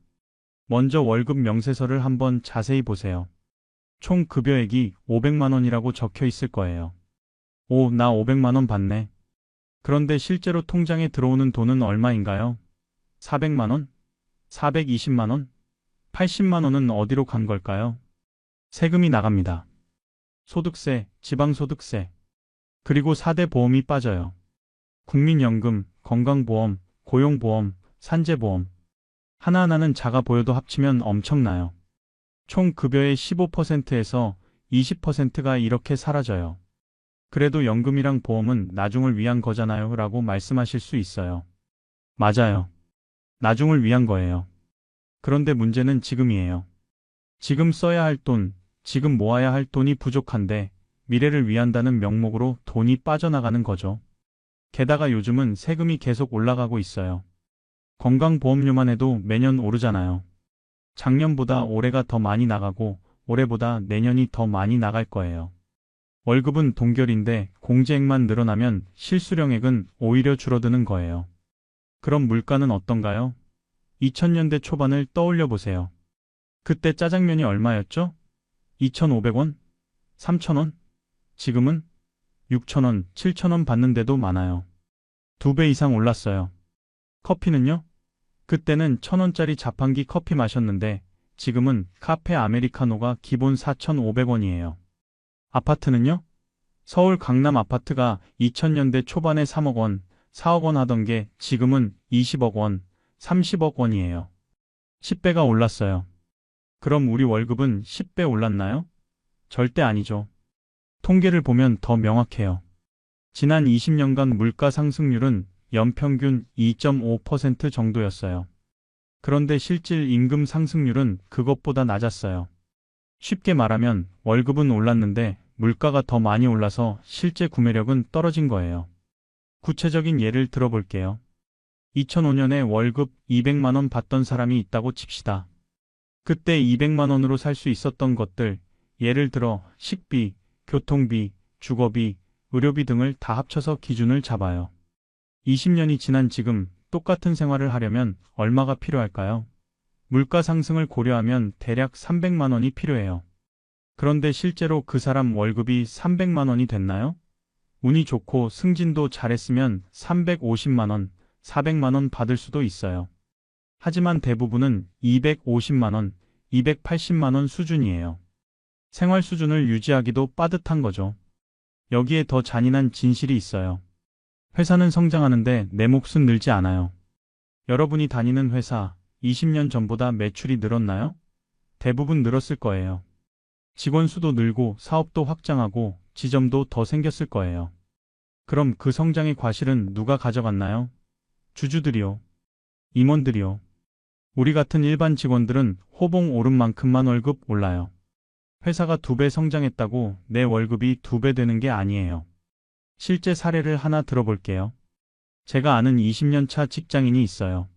먼저 월급 명세서를 한번 자세히 보세요. 총 급여액이 500만 원이라고 적혀 있을 거예요. 오, 나 500만 원 받네. 그런데 실제로 통장에 들어오는 돈은 얼마인가요? 400만 원? 420만 원? 80만 원은 어디로 간 걸까요? 세금이 나갑니다. 소득세, 지방소득세, 그리고 4대 보험이 빠져요. 국민연금, 건강보험, 고용보험, 산재보험. 하나하나는 작아 보여도 합치면 엄청나요. 총 급여의 15%에서 20%가 이렇게 사라져요. 그래도 연금이랑 보험은 나중을 위한 거잖아요 라고 말씀하실 수 있어요. 맞아요. 나중을 위한 거예요. 그런데 문제는 지금이에요. 지금 써야 할 돈, 지금 모아야 할 돈이 부족한데 미래를 위한다는 명목으로 돈이 빠져나가는 거죠. 게다가 요즘은 세금이 계속 올라가고 있어요. 건강보험료만 해도 매년 오르잖아요. 작년보다 올해가 더 많이 나가고 올해보다 내년이 더 많이 나갈 거예요. 월급은 동결인데 공제액만 늘어나면 실수령액은 오히려 줄어드는 거예요. 그럼 물가는 어떤가요? 2000년대 초반을 떠올려 보세요. 그때 짜장면이 얼마였죠? 2,500원? 3,000원? 지금은 6,000원, 7,000원 받는 데도 많아요. 2배 이상 올랐어요. 커피는요? 그때는 1,000원짜리 자판기 커피 마셨는데 지금은 카페 아메리카노가 기본 4,500원이에요. 아파트는요? 서울 강남 아파트가 2000년대 초반에 3억 원, 4억 원 하던 게 지금은 20억 원, 30억 원이에요. 10배가 올랐어요. 그럼 우리 월급은 10배 올랐나요? 절대 아니죠. 통계를 보면 더 명확해요. 지난 20년간 물가 상승률은 연평균 2.5% 정도였어요. 그런데 실질 임금 상승률은 그것보다 낮았어요. 쉽게 말하면 월급은 올랐는데 물가가 더 많이 올라서 실제 구매력은 떨어진 거예요. 구체적인 예를 들어볼게요. 2005년에 월급 200만 원 받던 사람이 있다고 칩시다. 그때 200만 원으로 살 수 있었던 것들, 예를 들어 식비, 교통비, 주거비, 의료비 등을 다 합쳐서 기준을 잡아요. 20년이 지난 지금 똑같은 생활을 하려면 얼마가 필요할까요? 물가 상승을 고려하면 대략 300만 원이 필요해요. 그런데 실제로 그 사람 월급이 300만 원이 됐나요? 운이 좋고 승진도 잘했으면 350만 원, 400만 원 받을 수도 있어요. 하지만 대부분은 250만 원, 280만 원 수준이에요. 생활 수준을 유지하기도 빠듯한 거죠. 여기에 더 잔인한 진실이 있어요. 회사는 성장하는데 내 몫은 늘지 않아요. 여러분이 다니는 회사, 20년 전보다 매출이 늘었나요? 대부분 늘었을 거예요. 직원 수도 늘고 사업도 확장하고 지점도 더 생겼을 거예요. 그럼 그 성장의 과실은 누가 가져갔나요? 주주들이요. 임원들이요. 우리 같은 일반 직원들은 호봉 오른 만큼만 월급 올라요. 회사가 2배 성장했다고 내 월급이 2배 되는 게 아니에요. 실제 사례를 하나 들어볼게요. 제가 아는 20년 차 직장인이 있어요.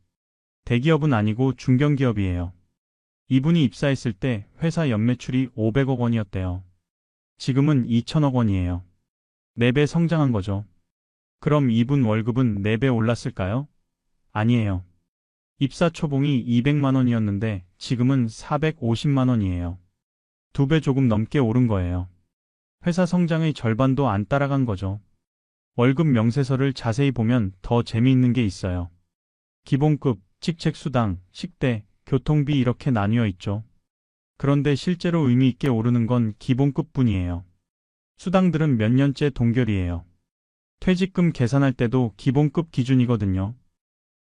대기업은 아니고 중견기업이에요. 이분이 입사했을 때 회사 연매출이 500억 원이었대요. 지금은 2천억 원이에요. 4배 성장한 거죠. 그럼 이분 월급은 4배 올랐을까요? 아니에요. 입사 초봉이 200만 원이었는데 지금은 450만 원이에요. 2배 조금 넘게 오른 거예요. 회사 성장의 절반도 안 따라간 거죠. 월급 명세서를 자세히 보면 더 재미있는 게 있어요. 기본급, 직책수당, 식대, 교통비 이렇게 나뉘어 있죠. 그런데 실제로 의미 있게 오르는 건 기본급뿐이에요. 수당들은 몇 년째 동결이에요. 퇴직금 계산할 때도 기본급 기준이거든요.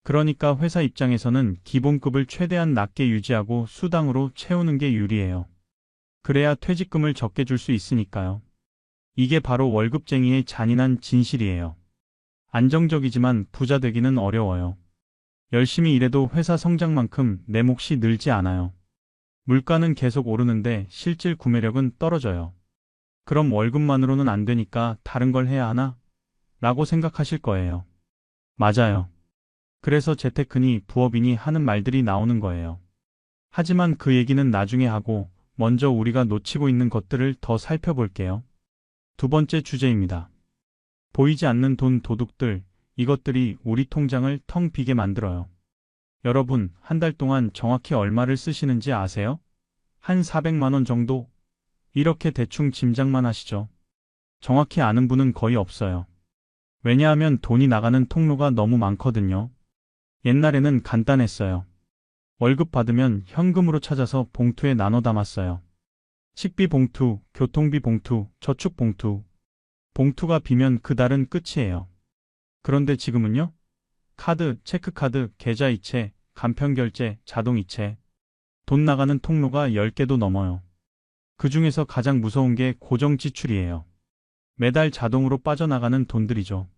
그러니까 회사 입장에서는 기본급을 최대한 낮게 유지하고 수당으로 채우는 게 유리해요. 그래야 퇴직금을 적게 줄 수 있으니까요. 이게 바로 월급쟁이의 잔인한 진실이에요. 안정적이지만 부자 되기는 어려워요. 열심히 일해도 회사 성장만큼 내 몫이 늘지 않아요. 물가는 계속 오르는데 실질 구매력은 떨어져요. 그럼 월급만으로는 안 되니까 다른 걸 해야 하나? 라고 생각하실 거예요. 맞아요. 그래서 재테크니 부업이니 하는 말들이 나오는 거예요. 하지만 그 얘기는 나중에 하고 먼저 우리가 놓치고 있는 것들을 더 살펴볼게요. 2번째 주제입니다. 보이지 않는 돈 도둑들, 이것들이 우리 통장을 텅 비게 만들어요. 여러분, 한 달 동안 정확히 얼마를 쓰시는지 아세요? 한 400만 원 정도? 이렇게 대충 짐작만 하시죠. 정확히 아는 분은 거의 없어요. 왜냐하면 돈이 나가는 통로가 너무 많거든요. 옛날에는 간단했어요. 월급 받으면 현금으로 찾아서 봉투에 나눠 담았어요. 식비 봉투, 교통비 봉투, 저축 봉투. 봉투가 비면 그달은 끝이에요. 그런데 지금은요? 카드, 체크카드, 계좌이체, 간편결제, 자동이체. 돈 나가는 통로가 10개도 넘어요. 그 중에서 가장 무서운 게 고정지출이에요. 매달 자동으로 빠져나가는 돈들이죠.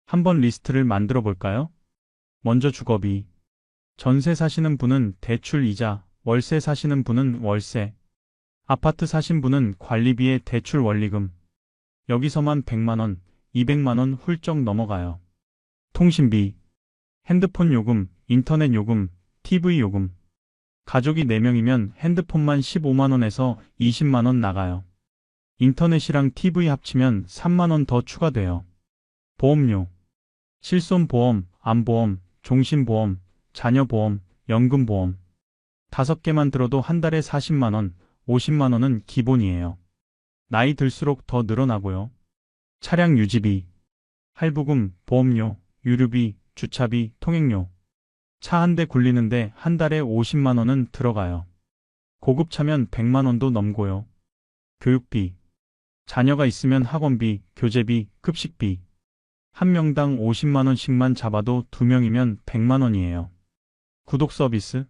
한번 리스트를 만들어 볼까요? 먼저 주거비. 전세 사시는 분은 대출 이자, 월세 사시는 분은 월세, 아파트 사신 분은 관리비에 대출 원리금. 여기서만 100만 원, 200만 원 훌쩍 넘어가요. 통신비, 핸드폰 요금, 인터넷 요금, TV 요금. 가족이 4명이면 핸드폰만 15만 원에서 20만 원 나가요. 인터넷이랑 TV 합치면 3만 원 더 추가돼요. 보험료, 실손보험, 암보험, 종신보험, 자녀보험, 연금보험. 5개만 들어도 한 달에 40만 원, 50만 원은 기본이에요. 나이 들수록 더 늘어나고요. 차량 유지비, 할부금, 보험료, 유류비, 주차비, 통행료. 차 한 대 굴리는데 한 달에 50만 원은 들어가요. 고급차면 100만 원도 넘고요. 교육비, 자녀가 있으면 학원비, 교재비, 급식비. 한 명당 50만 원씩만 잡아도 2명이면 100만 원이에요. 구독 서비스,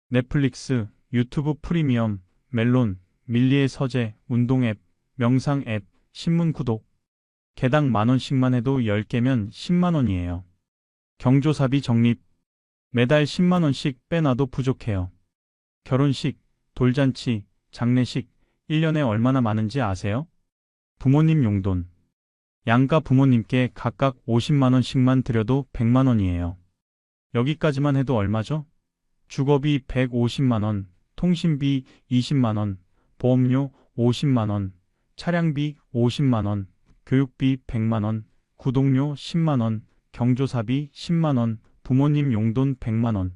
넷플릭스, 유튜브 프리미엄, 멜론, 밀리의 서재, 운동 앱, 명상 앱, 신문 구독. 개당 만 원씩만 해도 10개면 10만 원이에요. 경조사비 적립. 매달 10만 원씩 빼놔도 부족해요. 결혼식, 돌잔치, 장례식, 1년에 얼마나 많은지 아세요? 부모님 용돈. 양가 부모님께 각각 50만 원씩만 드려도 100만 원이에요. 여기까지만 해도 얼마죠? 주거비 150만 원, 통신비 20만 원, 보험료 50만 원, 차량비 50만 원, 교육비 100만 원, 구독료 10만 원, 경조사비 10만 원, 부모님 용돈 100만 원.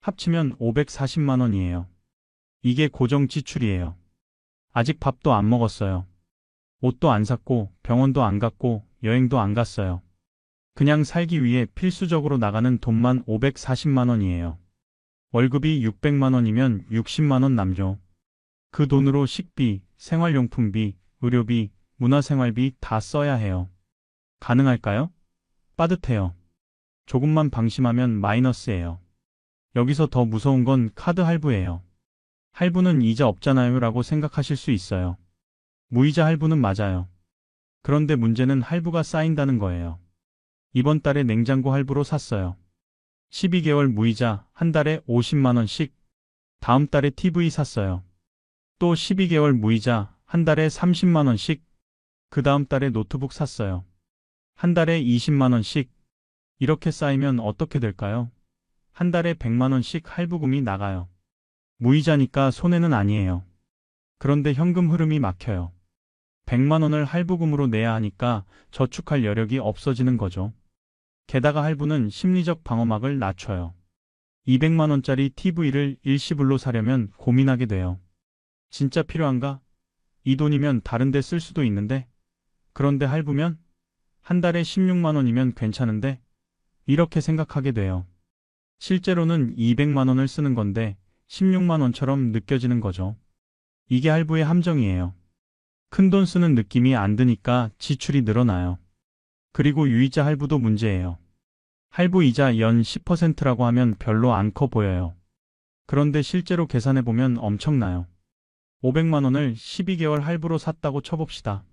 합치면 540만 원이에요. 이게 고정 지출이에요. 아직 밥도 안 먹었어요. 옷도 안 샀고, 병원도 안 갔고, 여행도 안 갔어요. 그냥 살기 위해 필수적으로 나가는 돈만 540만 원이에요. 월급이 600만 원이면 60만 원 남죠. 그 돈으로 식비, 생활용품비, 의료비, 문화생활비 다 써야 해요. 가능할까요? 빠듯해요. 조금만 방심하면 마이너스예요. 여기서 더 무서운 건 카드 할부예요. 할부는 이자 없잖아요 라고 생각하실 수 있어요. 무이자 할부는 맞아요. 그런데 문제는 할부가 쌓인다는 거예요. 이번 달에 냉장고 할부로 샀어요. 12개월 무이자 한 달에 50만 원씩. 다음 달에 TV 샀어요. 또 12개월 무이자 한 달에 30만 원씩. 그 다음 달에 노트북 샀어요. 한 달에 20만 원씩. 이렇게 쌓이면 어떻게 될까요? 한 달에 100만 원씩 할부금이 나가요. 무이자니까 손해는 아니에요. 그런데 현금 흐름이 막혀요. 100만 원을 할부금으로 내야 하니까 저축할 여력이 없어지는 거죠. 게다가 할부는 심리적 방어막을 낮춰요. 200만 원짜리 TV를 일시불로 사려면 고민하게 돼요. 진짜 필요한가? 이 돈이면 다른 데 쓸 수도 있는데. 그런데 할부면? 한 달에 16만 원이면 괜찮은데? 이렇게 생각하게 돼요. 실제로는 200만 원을 쓰는 건데 16만 원처럼 느껴지는 거죠. 이게 할부의 함정이에요. 큰돈 쓰는 느낌이 안 드니까 지출이 늘어나요. 그리고 유이자 할부도 문제예요. 할부 이자 연 10%라고 하면 별로 안 커 보여요. 그런데 실제로 계산해보면 엄청나요. 500만 원을 12개월 할부로 샀다고 쳐봅시다.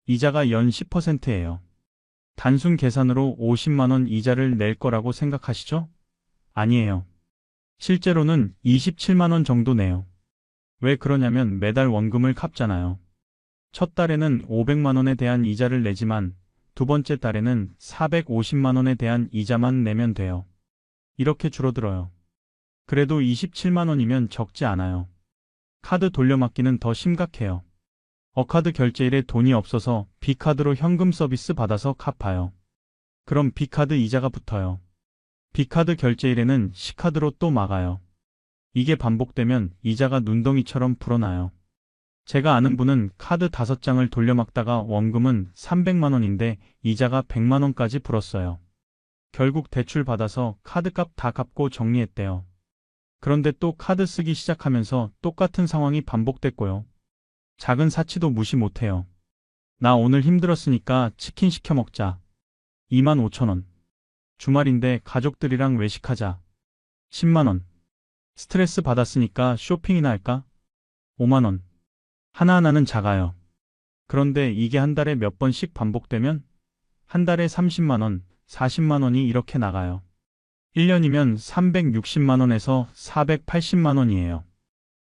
이자가 연 10%예요. 단순 계산으로 50만 원 이자를 낼 거라고 생각하시죠? 아니에요. 실제로는 27만 원 정도 내요. 왜 그러냐면 매달 원금을 갚잖아요. 첫 달에는 500만 원에 대한 이자를 내지만 두 번째 달에는 450만 원에 대한 이자만 내면 돼요. 이렇게 줄어들어요. 그래도 27만 원이면 적지 않아요. 카드 돌려막기는 더 심각해요. 어카드 결제일에 돈이 없어서 B카드로 현금 서비스 받아서 갚아요. 그럼 B카드 이자가 붙어요. B카드 결제일에는 C카드로 또 막아요. 이게 반복되면 이자가 눈덩이처럼 불어나요. 제가 아는 분은 카드 5장을 돌려막다가 원금은 300만 원인데 이자가 100만 원까지 불었어요. 결국 대출 받아서 카드값 다 갚고 정리했대요. 그런데 또 카드 쓰기 시작하면서 똑같은 상황이 반복됐고요. 작은 사치도 무시 못해요. 나 오늘 힘들었으니까 치킨 시켜 먹자. 25,000원. 주말인데 가족들이랑 외식하자. 10만원. 스트레스 받았으니까 쇼핑이나 할까? 5만원. 하나하나는 작아요. 그런데 이게 한 달에 몇 번씩 반복되면 한 달에 30만원, 40만원이 이렇게 나가요. 1년이면 360만원에서 480만원이에요.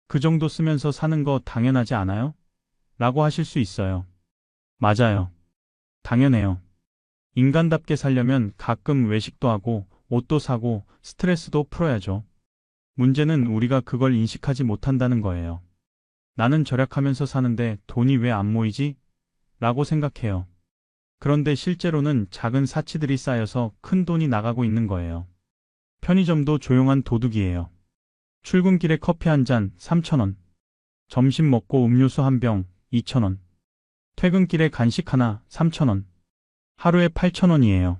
그 정도 쓰면서 사는 거 당연하지 않아요? 라고 하실 수 있어요. 맞아요. 당연해요. 인간답게 살려면 가끔 외식도 하고 옷도 사고 스트레스도 풀어야죠. 문제는 우리가 그걸 인식하지 못한다는 거예요. 나는 절약하면서 사는데 돈이 왜 안 모이지? 라고 생각해요. 그런데 실제로는 작은 사치들이 쌓여서 큰 돈이 나가고 있는 거예요. 편의점도 조용한 도둑이에요. 출근길에 커피 한 잔 3,000원. 점심 먹고 음료수 한 병 2,000원. 퇴근길에 간식 하나 3,000원. 하루에 8,000원이에요.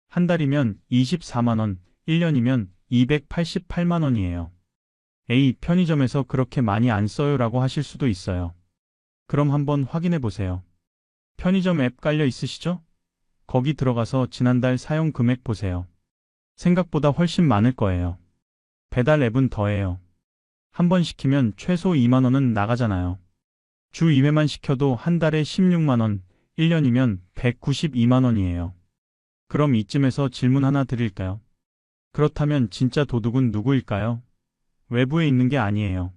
한 달이면 24만원, 1년이면 288만원이에요. 에이, 편의점에서 그렇게 많이 안 써요 라고 하실 수도 있어요. 그럼 한번 확인해 보세요. 편의점 앱 깔려 있으시죠? 거기 들어가서 지난달 사용 금액 보세요. 생각보다 훨씬 많을 거예요. 배달 앱은 더해요. 한 번 시키면 최소 2만원은 나가잖아요. 주 2회만 시켜도 한 달에 16만원, 1년이면 192만원이에요. 그럼 이쯤에서 질문 하나 드릴까요? 그렇다면 진짜 도둑은 누구일까요? 외부에 있는 게 아니에요.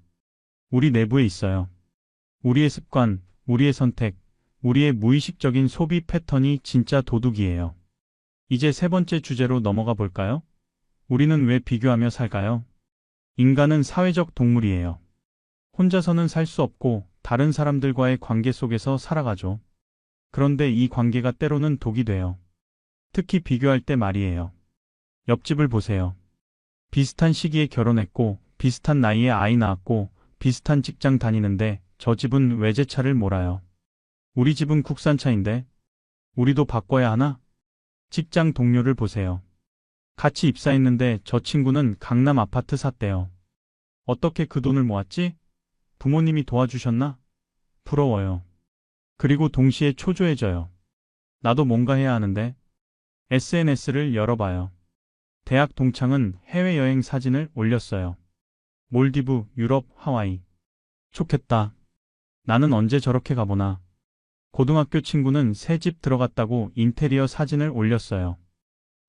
우리 내부에 있어요. 우리의 습관, 우리의 선택, 우리의 무의식적인 소비 패턴이 진짜 도둑이에요. 이제 세 번째 주제로 넘어가 볼까요? 우리는 왜 비교하며 살까요? 인간은 사회적 동물이에요. 혼자서는 살 수 없고 다른 사람들과의 관계 속에서 살아가죠. 그런데 이 관계가 때로는 독이 돼요. 특히 비교할 때 말이에요. 옆집을 보세요. 비슷한 시기에 결혼했고, 비슷한 나이에 아이 낳았고, 비슷한 직장 다니는데 저 집은 외제차를 몰아요. 우리 집은 국산차인데 우리도 바꿔야 하나? 직장 동료를 보세요. 같이 입사했는데 저 친구는 강남 아파트 샀대요. 어떻게 그 돈을 모았지? 부모님이 도와주셨나? 부러워요. 그리고 동시에 초조해져요. 나도 뭔가 해야 하는데. SNS를 열어봐요. 대학 동창은 해외여행 사진을 올렸어요. 몰디브, 유럽, 하와이. 좋겠다. 나는 언제 저렇게 가보나. 고등학교 친구는 새 집 들어갔다고 인테리어 사진을 올렸어요.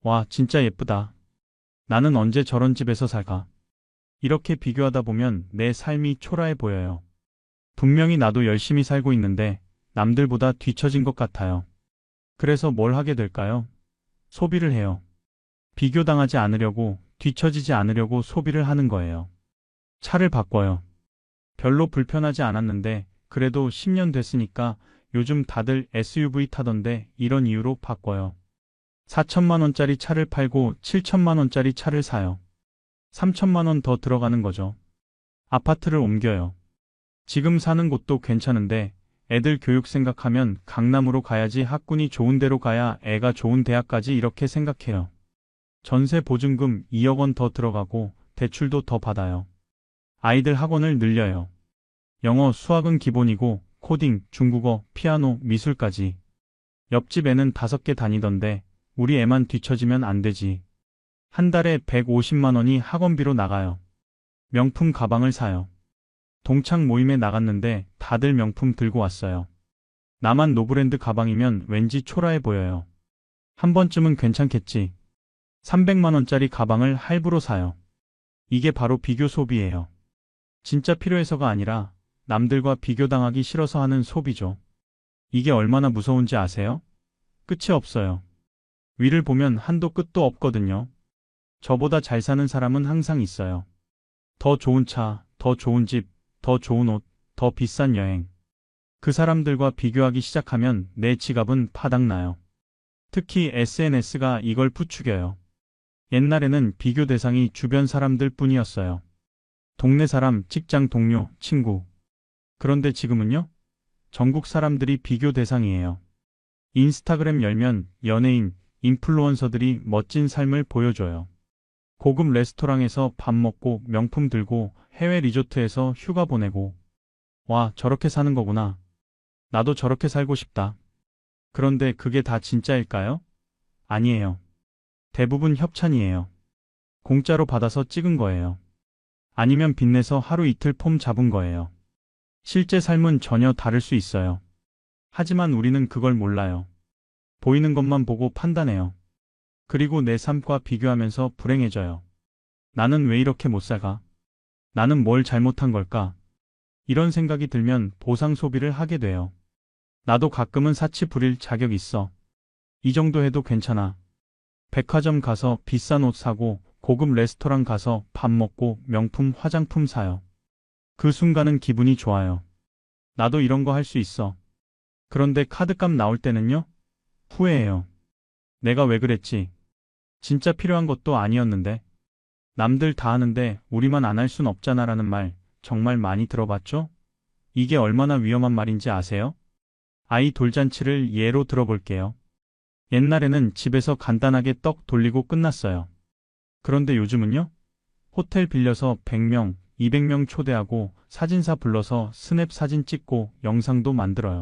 와, 진짜 예쁘다. 나는 언제 저런 집에서 살까? 이렇게 비교하다 보면 내 삶이 초라해 보여요. 분명히 나도 열심히 살고 있는데 남들보다 뒤처진 것 같아요. 그래서 뭘 하게 될까요? 소비를 해요. 비교당하지 않으려고, 뒤처지지 않으려고 소비를 하는 거예요. 차를 바꿔요. 별로 불편하지 않았는데 그래도 10년 됐으니까 요즘 다들 SUV 타던데 이런 이유로 바꿔요. 4천만 원짜리 차를 팔고 7천만 원짜리 차를 사요. 3천만 원 더 들어가는 거죠. 아파트를 옮겨요. 지금 사는 곳도 괜찮은데 애들 교육 생각하면 강남으로 가야지 학군이 좋은 데로 가야 애가 좋은 대학까지 이렇게 생각해요. 전세 보증금 2억 원 더 들어가고 대출도 더 받아요. 아이들 학원을 늘려요. 영어, 수학은 기본이고 코딩, 중국어, 피아노, 미술까지. 옆집 애는 5개 다니던데 우리 애만 뒤처지면 안 되지. 한 달에 150만 원이 학원비로 나가요. 명품 가방을 사요. 동창 모임에 나갔는데 다들 명품 들고 왔어요. 나만 노브랜드 가방이면 왠지 초라해 보여요. 한 번쯤은 괜찮겠지. 300만 원짜리 가방을 할부로 사요. 이게 바로 비교 소비예요. 진짜 필요해서가 아니라 남들과 비교당하기 싫어서 하는 소비죠. 이게 얼마나 무서운지 아세요? 끝이 없어요. 위를 보면 한도 끝도 없거든요. 저보다 잘 사는 사람은 항상 있어요. 더 좋은 차, 더 좋은 집, 더 좋은 옷, 더 비싼 여행. 그 사람들과 비교하기 시작하면 내 지갑은 파닥나요. 특히 SNS가 이걸 부추겨요. 옛날에는 비교 대상이 주변 사람들 뿐이었어요. 동네 사람, 직장 동료, 친구. 그런데 지금은요? 전국 사람들이 비교 대상이에요. 인스타그램 열면 연예인, 인플루언서들이 멋진 삶을 보여줘요. 고급 레스토랑에서 밥 먹고 명품 들고 해외 리조트에서 휴가 보내고 와, 저렇게 사는 거구나. 나도 저렇게 살고 싶다. 그런데 그게 다 진짜일까요? 아니에요. 대부분 협찬이에요. 공짜로 받아서 찍은 거예요. 아니면 빚내서 하루 이틀 폼 잡은 거예요. 실제 삶은 전혀 다를 수 있어요. 하지만 우리는 그걸 몰라요. 보이는 것만 보고 판단해요. 그리고 내 삶과 비교하면서 불행해져요. 나는 왜 이렇게 못 살까? 나는 뭘 잘못한 걸까? 이런 생각이 들면 보상 소비를 하게 돼요. 나도 가끔은 사치 부릴 자격 있어. 이 정도 해도 괜찮아. 백화점 가서 비싼 옷 사고 고급 레스토랑 가서 밥 먹고 명품 화장품 사요. 그 순간은 기분이 좋아요. 나도 이런 거 할 수 있어. 그런데 카드값 나올 때는요? 후회해요. 내가 왜 그랬지? 진짜 필요한 것도 아니었는데. 남들 다 하는데 우리만 안 할 순 없잖아라는 말 정말 많이 들어봤죠? 이게 얼마나 위험한 말인지 아세요? 아이 돌잔치를 예로 들어볼게요. 옛날에는 집에서 간단하게 떡 돌리고 끝났어요. 그런데 요즘은요? 호텔 빌려서 100명, 200명 초대하고 사진사 불러서 스냅 사진 찍고 영상도 만들어요.